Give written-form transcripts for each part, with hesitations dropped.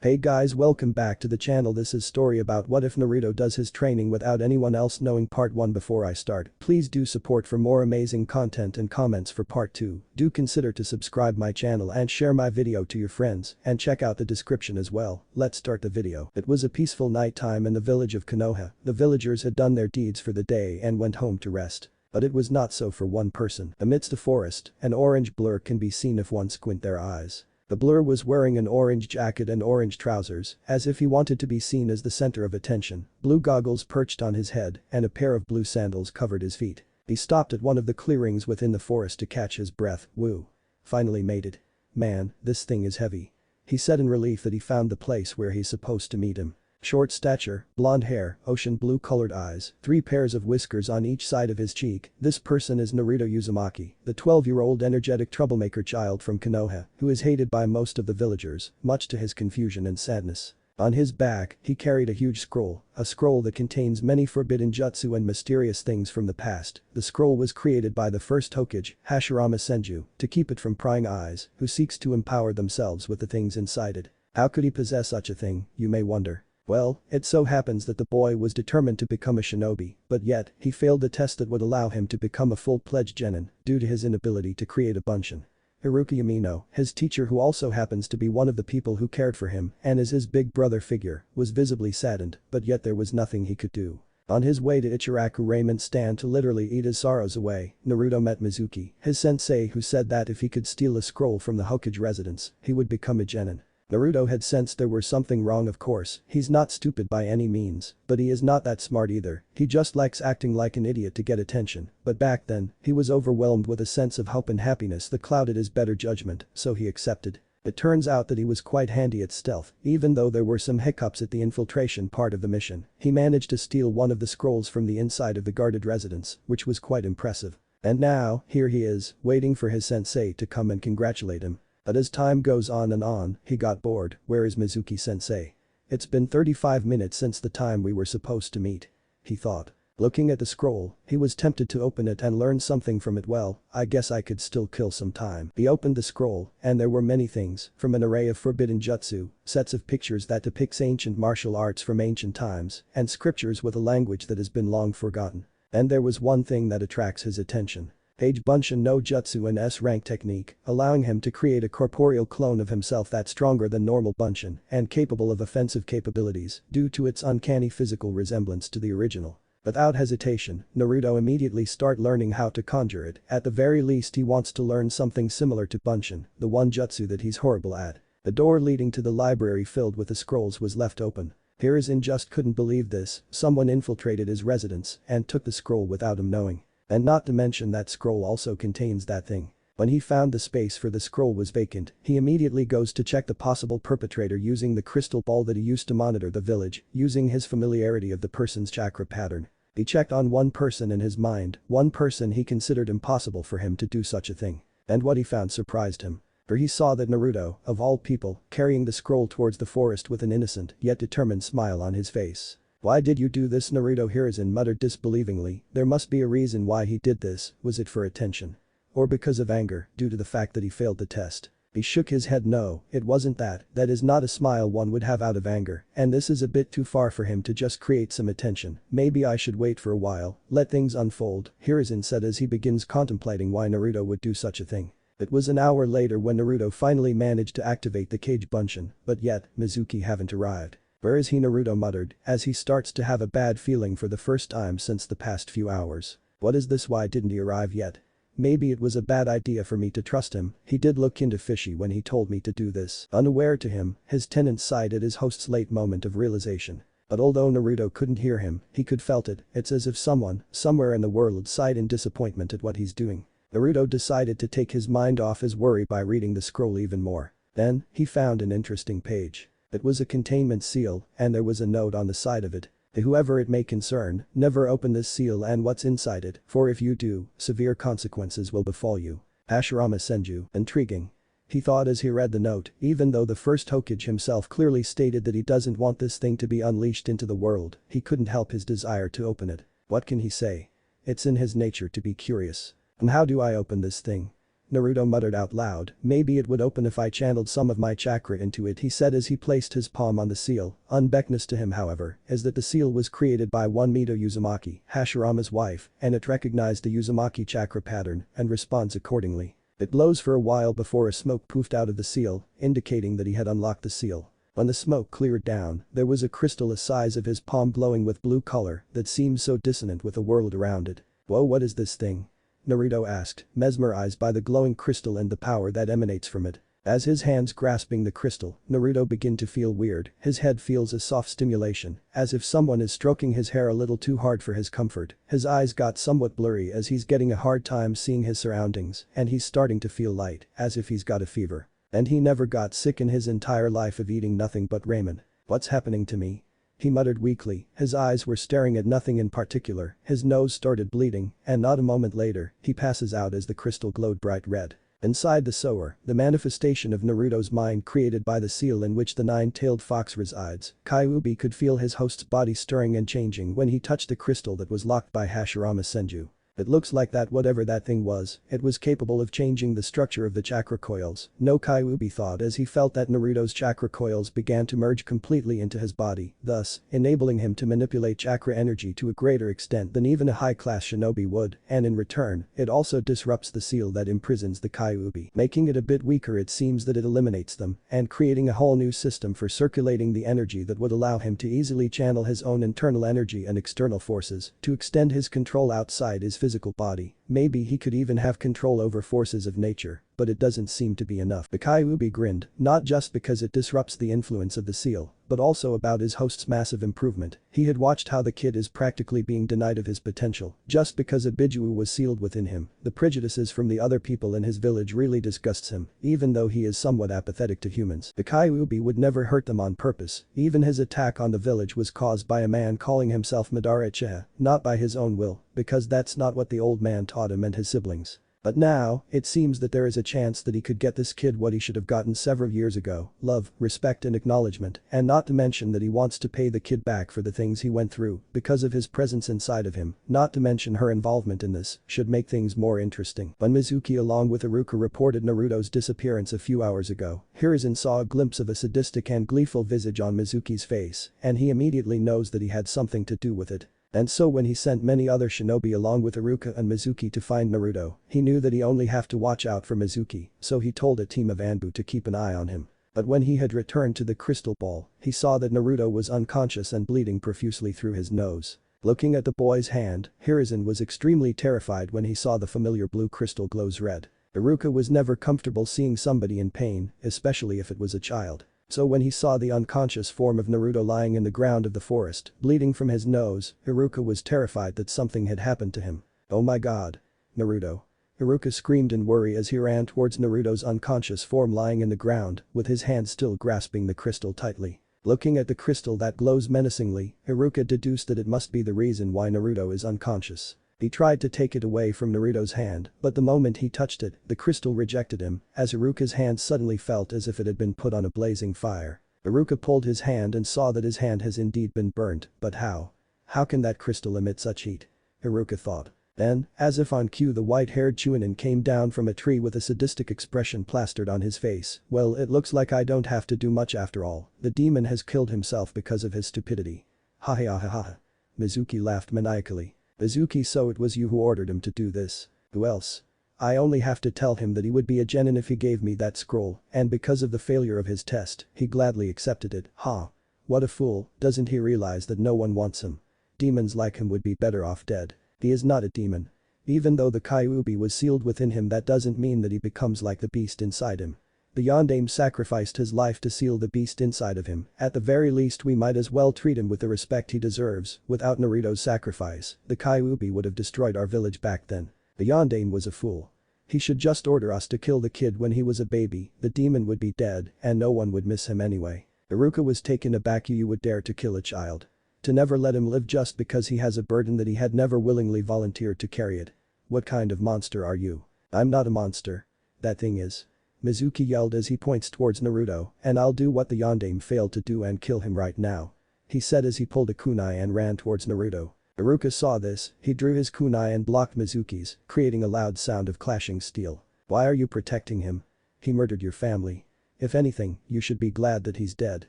Hey guys, welcome back to the channel. This is story about what if Naruto does his training without anyone else knowing. Part 1. Before I start, please do support for more amazing content and comments for part 2. Do consider to subscribe my channel and share my video to your friends and check out the description as well. Let's start the video. It was a peaceful night time in the village of Konoha. The villagers had done their deeds for the day and went home to rest. But it was not so for one person. Amidst the forest, an orange blur can be seen if one squint their eyes. The blur was wearing an orange jacket and orange trousers, as if he wanted to be seen as the center of attention. Blue goggles perched on his head and a pair of blue sandals covered his feet. He stopped at one of the clearings within the forest to catch his breath. Woo. Finally made it. Man, this thing is heavy. He said in relief that he found the place where he's supposed to meet him. Short stature, blonde hair, ocean blue colored eyes, 3 pairs of whiskers on each side of his cheek. This person is Naruto Uzumaki, the 12-year-old energetic troublemaker child from Konoha, who is hated by most of the villagers, much to his confusion and sadness. On his back, he carried a huge scroll, a scroll that contains many forbidden jutsu and mysterious things from the past. The scroll was created by the first Hokage, Hashirama Senju, to keep it from prying eyes, who seeks to empower themselves with the things inside it. How could he possess such a thing, you may wonder. Well, it so happens that the boy was determined to become a shinobi, but yet, he failed the test that would allow him to become a full-pledged genin, due to his inability to create a bunshin. Hiruka Yamino, his teacher who also happens to be one of the people who cared for him and is his big brother figure, was visibly saddened, but yet there was nothing he could do. On his way to Ichiraku raiment stand to literally eat his sorrows away, Naruto met Mizuki, his sensei, who said that if he could steal a scroll from the Hokage residence, he would become a genin. Naruto had sensed there was something wrong. Of course, he's not stupid by any means, but he is not that smart either. He just likes acting like an idiot to get attention. But back then, he was overwhelmed with a sense of hope and happiness that clouded his better judgment, so he accepted. It turns out that he was quite handy at stealth, even though there were some hiccups at the infiltration part of the mission. He managed to steal one of the scrolls from the inside of the guarded residence, which was quite impressive. And now, here he is, waiting for his sensei to come and congratulate him. But as time goes on and on, he got bored. Where is Mizuki-sensei? It's been 35 minutes since the time we were supposed to meet. He thought. Looking at the scroll, he was tempted to open it and learn something from it. Well, I guess I could still kill some time. He opened the scroll, and there were many things, from an array of forbidden jutsu, sets of pictures that depicts ancient martial arts from ancient times, and scriptures with a language that has been long forgotten. And there was one thing that attracts his attention. Page Bunshin no Jutsu and S-rank technique, allowing him to create a corporeal clone of himself that's stronger than normal Bunshin and capable of offensive capabilities due to its uncanny physical resemblance to the original. Without hesitation, Naruto immediately start learning how to conjure it. At the very least, he wants to learn something similar to Bunshin, the one jutsu that he's horrible at. The door leading to the library filled with the scrolls was left open. Hiruzen just couldn't believe this. Someone infiltrated his residence and took the scroll without him knowing. And not to mention that scroll also contains that thing. When he found the space for the scroll was vacant, he immediately goes to check the possible perpetrator using the crystal ball that he used to monitor the village, using his familiarity of the person's chakra pattern. He checked on one person in his mind, one person he considered impossible for him to do such a thing. And what he found surprised him. For he saw that Naruto, of all people, carrying the scroll towards the forest with an innocent yet determined smile on his face. Why did you do this? Naruto Hiruzen muttered disbelievingly. There must be a reason why he did this. Was it for attention? Or because of anger, due to the fact that he failed the test? He shook his head. No, it wasn't that. That is not a smile one would have out of anger, and this is a bit too far for him to just create some attention. Maybe I should wait for a while, let things unfold, Hiruzen said as he begins contemplating why Naruto would do such a thing. It was an hour later when Naruto finally managed to activate the cage Bunshin, but yet, Mizuki haven't arrived. Where is he? Naruto muttered, as he starts to have a bad feeling for the first time since the past few hours. What is this? Why didn't he arrive yet? Maybe it was a bad idea for me to trust him. He did look kinda fishy when he told me to do this. Unaware to him, his tenant sighed at his host's late moment of realization. But although Naruto couldn't hear him, he could felt it. It's as if someone, somewhere in the world sighed in disappointment at what he's doing. Naruto decided to take his mind off his worry by reading the scroll even more. Then, he found an interesting page. It was a containment seal, and there was a note on the side of it. To whoever it may concern, never open this seal and what's inside it, for if you do, severe consequences will befall you. Hashirama Senju. Intriguing. He thought as he read the note, even though the first Hokage himself clearly stated that he doesn't want this thing to be unleashed into the world, he couldn't help his desire to open it. What can he say? It's in his nature to be curious. And how do I open this thing? Naruto muttered out loud, maybe it would open if I channeled some of my chakra into it, he said as he placed his palm on the seal. Unbeknownst to him however, is that the seal was created by one Mito Uzumaki, Hashirama's wife, and it recognized the Uzumaki chakra pattern and responds accordingly. It glows for a while before a smoke poofed out of the seal, indicating that he had unlocked the seal. When the smoke cleared down, there was a crystal the size of his palm glowing with blue color that seemed so dissonant with the world around it. Whoa, what is this thing? Naruto asked, mesmerized by the glowing crystal and the power that emanates from it. As his hands grasping the crystal, Naruto began to feel weird, his head feels a soft stimulation, as if someone is stroking his hair a little too hard for his comfort. His eyes got somewhat blurry as he's getting a hard time seeing his surroundings, and he's starting to feel light, as if he's got a fever. And he never got sick in his entire life of eating nothing but ramen. What's happening to me? He muttered weakly, his eyes were staring at nothing in particular, his nose started bleeding, and not a moment later, he passes out as the crystal glowed bright red. Inside the sewer, the manifestation of Naruto's mind created by the seal in which the nine-tailed fox resides, Kyuubi could feel his host's body stirring and changing when he touched the crystal that was locked by Hashirama Senju. It looks like that whatever that thing was, it was capable of changing the structure of the chakra coils. No, Kyuubi thought as he felt that Naruto's chakra coils began to merge completely into his body, thus enabling him to manipulate chakra energy to a greater extent than even a high-class shinobi would, and in return, it also disrupts the seal that imprisons the Kyuubi, making it a bit weaker. It seems that it eliminates them and creating a whole new system for circulating the energy that would allow him to easily channel his own internal energy and external forces to extend his control outside his physical body. Maybe he could even have control over forces of nature, but it doesn't seem to be enough. The Kyuubi grinned, not just because it disrupts the influence of the seal, but also about his host's massive improvement. He had watched how the kid is practically being denied of his potential just because a Bijuu was sealed within him. The prejudices from the other people in his village really disgusts him, even though he is somewhat apathetic to humans. The Kyuubi would never hurt them on purpose, even his attack on the village was caused by a man calling himself Madara Uchiha, not by his own will, because that's not what the old man taught him and his siblings. But now, it seems that there is a chance that he could get this kid what he should have gotten several years ago, love, respect and acknowledgement, and not to mention that he wants to pay the kid back for the things he went through because of his presence inside of him, not to mention her involvement in this, should make things more interesting. When Mizuki along with Iruka reported Naruto's disappearance a few hours ago, Hiruzen saw a glimpse of a sadistic and gleeful visage on Mizuki's face, and he immediately knows that he had something to do with it. And so when he sent many other shinobi along with Iruka and Mizuki to find Naruto, he knew that he only have to watch out for Mizuki, so he told a team of Anbu to keep an eye on him. But when he had returned to the crystal ball, he saw that Naruto was unconscious and bleeding profusely through his nose. Looking at the boy's hand, Hiruzen was extremely terrified when he saw the familiar blue crystal glows red. Iruka was never comfortable seeing somebody in pain, especially if it was a child. So when he saw the unconscious form of Naruto lying in the ground of the forest, bleeding from his nose, Iruka was terrified that something had happened to him. Oh my god. Naruto. Iruka screamed in worry as he ran towards Naruto's unconscious form lying in the ground, with his hand still grasping the crystal tightly. Looking at the crystal that glows menacingly, Iruka deduced that it must be the reason why Naruto is unconscious. He tried to take it away from Naruto's hand, but the moment he touched it, the crystal rejected him, as Iruka's hand suddenly felt as if it had been put on a blazing fire. Iruka pulled his hand and saw that his hand has indeed been burnt, but how? How can that crystal emit such heat? Iruka thought. Then, as if on cue, the white-haired Chunin came down from a tree with a sadistic expression plastered on his face. Well, it looks like I don't have to do much after all. The demon has killed himself because of his stupidity. Ha ha ha ha. Mizuki laughed maniacally. Mizuki, so it was you who ordered him to do this. Who else? I only have to tell him that he would be a genin if he gave me that scroll, and because of the failure of his test, he gladly accepted it. Ha. What a fool, doesn't he realize that no one wants him? Demons like him would be better off dead. He is not a demon. Even though the Kyuubi was sealed within him, that doesn't mean that he becomes like the beast inside him. The Yondaime sacrificed his life to seal the beast inside of him. At the very least we might as well treat him with the respect he deserves. Without Naruto's sacrifice, the Kyuubi would have destroyed our village back then. The Yondaime was a fool. He should just order us to kill the kid when he was a baby, the demon would be dead, and no one would miss him anyway. Iruka was taken aback. You would dare to kill a child. To never let him live just because he has a burden that he had never willingly volunteered to carry it. What kind of monster are you? I'm not a monster. That thing is. Mizuki yelled as he points towards Naruto, and I'll do what the Yondaime failed to do and kill him right now. He said as he pulled a kunai and ran towards Naruto. Iruka saw this, he drew his kunai and blocked Mizuki's, creating a loud sound of clashing steel. Why are you protecting him? He murdered your family. If anything, you should be glad that he's dead.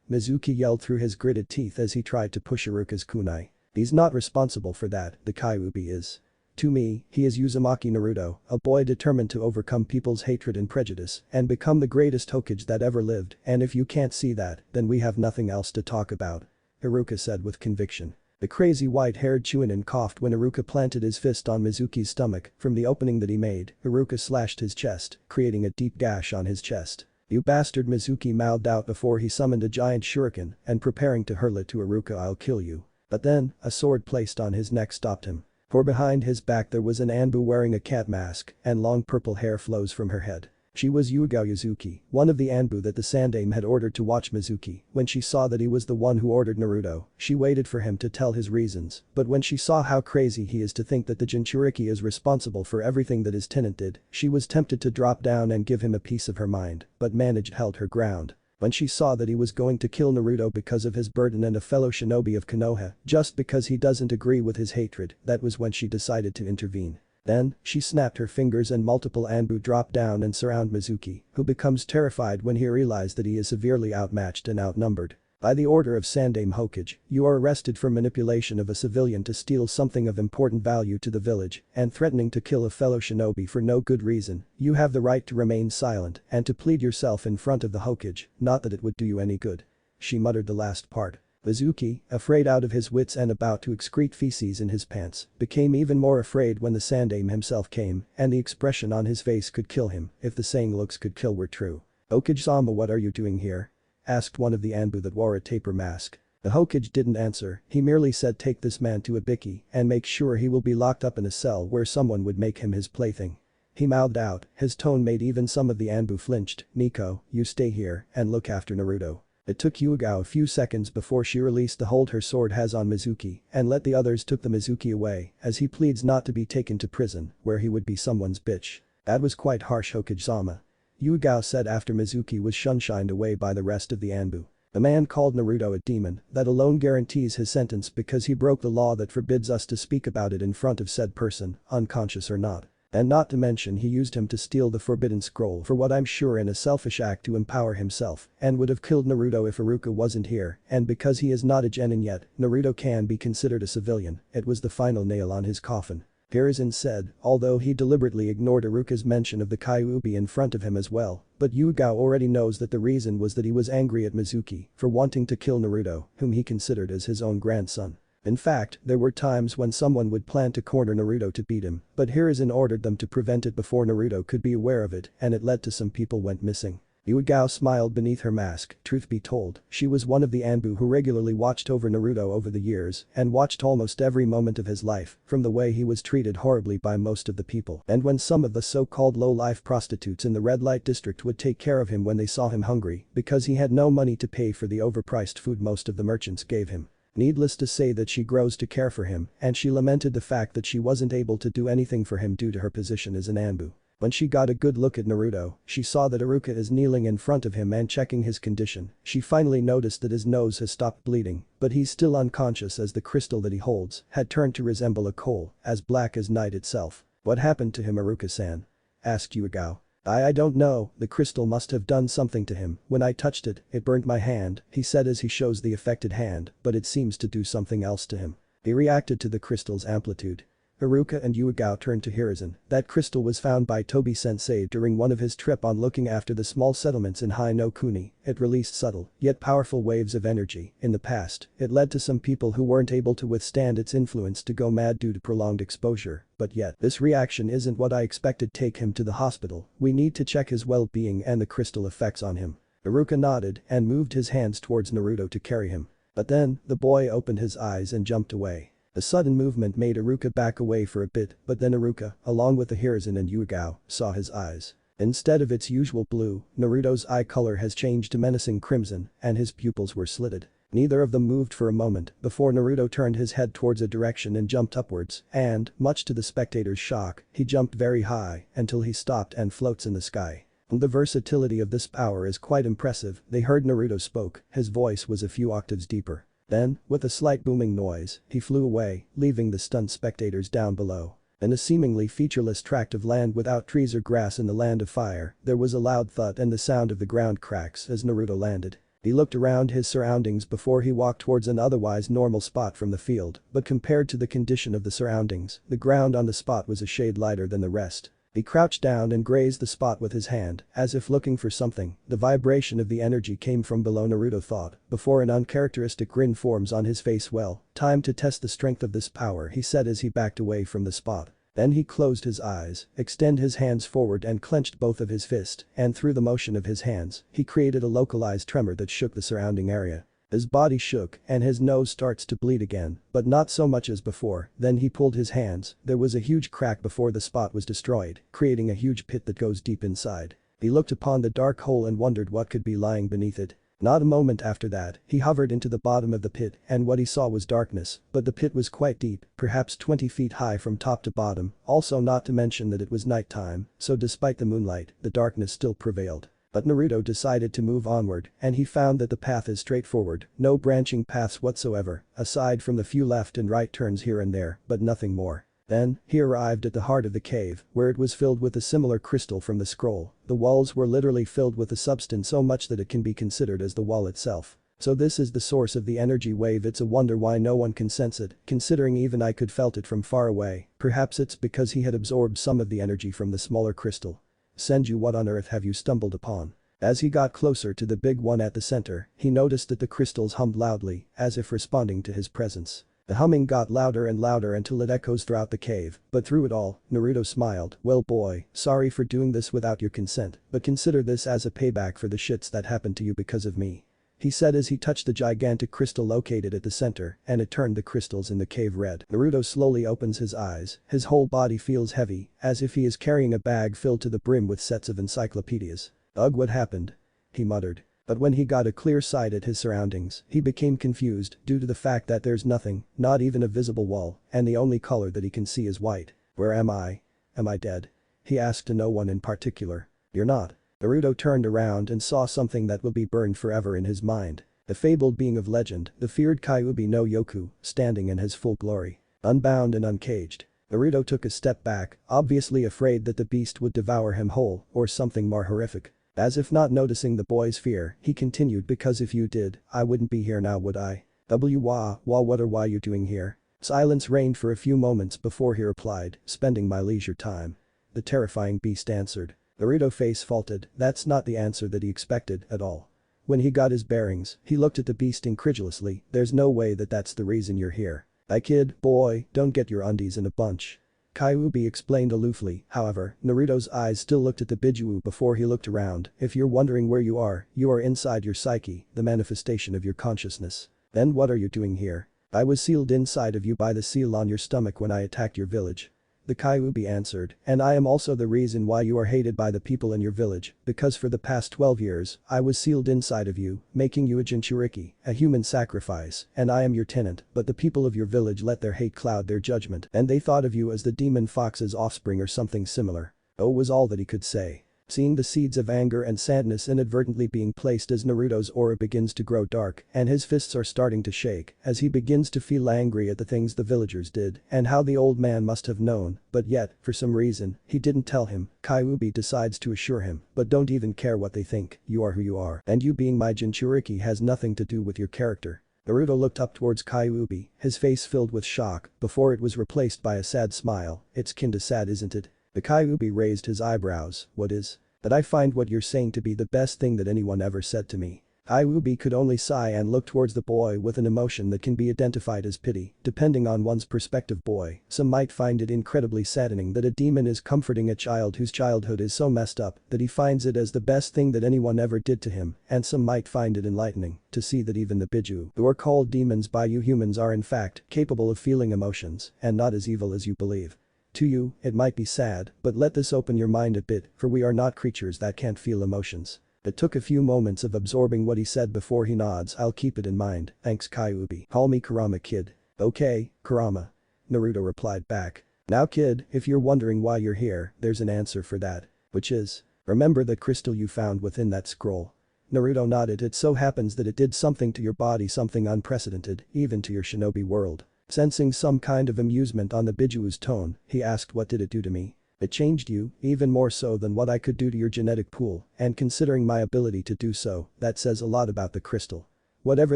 Mizuki yelled through his gritted teeth as he tried to push Iruka's kunai. He's not responsible for that, the Kyuubi is. To me, he is Uzumaki Naruto, a boy determined to overcome people's hatred and prejudice and become the greatest Hokage that ever lived, and if you can't see that, then we have nothing else to talk about. Iruka said with conviction. The crazy white-haired Chunin coughed when Iruka planted his fist on Mizuki's stomach. From the opening that he made, Iruka slashed his chest, creating a deep gash on his chest. You bastard, Mizuki mouthed out before he summoned a giant shuriken and preparing to hurl it to Iruka. I'll kill you. But then, a sword placed on his neck stopped him. For behind his back there was an Anbu wearing a cat mask and long purple hair flows from her head. She was Yugao Yuzuki, one of the Anbu that the Sandaime had ordered to watch Mizuki. When she saw that he was the one who ordered Naruto, she waited for him to tell his reasons, but when she saw how crazy he is to think that the Jinchuriki is responsible for everything that his tenant did, she was tempted to drop down and give him a piece of her mind, but managed held her ground. When she saw that he was going to kill Naruto because of his burden and a fellow shinobi of Konoha, just because he doesn't agree with his hatred, that was when she decided to intervene. Then, she snapped her fingers and multiple Anbu drop down and surround Mizuki, who becomes terrified when he realizes that he is severely outmatched and outnumbered. By the order of Sandaime Hokage, you are arrested for manipulation of a civilian to steal something of important value to the village and threatening to kill a fellow shinobi for no good reason. You have the right to remain silent and to plead yourself in front of the Hokage, not that it would do you any good. She muttered the last part. Mizuki, afraid out of his wits and about to excrete feces in his pants, became even more afraid when the Sandaime himself came, and the expression on his face could kill him if the saying looks could kill were true. Hokage-sama, what are you doing here? Asked one of the Anbu that wore a taper mask. The Hokage didn't answer, he merely said take this man to Ibiki and make sure he will be locked up in a cell where someone would make him his plaything. He mouthed out, his tone made even some of the Anbu flinched. Nico, you stay here and look after Naruto. It took Yugao a few seconds before she released the hold her sword has on Mizuki and let the others took the Mizuki away as he pleads not to be taken to prison where he would be someone's bitch. That was quite harsh, Hokage-sama. Yugao said after Mizuki was shunshined away by the rest of the Anbu. The man called Naruto a demon that alone guarantees his sentence because he broke the law that forbids us to speak about it in front of said person, unconscious or not. And not to mention he used him to steal the forbidden scroll for what I'm sure in a selfish act to empower himself and would have killed Naruto if Iruka wasn't here, and because he is not a genin yet, Naruto can be considered a civilian. It was the final nail on his coffin. Hiruzen said, although he deliberately ignored Iruka's mention of the Kyuubi in front of him as well, but Yugao already knows that the reason was that he was angry at Mizuki for wanting to kill Naruto, whom he considered as his own grandson. In fact, there were times when someone would plan to corner Naruto to beat him, but Hiruzen ordered them to prevent it before Naruto could be aware of it, and it led to some people went missing. Yugao smiled beneath her mask. Truth be told, she was one of the Anbu who regularly watched over Naruto over the years and watched almost every moment of his life, from the way he was treated horribly by most of the people and when some of the so-called low-life prostitutes in the red light district would take care of him when they saw him hungry because he had no money to pay for the overpriced food most of the merchants gave him. Needless to say that she grows to care for him and she lamented the fact that she wasn't able to do anything for him due to her position as an Anbu. When she got a good look at Naruto, she saw that Iruka is kneeling in front of him and checking his condition. She finally noticed that his nose has stopped bleeding, but he's still unconscious as the crystal that he holds had turned to resemble a coal, as black as night itself. What happened to him, Iruka-san? Asked Yugao. I don't know, the crystal must have done something to him. When I touched it, it burned my hand, he said as he shows the affected hand, but it seems to do something else to him. He reacted to the crystal's amplitude. Iruka and Yugao turned to Hiruzen. That crystal was found by Tobi-sensei during one of his trip on looking after the small settlements in Hai no Kuni. It released subtle, yet powerful waves of energy. In the past, it led to some people who weren't able to withstand its influence to go mad due to prolonged exposure. But yet, this reaction isn't what I expected. Take him to the hospital. We need to check his well-being and the crystal effects on him. Iruka nodded and moved his hands towards Naruto to carry him. But then, the boy opened his eyes and jumped away. The sudden movement made Iruka back away for a bit, but then Iruka, along with the Hiruzen and Yugao, saw his eyes. Instead of its usual blue, Naruto's eye color has changed to menacing crimson, and his pupils were slitted. Neither of them moved for a moment before Naruto turned his head towards a direction and jumped upwards, and, much to the spectators' shock, he jumped very high until he stopped and floats in the sky. The versatility of this power is quite impressive. They heard Naruto spoke, his voice was a few octaves deeper. Then, with a slight booming noise, he flew away, leaving the stunned spectators down below. In a seemingly featureless tract of land without trees or grass in the land of fire, there was a loud thud and the sound of the ground cracks as Naruto landed. He looked around his surroundings before he walked towards an otherwise normal spot from the field, but compared to the condition of the surroundings, the ground on the spot was a shade lighter than the rest. He crouched down and grazed the spot with his hand, as if looking for something. The vibration of the energy came from below, Naruto thought, before an uncharacteristic grin forms on his face. Well, time to test the strength of this power, he said as he backed away from the spot. Then he closed his eyes, extended his hands forward and clenched both of his fists, and through the motion of his hands, he created a localized tremor that shook the surrounding area. His body shook and his nose starts to bleed again, but not so much as before. Then he pulled his hands, there was a huge crack before the spot was destroyed, creating a huge pit that goes deep inside. He looked upon the dark hole and wondered what could be lying beneath it. Not a moment after that, he hovered into the bottom of the pit and what he saw was darkness, but the pit was quite deep, perhaps 20 feet high from top to bottom, also not to mention that it was nighttime, so despite the moonlight, the darkness still prevailed. But Naruto decided to move onward, and he found that the path is straightforward, no branching paths whatsoever, aside from the few left and right turns here and there, but nothing more. Then, he arrived at the heart of the cave, where it was filled with a similar crystal from the scroll. The walls were literally filled with the substance so much that it can be considered as the wall itself. So this is the source of the energy wave. It's a wonder why no one can sense it, considering even I could felt it from far away. Perhaps it's because he had absorbed some of the energy from the smaller crystal. Senju, what on earth have you stumbled upon? As he got closer to the big one at the center, he noticed that the crystals hummed loudly, as if responding to his presence. The humming got louder and louder until it echoes throughout the cave, but through it all, Naruto smiled. Well boy, sorry for doing this without your consent, but consider this as a payback for the shits that happened to you because of me. He said as he touched the gigantic crystal located at the center, and it turned the crystals in the cave red. Naruto slowly opens his eyes, his whole body feels heavy, as if he is carrying a bag filled to the brim with sets of encyclopedias. Ugh, what happened? He muttered. But when he got a clear sight at his surroundings, he became confused due to the fact that there's nothing, not even a visible wall, and the only color that he can see is white. Where am I? Am I dead? He asked to no one in particular. You're not. Naruto turned around and saw something that will be burned forever in his mind. The fabled being of legend, the feared Kyuubi no Yoku, standing in his full glory. Unbound and uncaged. Naruto took a step back, obviously afraid that the beast would devour him whole, or something more horrific. As if not noticing the boy's fear, he continued, because if you did, I wouldn't be here now, would I? What or why you doing here? Silence reigned for a few moments before he replied, spending my leisure time. The terrifying beast answered. Naruto face faulted, that's not the answer that he expected at all. When he got his bearings, he looked at the beast incredulously. There's no way that that's the reason you're here. Kid, boy, don't get your undies in a bunch. Kyuubi explained aloofly. However, Naruto's eyes still looked at the Biju before he looked around. If you're wondering where you are inside your psyche, the manifestation of your consciousness. Then what are you doing here? I was sealed inside of you by the seal on your stomach when I attacked your village. The Kyuubi answered, and I am also the reason why you are hated by the people in your village, because for the past 12 years, I was sealed inside of you, making you a Jinchuriki, a human sacrifice, and I am your tenant, but the people of your village let their hate cloud their judgment, and they thought of you as the demon fox's offspring or something similar. Oh, was all that he could say. Seeing the seeds of anger and sadness inadvertently being placed as Naruto's aura begins to grow dark and his fists are starting to shake as he begins to feel angry at the things the villagers did and how the old man must have known, but yet, for some reason, he didn't tell him. Kyuubi decides to assure him, but don't even care what they think, you are who you are, and you being my Jinchuriki has nothing to do with your character. Naruto looked up towards Kyuubi, his face filled with shock, before it was replaced by a sad smile. It's kinda sad, isn't it? The Kyuubi raised his eyebrows. What is? That I find what you're saying to be the best thing that anyone ever said to me. Kyuubi could only sigh and look towards the boy with an emotion that can be identified as pity, depending on one's perspective. Boy, some might find it incredibly saddening that a demon is comforting a child whose childhood is so messed up that he finds it as the best thing that anyone ever did to him, and some might find it enlightening to see that even the Biju, who are called demons by you humans, are in fact capable of feeling emotions and not as evil as you believe. To you, it might be sad, but let this open your mind a bit, for we are not creatures that can't feel emotions. It took a few moments of absorbing what he said before he nods. I'll keep it in mind, thanks Kyuubi. Call me Kurama, kid. Okay, Kurama. Naruto replied back. Now kid, if you're wondering why you're here, there's an answer for that. Which is, remember the crystal you found within that scroll? Naruto nodded. It so happens that it did something to your body, something unprecedented, even to your shinobi world. Sensing some kind of amusement on the Bijuu's tone, he asked, what did it do to me? It changed you, even more so than what I could do to your genetic pool, and considering my ability to do so, that says a lot about the crystal. Whatever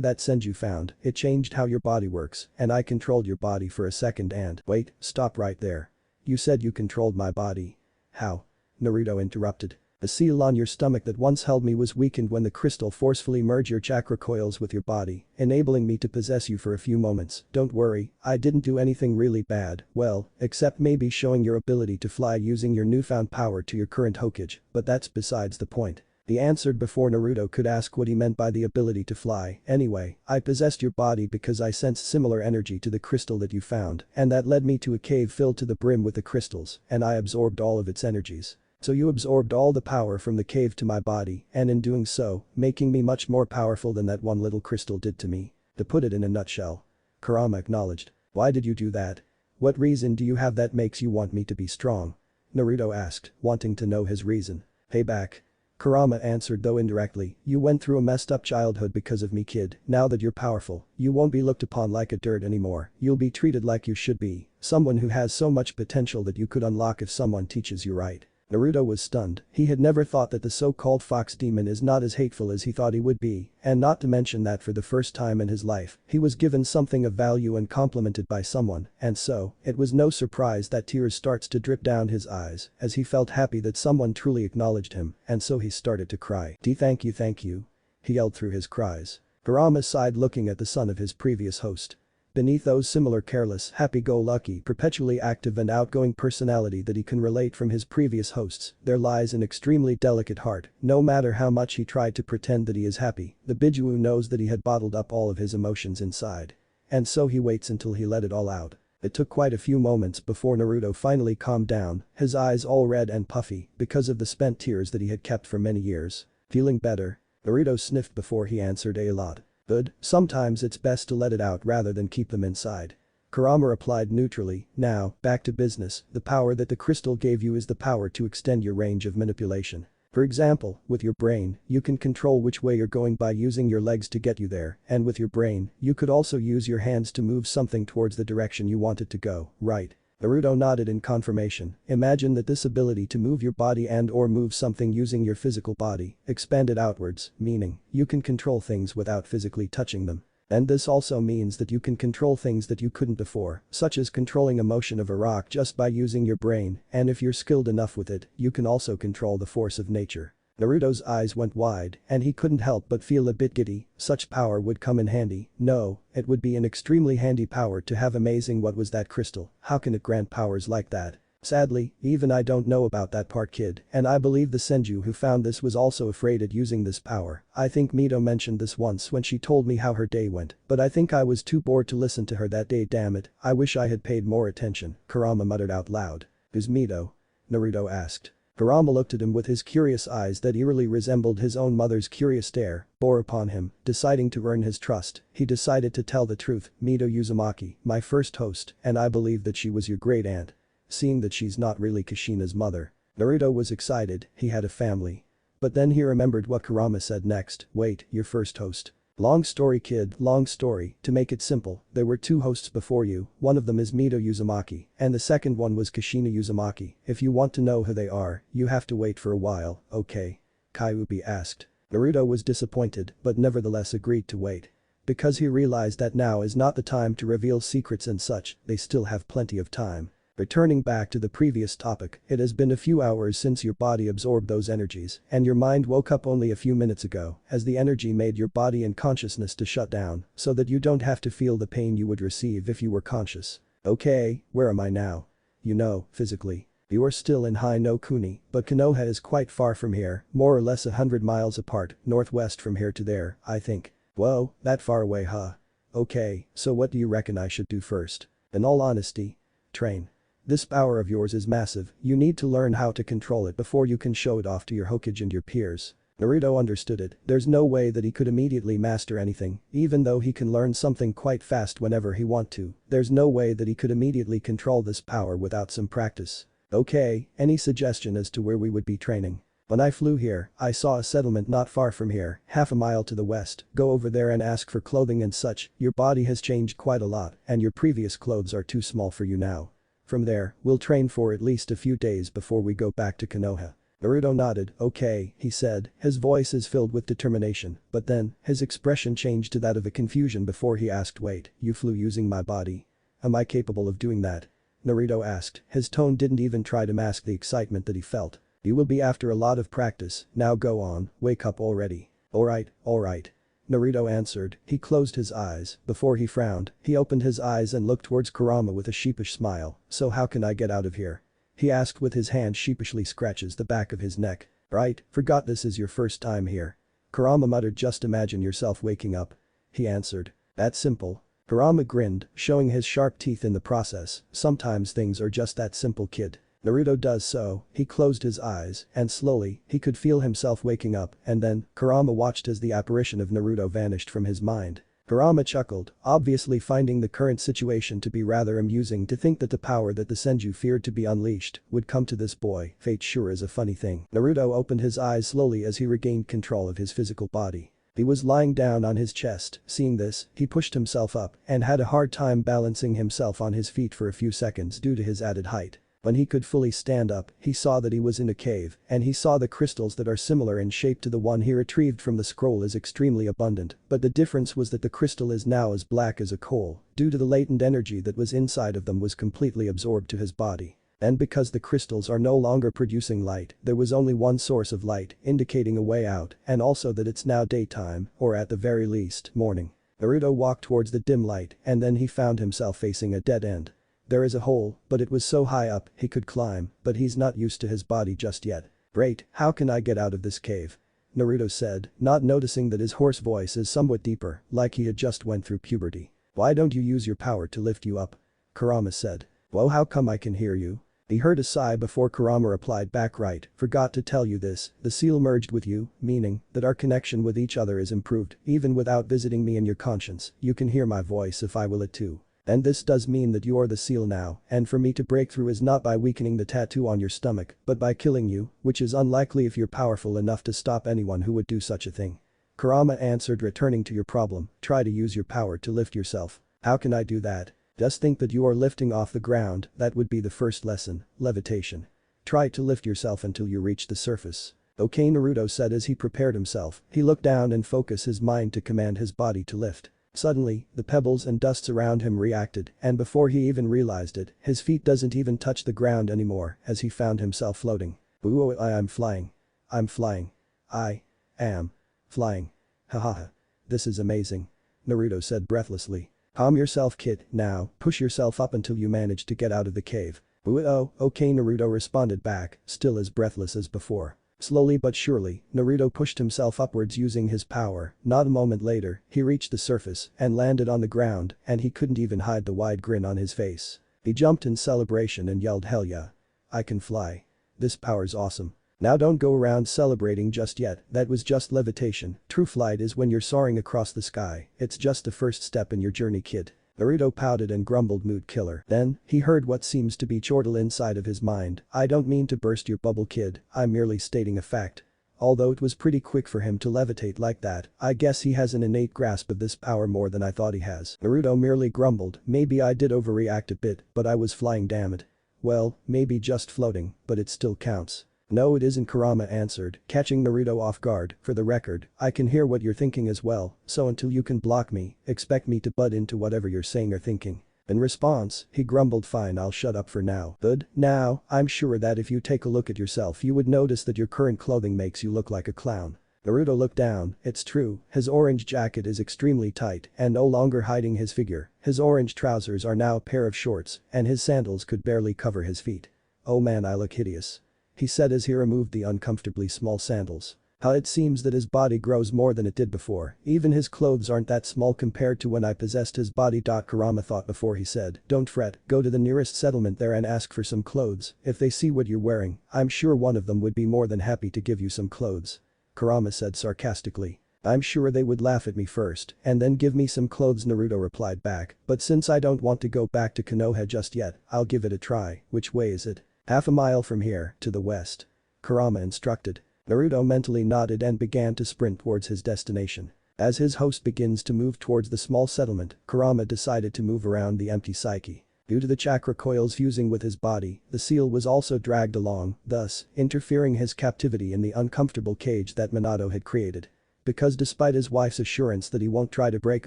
that senju found, it changed how your body works, and I controlled your body for a second and— Wait, stop right there. You said you controlled my body. How? Naruto interrupted. The seal on your stomach that once held me was weakened when the crystal forcefully merged your chakra coils with your body, enabling me to possess you for a few moments. Don't worry, I didn't do anything really bad, well, except maybe showing your ability to fly using your newfound power to your current Hokage, but that's besides the point. He answered before Naruto could ask what he meant by the ability to fly. Anyway, I possessed your body because I sensed similar energy to the crystal that you found, and that led me to a cave filled to the brim with the crystals, and I absorbed all of its energies. So you absorbed all the power from the cave to my body, and in doing so, making me much more powerful than that one little crystal did to me. To put it in a nutshell. Kurama acknowledged. Why did you do that? What reason do you have that makes you want me to be strong? Naruto asked, wanting to know his reason. Payback. Kurama answered, though indirectly, you went through a messed up childhood because of me, kid. Now that you're powerful, you won't be looked upon like a dirt anymore. You'll be treated like you should be. Someone who has so much potential that you could unlock if someone teaches you right. Naruto was stunned. He had never thought that the so-called fox demon is not as hateful as he thought he would be, and not to mention that for the first time in his life, he was given something of value and complimented by someone, and so, it was no surprise that tears starts to drip down his eyes as he felt happy that someone truly acknowledged him, and so he started to cry. Thank you. He yelled through his cries. Kurama sighed looking at the son of his previous host. Beneath those similar careless, happy-go-lucky, perpetually active and outgoing personality that he can relate from his previous hosts, there lies an extremely delicate heart. No matter how much he tried to pretend that he is happy, the Bijuu knows that he had bottled up all of his emotions inside. And so he waits until he let it all out. It took quite a few moments before Naruto finally calmed down, his eyes all red and puffy because of the spent tears that he had kept for many years. Feeling better? Naruto sniffed before he answered, a lot. Good, sometimes it's best to let it out rather than keep them inside. Kurama replied neutrally, now, back to business, the power that the crystal gave you is the power to extend your range of manipulation. For example, with your brain, you can control which way you're going by using your legs to get you there, and with your brain, you could also use your hands to move something towards the direction you want it to go, right? Naruto nodded in confirmation. Imagine that this ability to move your body and/or move something using your physical body expanded outwards, meaning you can control things without physically touching them. And this also means that you can control things that you couldn't before, such as controlling a motion of a rock just by using your brain, and if you're skilled enough with it, you can also control the force of nature. Naruto's eyes went wide, and he couldn't help but feel a bit giddy. Such power would come in handy. No, it would be an extremely handy power to have. Amazing. What was that crystal? How can it grant powers like that? Sadly, even I don't know about that part, kid, and I believe the Senju who found this was also afraid at using this power. I think Mito mentioned this once when she told me how her day went, but I think I was too bored to listen to her that day. Damn it, I wish I had paid more attention, Kurama muttered out loud. Who's Mito? Naruto asked. Kurama looked at him with his curious eyes that eerily resembled his own mother's curious stare, bore upon him, deciding to earn his trust. He decided to tell the truth. Mito Uzumaki, my first host, and I believe that she was your great aunt. Seeing that she's not really Kushina's mother. Naruto was excited, he had a family. But then he remembered what Kurama said next. Wait, your first host. Long story, kid, long story. To make it simple, there were two hosts before you, one of them is Mito Uzumaki, and the second one was Kushina Uzumaki. If you want to know who they are, you have to wait for a while, okay? Kyuubi asked. Naruto was disappointed, but nevertheless agreed to wait. Because he realized that now is not the time to reveal secrets and such, they still have plenty of time. Returning back to the previous topic, it has been a few hours since your body absorbed those energies, and your mind woke up only a few minutes ago, as the energy made your body and consciousness to shut down, so that you don't have to feel the pain you would receive if you were conscious. Okay, where am I now? You know, physically. You are still in Hai no Kuni, but Konoha is quite far from here, more or less 100 miles apart, northwest from here to there, I think. Whoa, that far away, huh? Okay, so what do you reckon I should do first? In all honesty, train. This power of yours is massive, you need to learn how to control it before you can show it off to your Hokage and your peers. Naruto understood it, there's no way that he could immediately master anything, even though he can learn something quite fast whenever he want to, there's no way that he could immediately control this power without some practice. Okay, any suggestion as to where we would be training? When I flew here, I saw a settlement not far from here, half a mile to the west, go over there and ask for clothing and such, your body has changed quite a lot and your previous clothes are too small for you now. From there, we'll train for at least a few days before we go back to Konoha. Naruto nodded, okay, he said, his voice is filled with determination, but then, his expression changed to that of a confusion before he asked wait, you flew using my body? Am I capable of doing that? Naruto asked, his tone didn't even try to mask the excitement that he felt. You will be after a lot of practice, now go on, wake up already. Alright. Naruto answered, he closed his eyes, before he frowned, he opened his eyes and looked towards Kurama with a sheepish smile, so how can I get out of here? He asked with his hand sheepishly scratches the back of his neck. Right, forgot this is your first time here. Kurama muttered just imagine yourself waking up. He answered. That's simple. Kurama grinned, showing his sharp teeth in the process, sometimes things are just that simple kid. Naruto does so, he closed his eyes, and slowly, he could feel himself waking up, and then, Kurama watched as the apparition of Naruto vanished from his mind. Kurama chuckled, obviously finding the current situation to be rather amusing to think that the power that the Senju feared to be unleashed would come to this boy, fate sure is a funny thing. Naruto opened his eyes slowly as he regained control of his physical body. He was lying down on his chest, seeing this, he pushed himself up and had a hard time balancing himself on his feet for a few seconds due to his added height. When he could fully stand up, he saw that he was in a cave, and he saw the crystals that are similar in shape to the one he retrieved from the scroll is extremely abundant, but the difference was that the crystal is now as black as a coal, due to the latent energy that was inside of them was completely absorbed to his body. And because the crystals are no longer producing light, there was only one source of light, indicating a way out, and also that it's now daytime, or at the very least, morning. Naruto walked towards the dim light, and then he found himself facing a dead end. There is a hole, but it was so high up, he could climb, but he's not used to his body just yet. Great, how can I get out of this cave? Naruto said, not noticing that his hoarse voice is somewhat deeper, like he had just went through puberty. Why don't you use your power to lift you up? Kurama said. Well, how come I can hear you? He heard a sigh before Kurama replied back right, forgot to tell you this, the seal merged with you, meaning that our connection with each other is improved, even without visiting me in your conscience, you can hear my voice if I will it too. And this does mean that you are the seal now, and for me to break through is not by weakening the tattoo on your stomach, but by killing you, which is unlikely if you're powerful enough to stop anyone who would do such a thing. Kurama answered returning to your problem, try to use your power to lift yourself. How can I do that? Just think that you are lifting off the ground, that would be the first lesson, levitation. Try to lift yourself until you reach the surface. Okay, Naruto said as he prepared himself, he looked down and focused his mind to command his body to lift. Suddenly, the pebbles and dusts around him reacted, and before he even realized it, his feet doesn't even touch the ground anymore as he found himself floating. Ooh, I'm flying. I'm flying. I am flying. Hahaha. This is amazing. Naruto said breathlessly. Calm yourself kid, now, push yourself up until you manage to get out of the cave. Oh, okay Naruto responded back, still as breathless as before. Slowly but surely, Naruto pushed himself upwards using his power, not a moment later, he reached the surface and landed on the ground and he couldn't even hide the wide grin on his face. He jumped in celebration and yelled hell yeah. I can fly. This power's awesome. Now don't go around celebrating just yet, that was just levitation, true flight is when you're soaring across the sky, it's just the first step in your journey kid. Naruto pouted and grumbled mood killer. Then, he heard what seems to be chortle inside of his mind, I don't mean to burst your bubble kid, I'm merely stating a fact. Although it was pretty quick for him to levitate like that, I guess he has an innate grasp of this power more than I thought he has. Naruto merely grumbled, maybe I did overreact a bit, but I was flying damn it. Well, maybe just floating, but it still counts. No it isn't Kurama answered, catching Naruto off guard, for the record, I can hear what you're thinking as well, so until you can block me, expect me to butt into whatever you're saying or thinking. In response, he grumbled fine I'll shut up for now. Good, now, I'm sure that if you take a look at yourself you would notice that your current clothing makes you look like a clown. Naruto looked down, it's true, his orange jacket is extremely tight and no longer hiding his figure, his orange trousers are now a pair of shorts, and his sandals could barely cover his feet. Oh man I look hideous. He said as he removed the uncomfortably small sandals. How it seems that his body grows more than it did before, even his clothes aren't that small compared to when I possessed his body. Kurama thought before he said, don't fret, go to the nearest settlement there and ask for some clothes, if they see what you're wearing, I'm sure one of them would be more than happy to give you some clothes. Kurama said sarcastically. I'm sure they would laugh at me first, and then give me some clothes Naruto replied back, but since I don't want to go back to Konoha just yet, I'll give it a try, which way is it? Half a mile from here, to the west. Kurama instructed. Naruto mentally nodded and began to sprint towards his destination. As his host begins to move towards the small settlement, Kurama decided to move around the empty psyche. Due to the chakra coils fusing with his body, the seal was also dragged along, thus, interfering his captivity in the uncomfortable cage that Minato had created. Because despite his wife's assurance that he won't try to break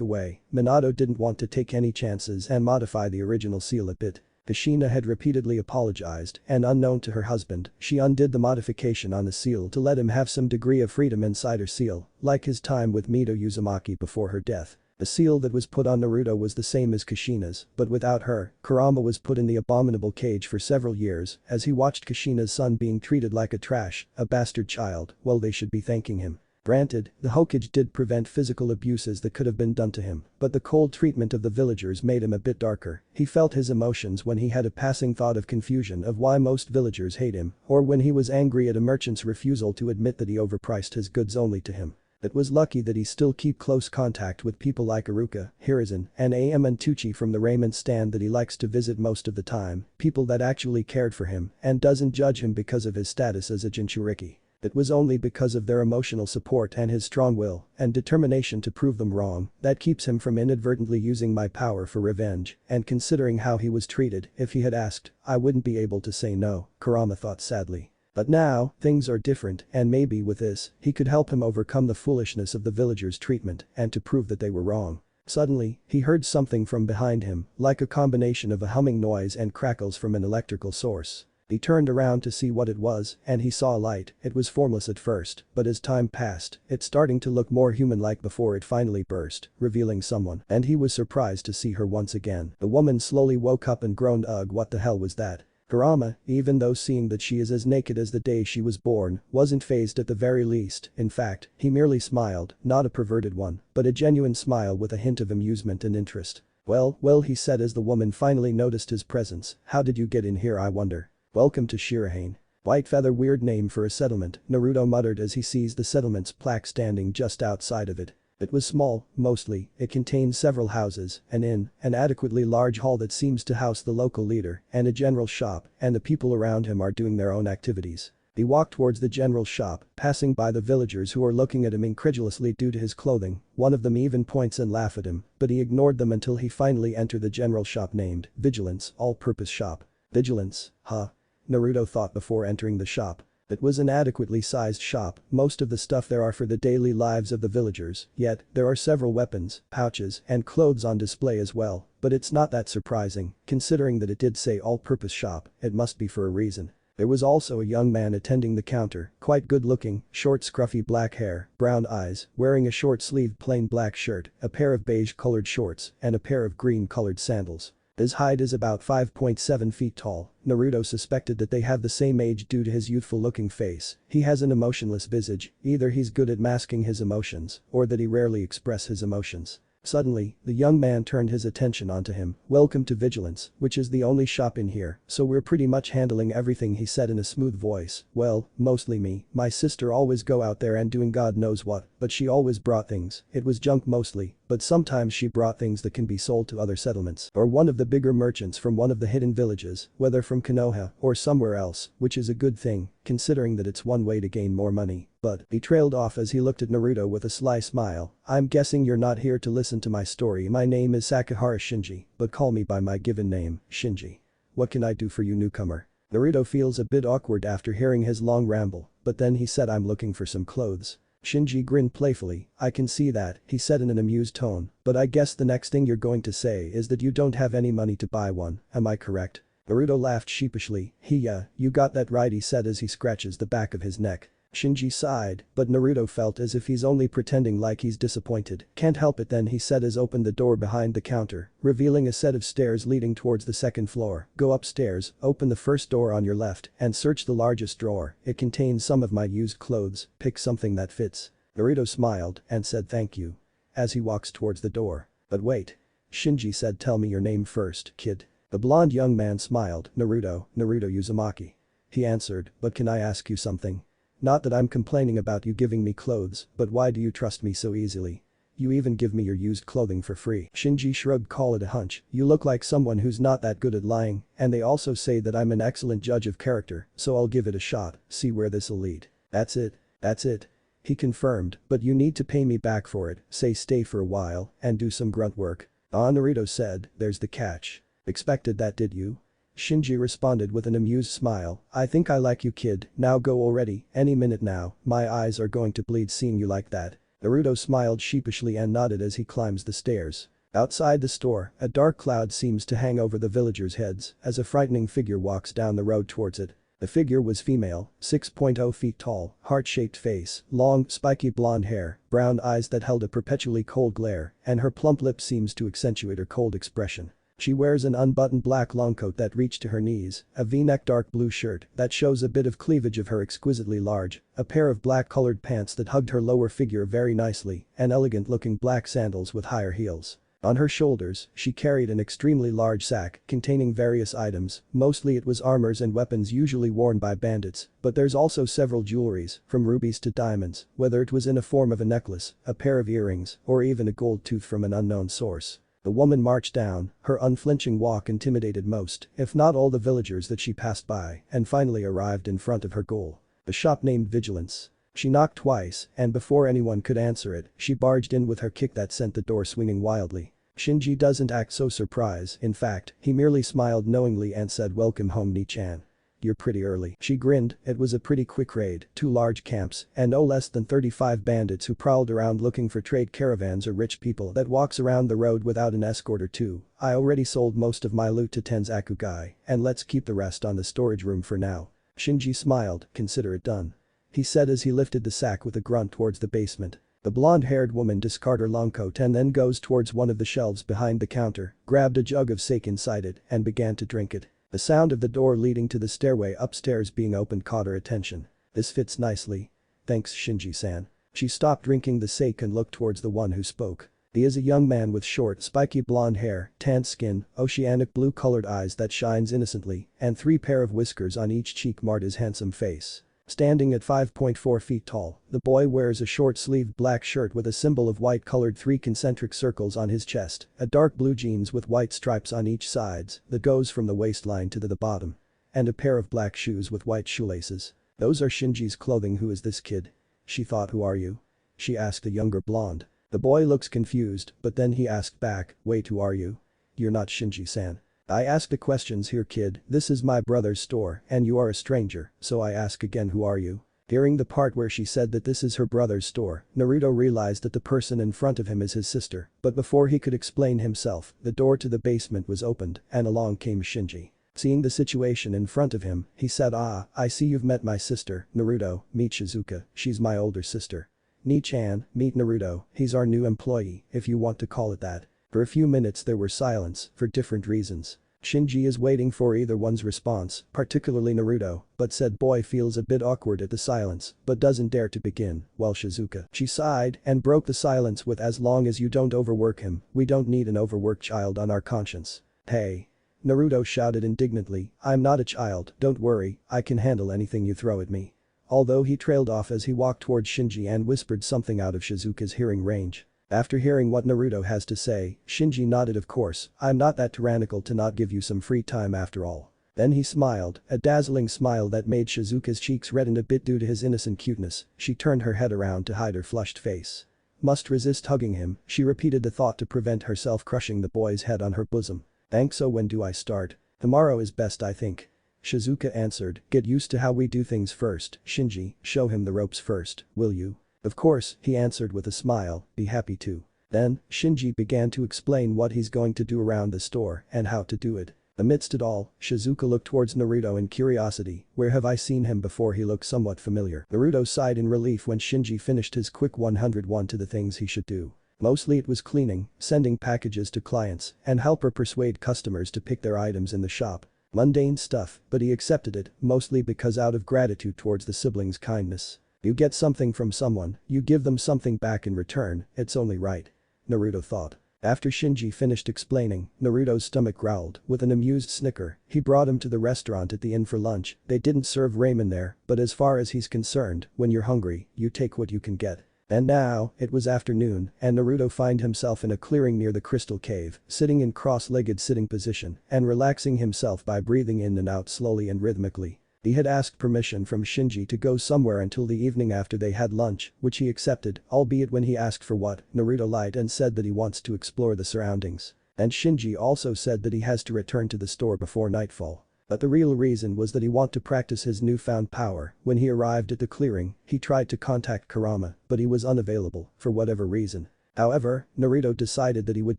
away, Minato didn't want to take any chances and modify the original seal a bit. Kushina had repeatedly apologized, and unknown to her husband, she undid the modification on the seal to let him have some degree of freedom inside her seal, like his time with Mito Uzumaki before her death. The seal that was put on Naruto was the same as Kushina's, but without her, Kurama was put in the abominable cage for several years as he watched Kushina's son being treated like a trash, a bastard child, well they should be thanking him. Granted, the Hokage did prevent physical abuses that could have been done to him, but the cold treatment of the villagers made him a bit darker. He felt his emotions when he had a passing thought of confusion of why most villagers hate him, or when he was angry at a merchant's refusal to admit that he overpriced his goods only to him. It was lucky that he still keep close contact with people like Iruka, Hiruzen, and and Tucci from the raiment stand that he likes to visit most of the time, people that actually cared for him and doesn't judge him because of his status as a Jinchuriki. It was only because of their emotional support and his strong will and determination to prove them wrong that keeps him from inadvertently using my power for revenge, and considering how he was treated, if he had asked, I wouldn't be able to say no, Kurama thought sadly. But now, things are different and maybe with this, he could help him overcome the foolishness of the villagers' treatment and to prove that they were wrong. Suddenly, he heard something from behind him, like a combination of a humming noise and crackles from an electrical source. He turned around to see what it was, and he saw a light. It was formless at first, but as time passed, it's starting to look more human-like before it finally burst, revealing someone, and he was surprised to see her once again. The woman slowly woke up and groaned, "Ugh, what the hell was that?" Kurama, even though seeing that she is as naked as the day she was born, wasn't fazed at the very least. In fact, he merely smiled, not a perverted one, but a genuine smile with a hint of amusement and interest. Well, he said as the woman finally noticed his presence, "How did you get in here, I wonder?" "Welcome to Shirahane." "White Feather, weird name for a settlement," Naruto muttered as he sees the settlement's plaque standing just outside of it. It was small, mostly, it contained several houses, an inn, an adequately large hall that seems to house the local leader, and a general shop, and the people around him are doing their own activities. He walked towards the general shop, passing by the villagers who are looking at him incredulously due to his clothing. One of them even points and laugh at him, but he ignored them until he finally entered the general shop named Vigilance All-Purpose Shop. Vigilance, huh? Naruto thought before entering the shop. It was an adequately sized shop, most of the stuff there are for the daily lives of the villagers, yet, there are several weapons, pouches, and clothes on display as well, but it's not that surprising, considering that it did say all-purpose shop, it must be for a reason. There was also a young man attending the counter, quite good looking, short scruffy black hair, brown eyes, wearing a short-sleeved plain black shirt, a pair of beige-colored shorts, and a pair of green-colored sandals. His height is about 5.7 feet tall. Naruto suspected that they have the same age due to his youthful-looking face. He has an emotionless visage, either he's good at masking his emotions, or that he rarely expresses his emotions. Suddenly, the young man turned his attention onto him. "Welcome to Vigilance, which is the only shop in here, so we're pretty much handling everything," he said in a smooth voice. "Well, mostly me. My sister always go out there and doing God knows what, but she always brought things. It was junk mostly, but sometimes she brought things that can be sold to other settlements or one of the bigger merchants from one of the hidden villages, whether from Konoha or somewhere else, which is a good thing, considering that it's one way to gain more money." But, he trailed off as he looked at Naruto with a sly smile. "I'm guessing you're not here to listen to my story. My name is Sakahara Shinji, but call me by my given name, Shinji. What can I do for you, newcomer?" Naruto feels a bit awkward after hearing his long ramble, but then he said, "I'm looking for some clothes." Shinji grinned playfully. "I can see that," he said in an amused tone, "but I guess the next thing you're going to say is that you don't have any money to buy one, am I correct?" Naruto laughed sheepishly. "Yeah, you got that right," he said as he scratches the back of his neck. Shinji sighed, but Naruto felt as if he's only pretending like he's disappointed. "Can't help it then," he said as opened the door behind the counter, revealing a set of stairs leading towards the second floor. "Go upstairs, open the first door on your left, and search the largest drawer. It contains some of my used clothes, pick something that fits." Naruto smiled and said thank you. As he walks towards the door. "But wait." Shinji said, "Tell me your name first, kid." The blonde young man smiled. Naruto Uzumaki." He answered, "But can I ask you something? Not that I'm complaining about you giving me clothes, but why do you trust me so easily? You even give me your used clothing for free." Shinji shrugged. "Call it a hunch. You look like someone who's not that good at lying, and they also say that I'm an excellent judge of character, so I'll give it a shot, see where this'll lead." "That's it?" That's it. He confirmed, but you need to pay me back for it, say stay for a while, and do some grunt work. Ah, Naruto said, there's the catch. Expected that, did you? Shinji responded with an amused smile, I think I like you, kid, now go already, any minute now, my eyes are going to bleed seeing you like that. Naruto smiled sheepishly and nodded as he climbs the stairs. Outside the store, a dark cloud seems to hang over the villagers' heads as a frightening figure walks down the road towards it. The figure was female, 6.0 feet tall, heart-shaped face, long, spiky blonde hair, brown eyes that held a perpetually cold glare, and her plump lips seems to accentuate her cold expression. She wears an unbuttoned black long coat that reached to her knees, a V-neck dark blue shirt that shows a bit of cleavage of her exquisitely large, a pair of black-colored pants that hugged her lower figure very nicely, and elegant-looking black sandals with higher heels. On her shoulders, she carried an extremely large sack containing various items, mostly it was armors and weapons usually worn by bandits, but there's also several jewelries, from rubies to diamonds, whether it was in a form of a necklace, a pair of earrings, or even a gold tooth from an unknown source. The woman marched down, her unflinching walk intimidated most, if not all the villagers that she passed by, and finally arrived in front of her goal. The shop named Vigilance. She knocked twice, and before anyone could answer it, she barged in with her kick that sent the door swinging wildly. Shinji doesn't act so surprised, in fact, he merely smiled knowingly and said welcome home Ni-chan. You're pretty early. She grinned, it was a pretty quick raid, 2 large camps, and no less than 35 bandits who prowled around looking for trade caravans or rich people that walks around the road without an escort or two. I already sold most of my loot to Tenzaku guy, and let's keep the rest on the storage room for now. Shinji smiled, consider it done. He said as he lifted the sack with a grunt towards the basement. The blonde-haired woman discards her long coat and then goes towards one of the shelves behind the counter, grabbed a jug of sake inside it, and began to drink it. The sound of the door leading to the stairway upstairs being opened caught her attention. This fits nicely. Thanks Shinji-san. She stopped drinking the sake and looked towards the one who spoke. He is a young man with short, spiky blonde hair, tanned skin, oceanic blue-colored eyes that shines innocently, and 3 pair of whiskers on each cheek marred his handsome face. Standing at 5.4 feet tall, the boy wears a short-sleeved black shirt with a symbol of white-colored 3 concentric circles on his chest, a dark blue jeans with white stripes on each sides that goes from the waistline to the bottom, and a pair of black shoes with white shoelaces. Those are Shinji's clothing. Who is this kid? She thought, who are you? She asked the younger blonde. The boy looks confused, but then he asked back, wait, who are you? You're not Shinji-san. I asked the questions here, kid, this is my brother's store and you are a stranger, so I ask again, who are you? Hearing the part where she said that this is her brother's store, Naruto realized that the person in front of him is his sister, but before he could explain himself, the door to the basement was opened and along came Shinji. Seeing the situation in front of him, he said, I see you've met my sister, Naruto, meet Shizuka, she's my older sister. Ni-chan, meet Naruto, he's our new employee, if you want to call it that. For a few minutes there were silence, for different reasons. Shinji is waiting for either one's response, particularly Naruto, but said boy feels a bit awkward at the silence, but doesn't dare to begin, while Shizuka. She sighed and broke the silence with as long as you don't overwork him, we don't need an overworked child on our conscience. Hey. Naruto shouted indignantly, I'm not a child, don't worry, I can handle anything you throw at me. Although he trailed off as he walked towards Shinji and whispered something out of Shizuka's hearing range. After hearing what Naruto has to say, Shinji nodded, of course, I'm not that tyrannical to not give you some free time after all. Then he smiled, a dazzling smile that made Shizuka's cheeks redden a bit due to his innocent cuteness. She turned her head around to hide her flushed face. Must resist hugging him, she repeated the thought to prevent herself crushing the boy's head on her bosom. Thanks, so when do I start? Tomorrow is best, I think. Shizuka answered, get used to how we do things first, Shinji, show him the ropes first, will you? Of course, he answered with a smile, be happy to. Then, Shinji began to explain what he's going to do around the store and how to do it. Amidst it all, Shizuka looked towards Naruto in curiosity, where have I seen him before? He looked somewhat familiar. Naruto sighed in relief when Shinji finished his quick 101 to the things he should do. Mostly it was cleaning, sending packages to clients, and help her persuade customers to pick their items in the shop. Mundane stuff, but he accepted it, mostly because out of gratitude towards the siblings' kindness. You get something from someone, you give them something back in return, it's only right. Naruto thought. After Shinji finished explaining, Naruto's stomach growled, with an amused snicker, he brought him to the restaurant at the inn for lunch. They didn't serve ramen there, but as far as he's concerned, when you're hungry, you take what you can get. And now, it was afternoon, and Naruto found himself in a clearing near the crystal cave, sitting in cross-legged sitting position, and relaxing himself by breathing in and out slowly and rhythmically. He had asked permission from Shinji to go somewhere until the evening after they had lunch, which he accepted, albeit when he asked for what, Naruto lied and said that he wants to explore the surroundings. And Shinji also said that he has to return to the store before nightfall. But the real reason was that he wanted to practice his newfound power. When he arrived at the clearing, he tried to contact Kurama, but he was unavailable, for whatever reason. However, Naruto decided that he would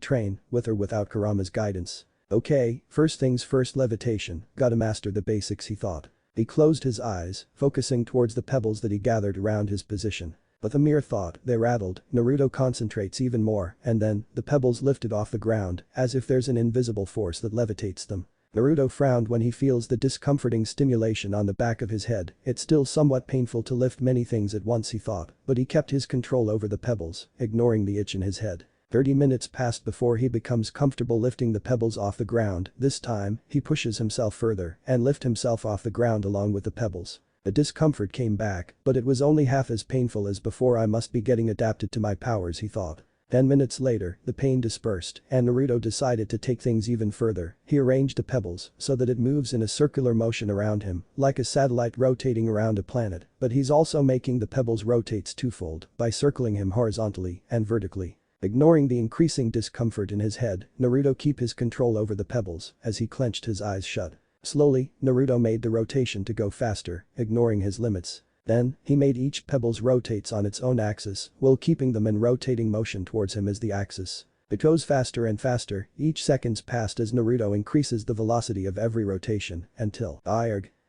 train, with or without Kurama's guidance. Okay, first things first, levitation, gotta master the basics, he thought. He closed his eyes, focusing towards the pebbles that he gathered around his position. But the mere thought, they rattled. Naruto concentrates even more, and then, the pebbles lifted off the ground, as if there's an invisible force that levitates them. Naruto frowned when he feels the discomforting stimulation on the back of his head. It's still somewhat painful to lift many things at once, he thought, but he kept his control over the pebbles, ignoring the itch in his head. 30 minutes passed before he becomes comfortable lifting the pebbles off the ground. This time, he pushes himself further and lifts himself off the ground along with the pebbles. The discomfort came back, but it was only half as painful as before. I must be getting adapted to my powers, he thought. 10 minutes later, the pain dispersed and Naruto decided to take things even further. He arranged the pebbles so that it moves in a circular motion around him, like a satellite rotating around a planet, but he's also making the pebbles rotates twofold by circling him horizontally and vertically. Ignoring the increasing discomfort in his head, Naruto kept his control over the pebbles as he clenched his eyes shut. Slowly, Naruto made the rotation to go faster, ignoring his limits. Then, he made each pebbles rotates on its own axis, while keeping them in rotating motion towards him as the axis. It goes faster and faster, each seconds passed as Naruto increases the velocity of every rotation, until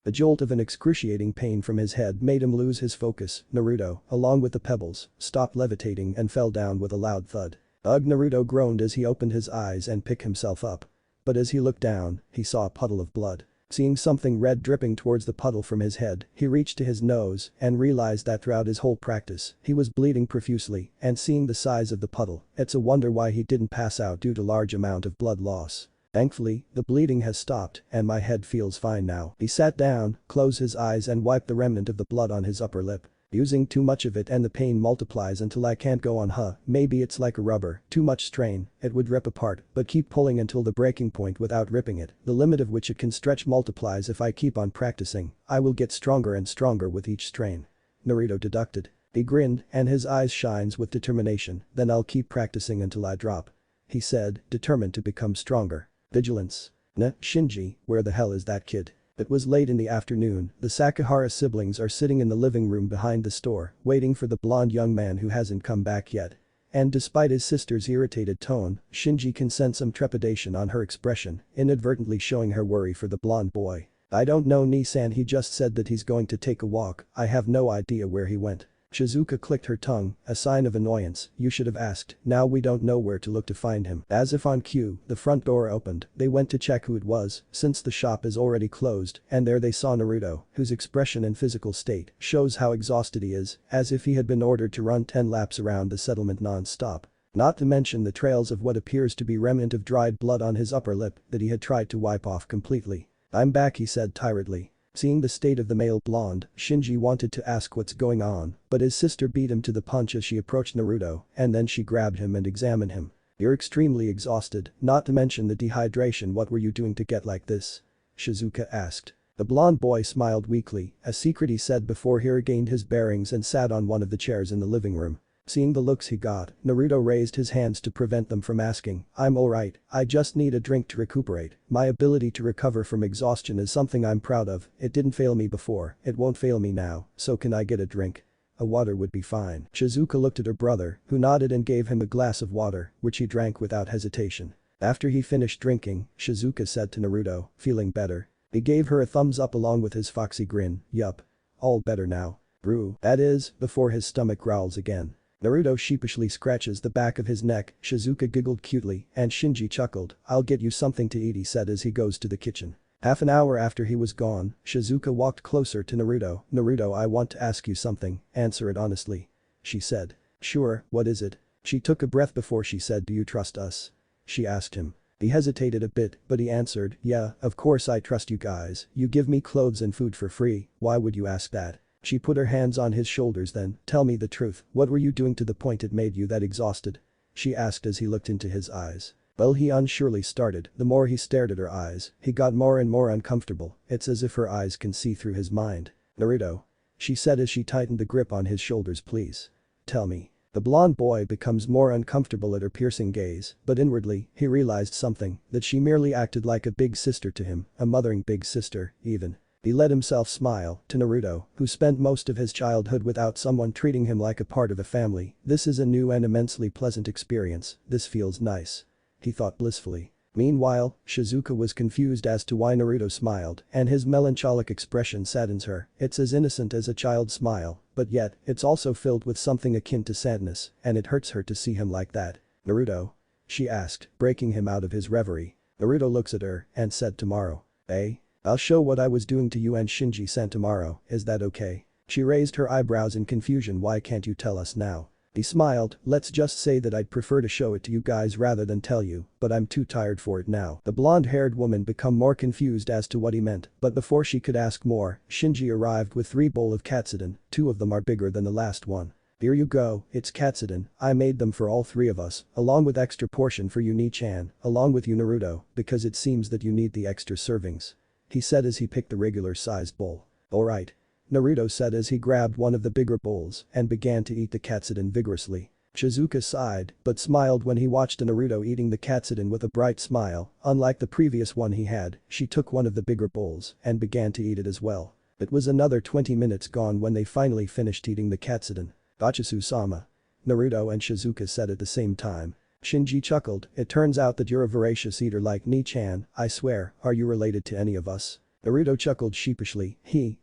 a jolt of an excruciating pain from his head made him lose his focus. Naruto, along with the pebbles, stopped levitating and fell down with a loud thud. Ugh, Naruto groaned as he opened his eyes and picked himself up. But as he looked down, he saw a puddle of blood. Seeing something red dripping towards the puddle from his head, he reached to his nose and realized that throughout his whole practice, he was bleeding profusely, and seeing the size of the puddle, it's a wonder why he didn't pass out due to large amount of blood loss. Thankfully, the bleeding has stopped and my head feels fine now. He sat down, closed his eyes and wiped the remnant of the blood on his upper lip. Using too much of it and the pain multiplies until I can't go on. Maybe it's like a rubber, too much strain, it would rip apart, but keep pulling until the breaking point without ripping it. The limit of which it can stretch multiplies. If I keep on practicing, I will get stronger and stronger with each strain. Naruto deducted. He grinned and his eyes shines with determination. Then I'll keep practicing until I drop. He said, determined to become stronger. Vigilance. Shinji, where the hell is that kid? It was late in the afternoon. The Sakahara siblings are sitting in the living room behind the store, waiting for the blonde young man who hasn't come back yet. And despite his sister's irritated tone, Shinji can sense some trepidation on her expression, inadvertently showing her worry for the blonde boy. I don't know, Nissan, he just said that he's going to take a walk. I have no idea where he went. Shizuka clicked her tongue, a sign of annoyance. You should have asked. Now we don't know where to look to find him. As if on cue, the front door opened. They went to check who it was, since the shop is already closed, and there they saw Naruto, whose expression and physical state shows how exhausted he is, as if he had been ordered to run 10 laps around the settlement non-stop. Not to mention the trails of what appears to be remnant of dried blood on his upper lip that he had tried to wipe off completely. I'm back, he said tiredly. Seeing the state of the male blonde, Shinji wanted to ask what's going on, but his sister beat him to the punch as she approached Naruto, and then she grabbed him and examined him. You're extremely exhausted, not to mention the dehydration. What were you doing to get like this? Shizuka asked. The blonde boy smiled weakly, a secret, he said before he regained his bearings and sat on one of the chairs in the living room. Seeing the looks he got, Naruto raised his hands to prevent them from asking, I'm alright, I just need a drink to recuperate. My ability to recover from exhaustion is something I'm proud of. It didn't fail me before, it won't fail me now, so can I get a drink? A water would be fine. Shizuka looked at her brother, who nodded and gave him a glass of water, which he drank without hesitation. After he finished drinking, Shizuka said to Naruto, feeling better? He gave her a thumbs up along with his foxy grin. Yup. All better now. Brew. That is, before his stomach growls again. Naruto sheepishly scratches the back of his neck. Shizuka giggled cutely and Shinji chuckled. I'll get you something to eat, he said as he goes to the kitchen. Half an hour after he was gone, Shizuka walked closer to Naruto. Naruto, I want to ask you something, answer it honestly. She said. Sure, what is it? She took a breath before she said, do you trust us? She asked him. He hesitated a bit, but he answered, yeah, of course I trust you guys. You give me clothes and food for free, why would you ask that? She put her hands on his shoulders. Then, tell me the truth, what were you doing to the point it made you that exhausted? She asked as he looked into his eyes. Well, he unsurely started. The more he stared at her eyes, he got more and more uncomfortable. It's as if her eyes can see through his mind. Naruto. She said as she tightened the grip on his shoulders, please. Tell me. The blonde boy becomes more uncomfortable at her piercing gaze, but inwardly, he realized something, that she merely acted like a big sister to him, a mothering big sister, even. He let himself smile, to Naruto, who spent most of his childhood without someone treating him like a part of a family. This is a new and immensely pleasant experience, this feels nice. He thought blissfully. Meanwhile, Shizuka was confused as to why Naruto smiled, and his melancholic expression saddens her. It's as innocent as a child's smile, but yet, it's also filled with something akin to sadness, and it hurts her to see him like that. Naruto? She asked, breaking him out of his reverie. Naruto looks at her, and said tomorrow. Eh? I'll show what I was doing to you and Shinji-san tomorrow, is that okay? She raised her eyebrows in confusion. Why can't you tell us now? He smiled, let's just say that I'd prefer to show it to you guys rather than tell you, but I'm too tired for it now. The blonde-haired woman became more confused as to what he meant, but before she could ask more, Shinji arrived with 3 bowls of katsudon, 2 of them are bigger than the last one. Here you go, it's katsudon, I made them for all 3 of us, along with extra portion for you Ni-chan, along with you Naruto, because it seems that you need the extra servings. He said as he picked the regular-sized bowl. Alright. Naruto said as he grabbed one of the bigger bowls and began to eat the katsudon vigorously. Shizuka sighed, but smiled when he watched Naruto eating the katsudon with a bright smile. Unlike the previous one he had, she took one of the bigger bowls and began to eat it as well. It was another 20 minutes gone when they finally finished eating the katsudon. Bachisu-sama. Naruto and Shizuka said at the same time. Shinji chuckled, it turns out that you're a voracious eater like Ni-chan, I swear, are you related to any of us? Naruto chuckled sheepishly,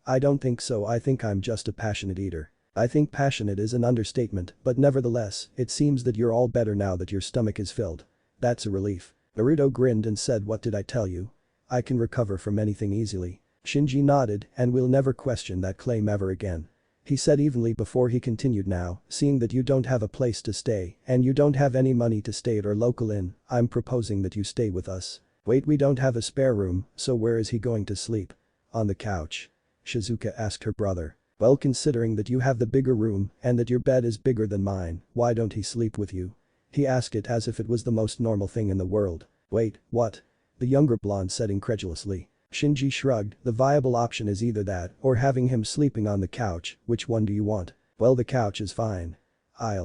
I don't think so, I think I'm just a passionate eater. I think passionate is an understatement, but nevertheless, it seems that you're all better now that your stomach is filled. That's a relief. Naruto grinned and said, what did I tell you? I can recover from anything easily. Shinji nodded, and we'll never question that claim ever again. He said evenly before he continued, now, seeing that you don't have a place to stay, and you don't have any money to stay at our local inn, I'm proposing that you stay with us. Wait, we don't have a spare room, so where is he going to sleep? On the couch. Shizuka asked her brother. Well, considering that you have the bigger room and that your bed is bigger than mine, why don't he sleep with you? He asked it as if it was the most normal thing in the world. Wait, what? The younger blonde said incredulously. Shinji shrugged, the viable option is either that or having him sleeping on the couch, which one do you want? Well, the couch is fine.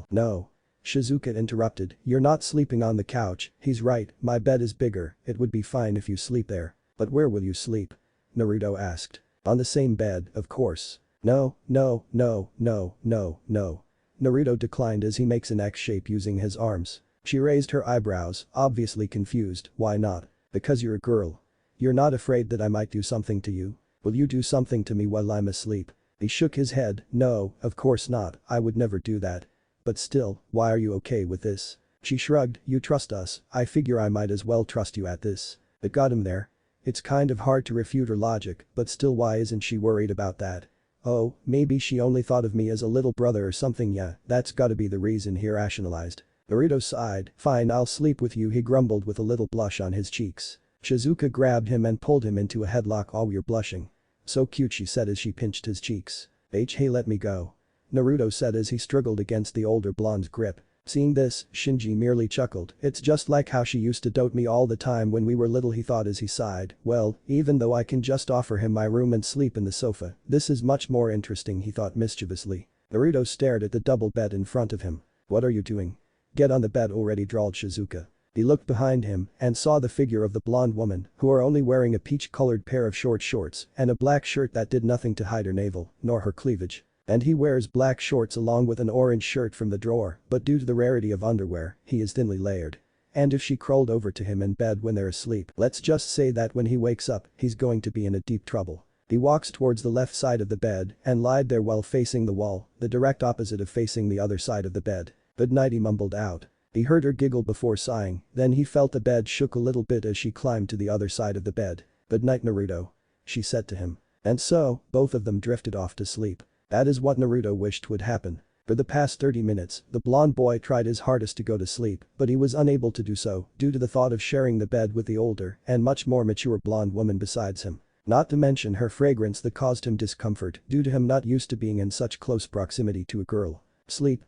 No. Shizuka interrupted, you're not sleeping on the couch, he's right, my bed is bigger, it would be fine if you sleep there. But where will you sleep? Naruto asked. On the same bed, of course. No. Naruto declined as he makes an X shape using his arms. She raised her eyebrows, obviously confused, why not? Because you're a girl. You're not afraid that I might do something to you? Will you do something to me while I'm asleep? He shook his head, no, of course not, I would never do that. But still, why are you okay with this? She shrugged, you trust us, I figure I might as well trust you at this. It got him there. It's kind of hard to refute her logic, but still, why isn't she worried about that? Oh, maybe she only thought of me as a little brother or something. Yeah, that's gotta be the reason, he rationalized. Naruto sighed, fine, I'll sleep with you, he grumbled with a little blush on his cheeks. Shizuka grabbed him and pulled him into a headlock. Oh, you're blushing. So cute, she said as she pinched his cheeks. Hey, let me go. Naruto said as he struggled against the older blonde's grip. Seeing this, Shinji merely chuckled, it's just like how she used to dote me all the time when we were little, he thought as he sighed. Well, even though I can just offer him my room and sleep in the sofa, this is much more interesting, he thought mischievously. Naruto stared at the double bed in front of him. What are you doing? Get on the bed already, drawled Shizuka. He looked behind him and saw the figure of the blonde woman, who are only wearing a peach-colored pair of short shorts and a black shirt that did nothing to hide her navel, nor her cleavage. And he wears black shorts along with an orange shirt from the drawer, but due to the rarity of underwear, he is thinly layered. And if she crawled over to him in bed when they're asleep, let's just say that when he wakes up, he's going to be in a deep trouble. He walks towards the left side of the bed and lied there while facing the wall, the direct opposite of facing the other side of the bed. Good night, he mumbled out. He heard her giggle before sighing, then he felt the bed shook a little bit as she climbed to the other side of the bed. Good night, Naruto. She said to him. And so, both of them drifted off to sleep. That is what Naruto wished would happen. For the past 30 minutes, the blonde boy tried his hardest to go to sleep, but he was unable to do so due to the thought of sharing the bed with the older and much more mature blonde woman besides him. Not to mention her fragrance that caused him discomfort due to him not used to being in such close proximity to a girl. Sleep.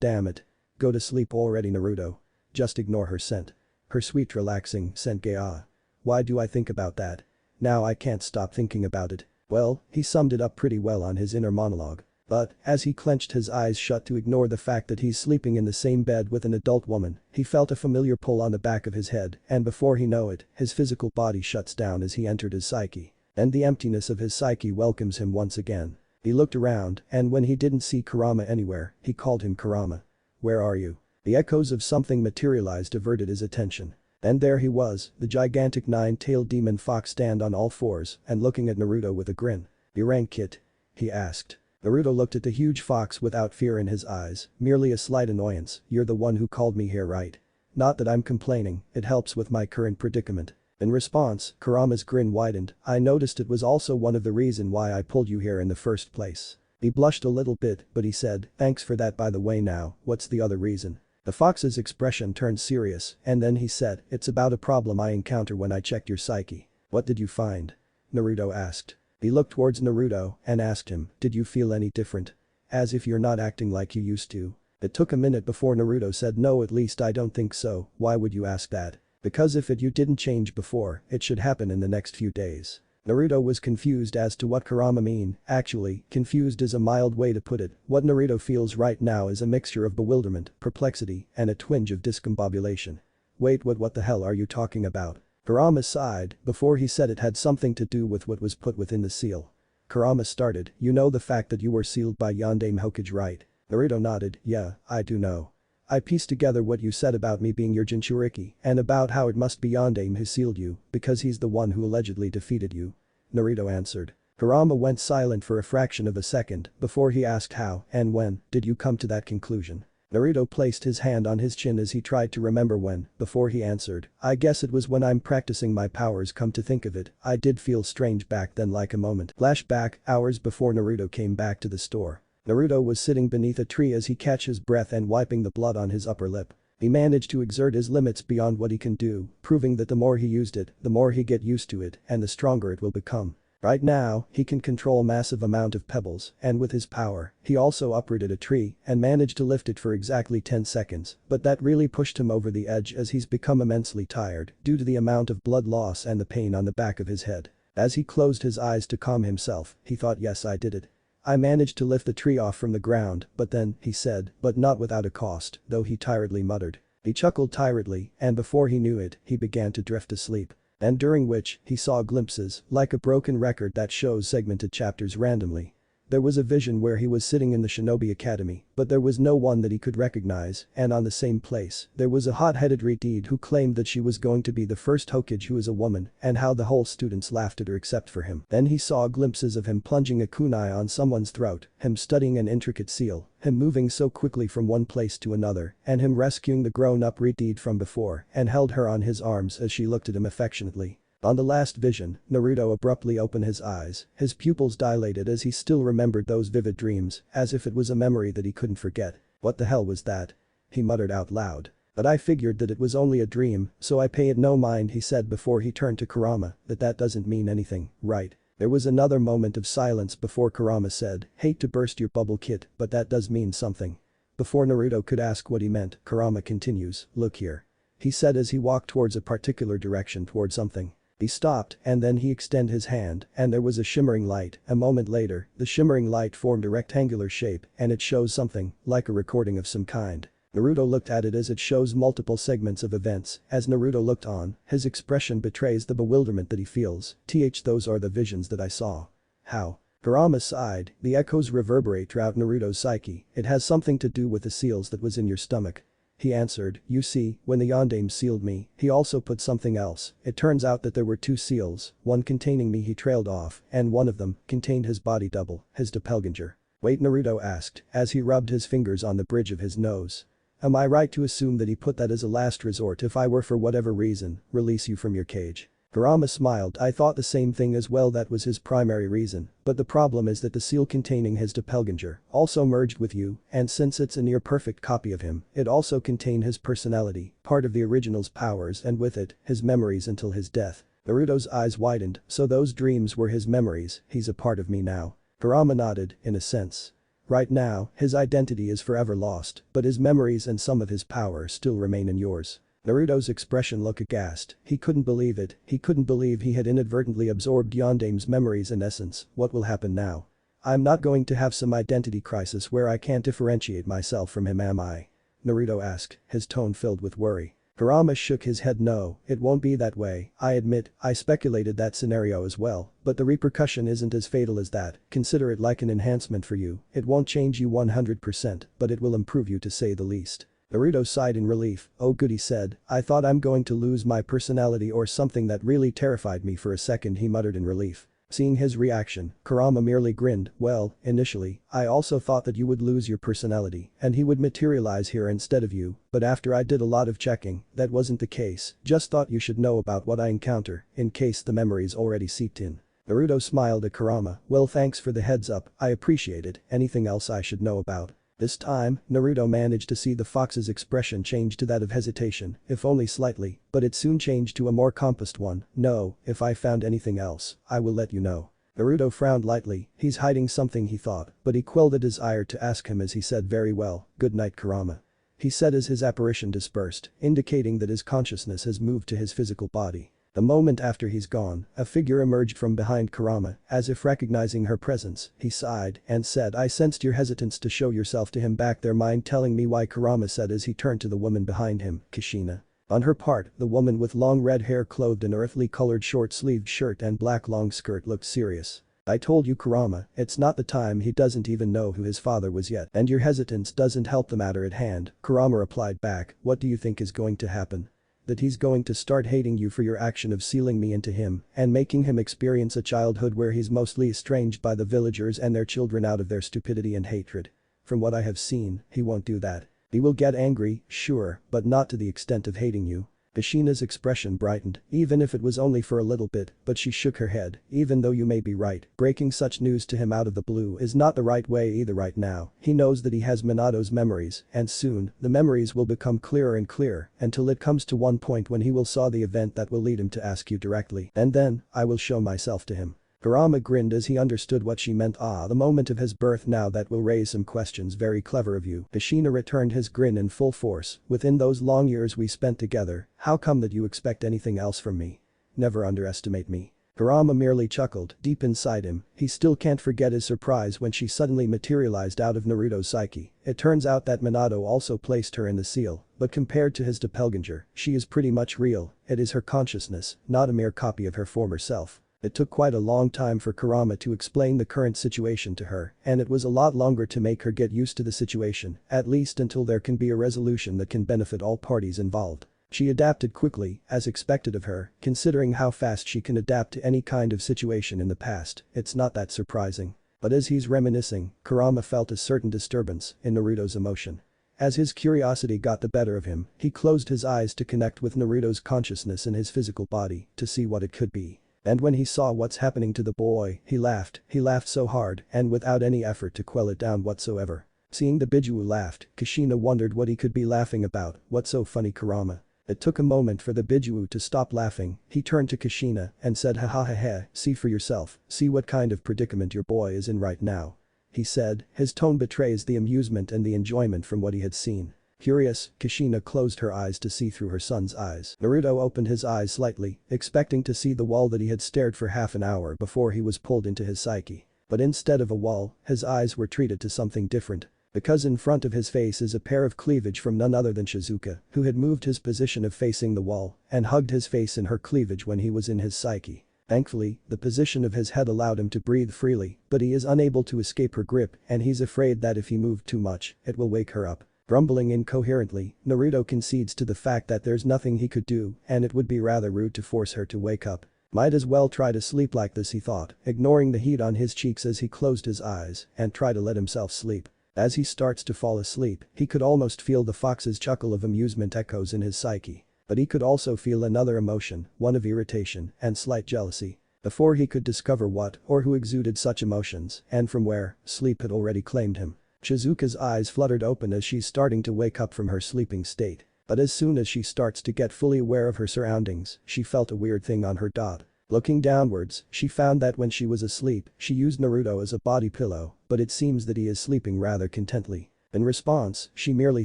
Damn it. Go to sleep already, Naruto. Just ignore her scent. Her sweet relaxing scent Koha. Why do I think about that? Now I can't stop thinking about it. Well, he summed it up pretty well on his inner monologue. But, as he clenched his eyes shut to ignore the fact that he's sleeping in the same bed with an adult woman, he felt a familiar pull on the back of his head, and before he know it, his physical body shuts down as he entered his psyche. And the emptiness of his psyche welcomes him once again. He looked around, and when he didn't see Kurama anywhere, he called him Kurama. Where are you? The echoes of something materialized diverted his attention. And there he was, the gigantic nine-tailed demon fox stand on all fours and looking at Naruto with a grin. "You rank kit?" he asked. Naruto looked at the huge fox without fear in his eyes, merely a slight annoyance. "You're the one who called me here, right? Not that I'm complaining, it helps with my current predicament." In response, Kurama's grin widened. "I noticed it was also one of the reason why I pulled you here in the first place." He blushed a little bit, but he said, "Thanks for that by the way now, what's the other reason?" The fox's expression turned serious, and then he said, "It's about a problem I encounter when I checked your psyche." "What did you find?" Naruto asked. He looked towards Naruto and asked him, "Did you feel any different? As if you're not acting like you used to." It took a minute before Naruto said, "No, at least I don't think so. Why would you ask that?" "Because if you didn't change before, it should happen in the next few days." Naruto was confused as to what Kurama mean. Actually, confused is a mild way to put it. What Naruto feels right now is a mixture of bewilderment, perplexity, and a twinge of discombobulation. "Wait, what the hell are you talking about?" Kurama sighed. Before he said it had something to do with what was put within the seal. Kurama started, "You know the fact that you were sealed by Yondaime Hokage, right?" Naruto nodded, "Yeah, I do know. I pieced together what you said about me being your Jinchuriki and about how it must be Yondaime who sealed you because he's the one who allegedly defeated you." Naruto answered. Kurama went silent for a fraction of a second before he asked, "How and when did you come to that conclusion?" Naruto placed his hand on his chin as he tried to remember when, before he answered, "I guess it was when I'm practicing my powers, come to think of it, I did feel strange back then, like a moment." Flashback, hours before Naruto came back to the store. Naruto was sitting beneath a tree as he catch his breath and wiping the blood on his upper lip. He managed to exert his limits beyond what he can do, proving that the more he used it, the more he get used to it and the stronger it will become. Right now, he can control a massive amount of pebbles, and with his power, he also uprooted a tree and managed to lift it for exactly 10 seconds, but that really pushed him over the edge as he's become immensely tired due to the amount of blood loss and the pain on the back of his head. As he closed his eyes to calm himself, he thought, "Yes, I did it. I managed to lift the tree off from the ground, but then," he said, "but not without a cost," though he tiredly muttered. He chuckled tiredly, and before he knew it, he began to drift asleep. And during which, he saw glimpses, like a broken record that shows segmented chapters randomly. There was a vision where he was sitting in the Shinobi Academy, but there was no one that he could recognize, and on the same place, there was a hot-headed Redeed who claimed that she was going to be the first Hokage who is a woman, and how the whole students laughed at her except for him. Then he saw glimpses of him plunging a kunai on someone's throat, him studying an intricate seal, him moving so quickly from one place to another, and him rescuing the grown-up Redeed from before, and held her on his arms as she looked at him affectionately. On the last vision, Naruto abruptly opened his eyes, his pupils dilated as he still remembered those vivid dreams, as if it was a memory that he couldn't forget. "What the hell was that?" he muttered out loud. "But I figured that it was only a dream, so I pay it no mind," he said before he turned to Kurama, "that doesn't mean anything, right?" There was another moment of silence before Kurama said, "Hate to burst your bubble, kid, but that does mean something." Before Naruto could ask what he meant, Kurama continues, "Look here," he said as he walked towards a particular direction toward something. He stopped and then he extended his hand and there was a shimmering light. A moment later, the shimmering light formed a rectangular shape and it shows something, like a recording of some kind. Naruto looked at it as it shows multiple segments of events. As Naruto looked on, his expression betrays the bewilderment that he feels. Those are the visions that I saw." "How?" Kurama sighed, "The echoes reverberate throughout Naruto's psyche. It has something to do with the seals that was in your stomach." He answered, "You see, when the Yondaime sealed me, he also put something else. It turns out that there were 2 seals, one containing me he trailed off, and one of them contained his body double, his doppelganger." "Wait," Naruto asked, as he rubbed his fingers on the bridge of his nose. "Am I right to assume that he put that as a last resort if I were for whatever reason, release you from your cage?" Kurama smiled, "I thought the same thing as well, that was his primary reason, but the problem is that the seal containing his doppelganger also merged with you, and since it's a near-perfect copy of him, it also contained his personality, part of the original's powers and with it, his memories until his death." Naruto's eyes widened, "So those dreams were his memories, he's a part of me now." Kurama nodded, "In a sense." Right now, his identity is forever lost, but his memories and some of his power still remain in yours. Naruto's expression looked aghast. He couldn't believe it. He couldn't believe he had inadvertently absorbed Yondame's memories and essence. What will happen now? I'm not going to have some identity crisis where I can't differentiate myself from him, am I? Naruto asked, his tone filled with worry. Kurama shook his head. No, it won't be that way. I admit, I speculated that scenario as well, but the repercussion isn't as fatal as that. Consider it like an enhancement for you. It won't change you 100%, but it will improve you to say the least. Naruto sighed in relief. Oh good, he said. I thought I'm going to lose my personality or something. That really terrified me for a second, he muttered in relief. Seeing his reaction, Kurama merely grinned. Well, initially, I also thought that you would lose your personality and he would materialize here instead of you, but after I did a lot of checking, that wasn't the case. Just thought you should know about what I encounter, in case the memories already seeped in. Naruto smiled at Kurama. Well, thanks for the heads up, I appreciate it. Anything else I should know about? This time, Naruto managed to see the fox's expression change to that of hesitation, if only slightly, but it soon changed to a more composed one. No, if I found anything else, I will let you know. Naruto frowned lightly. He's hiding something, he thought, but he quelled the desire to ask him as he said, very well, good night Kurama. He said as his apparition dispersed, indicating that his consciousness has moved to his physical body. The moment after he's gone, a figure emerged from behind Kurama, as if recognizing her presence. He sighed and said, I sensed your hesitance to show yourself to him back there. Mind telling me why? Kurama said as he turned to the woman behind him, Kushina. On her part, the woman with long red hair clothed in earthly colored short-sleeved shirt and black long skirt looked serious. I told you Kurama, it's not the time. He doesn't even know who his father was yet. And your hesitance doesn't help the matter at hand, Kurama replied back. What do you think is going to happen? That he's going to start hating you for your action of sealing me into him and making him experience a childhood where he's mostly estranged by the villagers and their children out of their stupidity and hatred. From what I have seen, he won't do that. He will get angry, sure, but not to the extent of hating you. Kushina's expression brightened, even if it was only for a little bit, but she shook her head. Even though you may be right, breaking such news to him out of the blue is not the right way either. Right now, he knows that he has Minato's memories, and soon, the memories will become clearer and clearer until it comes to one point when he will saw the event that will lead him to ask you directly. And then, I will show myself to him. Kurama grinned as he understood what she meant. Ah, the moment of his birth now, that will raise some questions. Very clever of you. Kushina returned his grin in full force. Within those long years we spent together, how come that you expect anything else from me? Never underestimate me. Kurama merely chuckled. Deep inside him, he still can't forget his surprise when she suddenly materialized out of Naruto's psyche. It turns out that Minato also placed her in the seal, but compared to his doppelganger, she is pretty much real. It is her consciousness, not a mere copy of her former self. It took quite a long time for Kurama to explain the current situation to her, and it was a lot longer to make her get used to the situation, at least until there can be a resolution that can benefit all parties involved. She adapted quickly, as expected of her, considering how fast she can adapt to any kind of situation in the past. It's not that surprising. But as he's reminiscing, Kurama felt a certain disturbance in Naruto's emotion. As his curiosity got the better of him, he closed his eyes to connect with Naruto's consciousness in his physical body to see what it could be. And when he saw what's happening to the boy, he laughed so hard and without any effort to quell it down whatsoever. Seeing the Biju laughed, Kushina wondered what he could be laughing about. What's so funny, Kurama? It took a moment for the Biju to stop laughing. He turned to Kushina and said, ha ha ha ha, see for yourself, see what kind of predicament your boy is in right now. He said, his tone betrays the amusement and the enjoyment from what he had seen. Curious, Kushina closed her eyes to see through her son's eyes. Naruto opened his eyes slightly, expecting to see the wall that he had stared for half an hour before he was pulled into his psyche. But instead of a wall, his eyes were treated to something different. Because in front of his face is a pair of cleavage from none other than Shizuka, who had moved his position of facing the wall and hugged his face in her cleavage when he was in his psyche. Thankfully, the position of his head allowed him to breathe freely, but he is unable to escape her grip and he's afraid that if he moved too much, it will wake her up. Grumbling incoherently, Naruto concedes to the fact that there's nothing he could do and it would be rather rude to force her to wake up. Might as well try to sleep like this, he thought, ignoring the heat on his cheeks as he closed his eyes and tried to let himself sleep. As he starts to fall asleep, he could almost feel the fox's chuckle of amusement echoes in his psyche. But he could also feel another emotion, one of irritation and slight jealousy. Before he could discover what or who exuded such emotions and from where, sleep had already claimed him. Shizuka's eyes fluttered open as she's starting to wake up from her sleeping state. But as soon as she starts to get fully aware of her surroundings, she felt a weird thing on her dot. Looking downwards, she found that when she was asleep, she used Naruto as a body pillow, but it seems that he is sleeping rather contently. In response, she merely